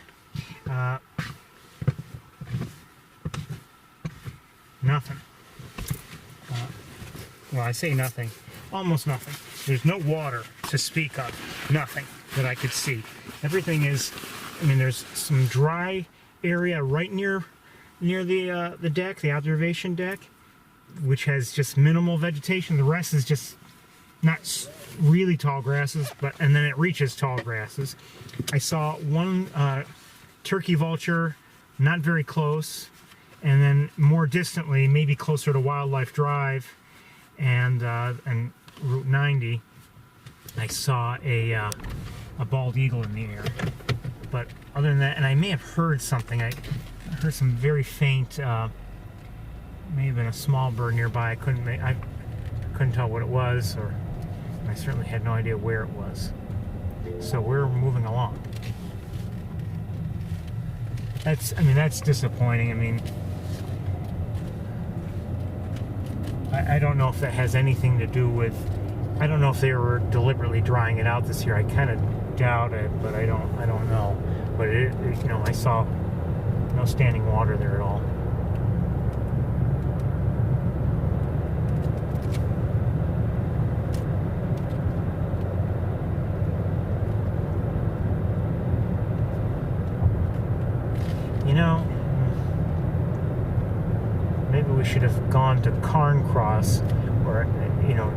Nothing. Well, I say nothing. Almost nothing. There's no water to speak of. Nothing that I could see. Everything is, I mean, there's some dry area right near the deck, the observation deck, which has just minimal vegetation. The rest is just not really tall grasses, and then it reaches tall grasses. I saw one turkey vulture, not very close, and then more distantly, maybe closer to Wildlife Drive and Route 90, I saw a bald eagle in the air. But other than that, and I may have heard something. I heard some very faint. May have been a small bird nearby. I couldn't tell what it was, or I certainly had no idea where it was. So we're moving along. That's disappointing. I mean, I don't know if that has anything to do with. I don't know if they were deliberately drying it out this year. I kind of doubt it, but I don't know. But I saw no standing water there at all. Maybe we should have gone to Cairncross, or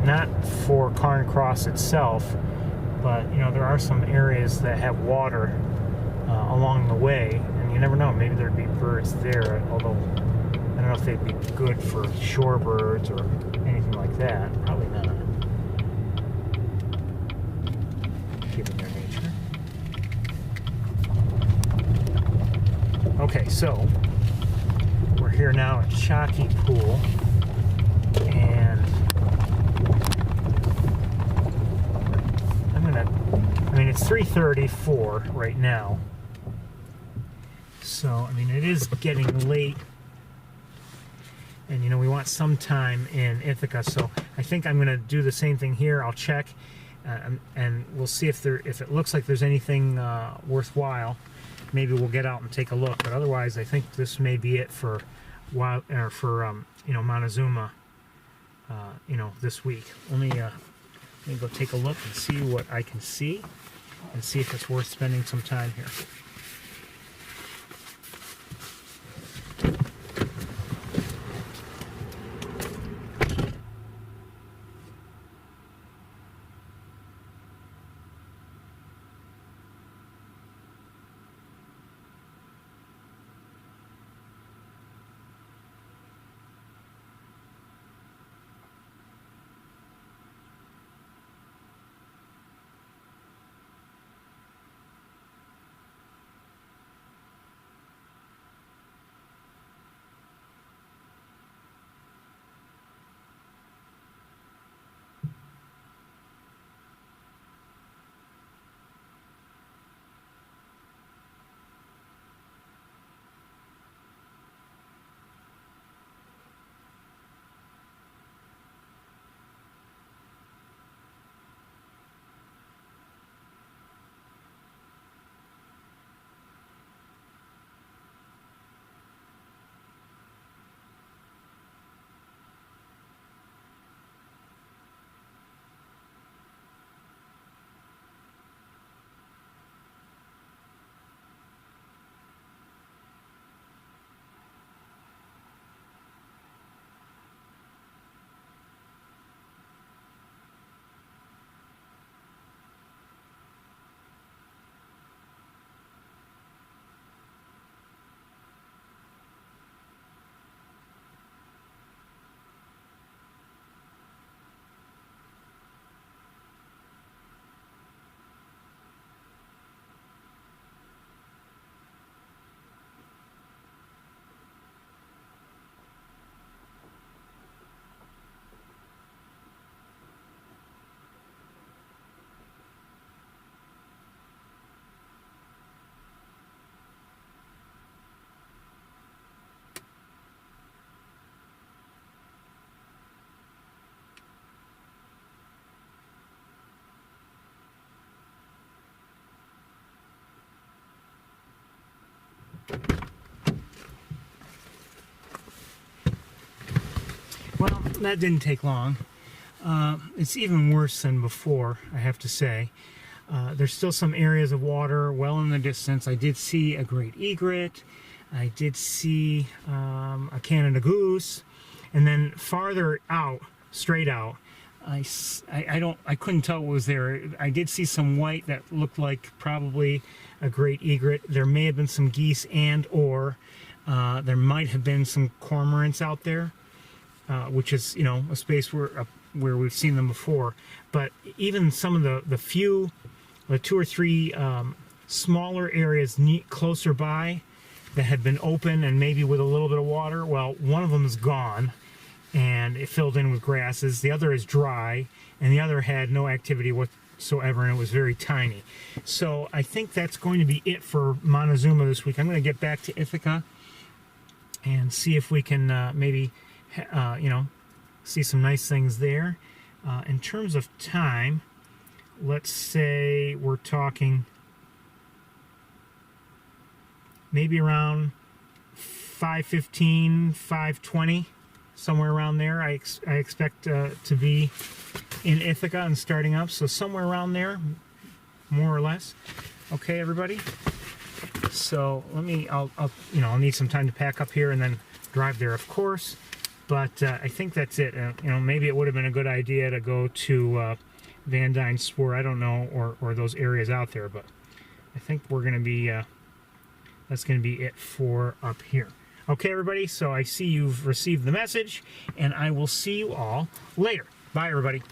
not for Cairncross itself, but there are some areas that have water along the way, and you never know, maybe there'd be birds there, although I don't know if they'd be good for shorebirds or anything like that. Probably not, given their nature. Okay, so we're here now at Chalky Pool, and it's 3:34 right now, so it is getting late, and we want some time in Ithaca, so I think I'm going to do the same thing here. I'll check, and we'll see if it looks like there's anything worthwhile. Maybe we'll get out and take a look, but otherwise I think this may be it for Montezuma this week. Let me go take a look and see what I can see, and see if it's worth spending some time here. Well, that didn't take long. It's even worse than before, I have to say. There's still some areas of water well in the distance. I did see a great egret. I did see a Canada goose. And then farther out, straight out, I couldn't tell what was there. I did see some white that looked like probably a great egret. There may have been some geese or there might have been some cormorants out there, which is, you know, a space where we've seen them before. But even some of the 2 or 3 smaller areas closer by that had been open and maybe with a little bit of water, well, one of them is gone and it filled in with grasses. The other is dry, and the other had no activity whatsoever, and it was very tiny. So I think that's going to be it for Montezuma this week. I'm going to get back to Ithaca and see if we can maybe, you know, see some nice things there. In terms of time, let's say we're talking maybe around 5:15, 5:20, somewhere around there. I expect to be in Ithaca and starting up, so somewhere around there, more or less. Okay, everybody. So I'll need some time to pack up here and then drive there, of course. But I think that's it. You know, maybe it would have been a good idea to go to Van Dyne Spoor, I don't know, or those areas out there. But I think we're going to be, that's going to be it for up here. Okay, everybody, so I see you've received the message, and I will see you all later. Bye, everybody.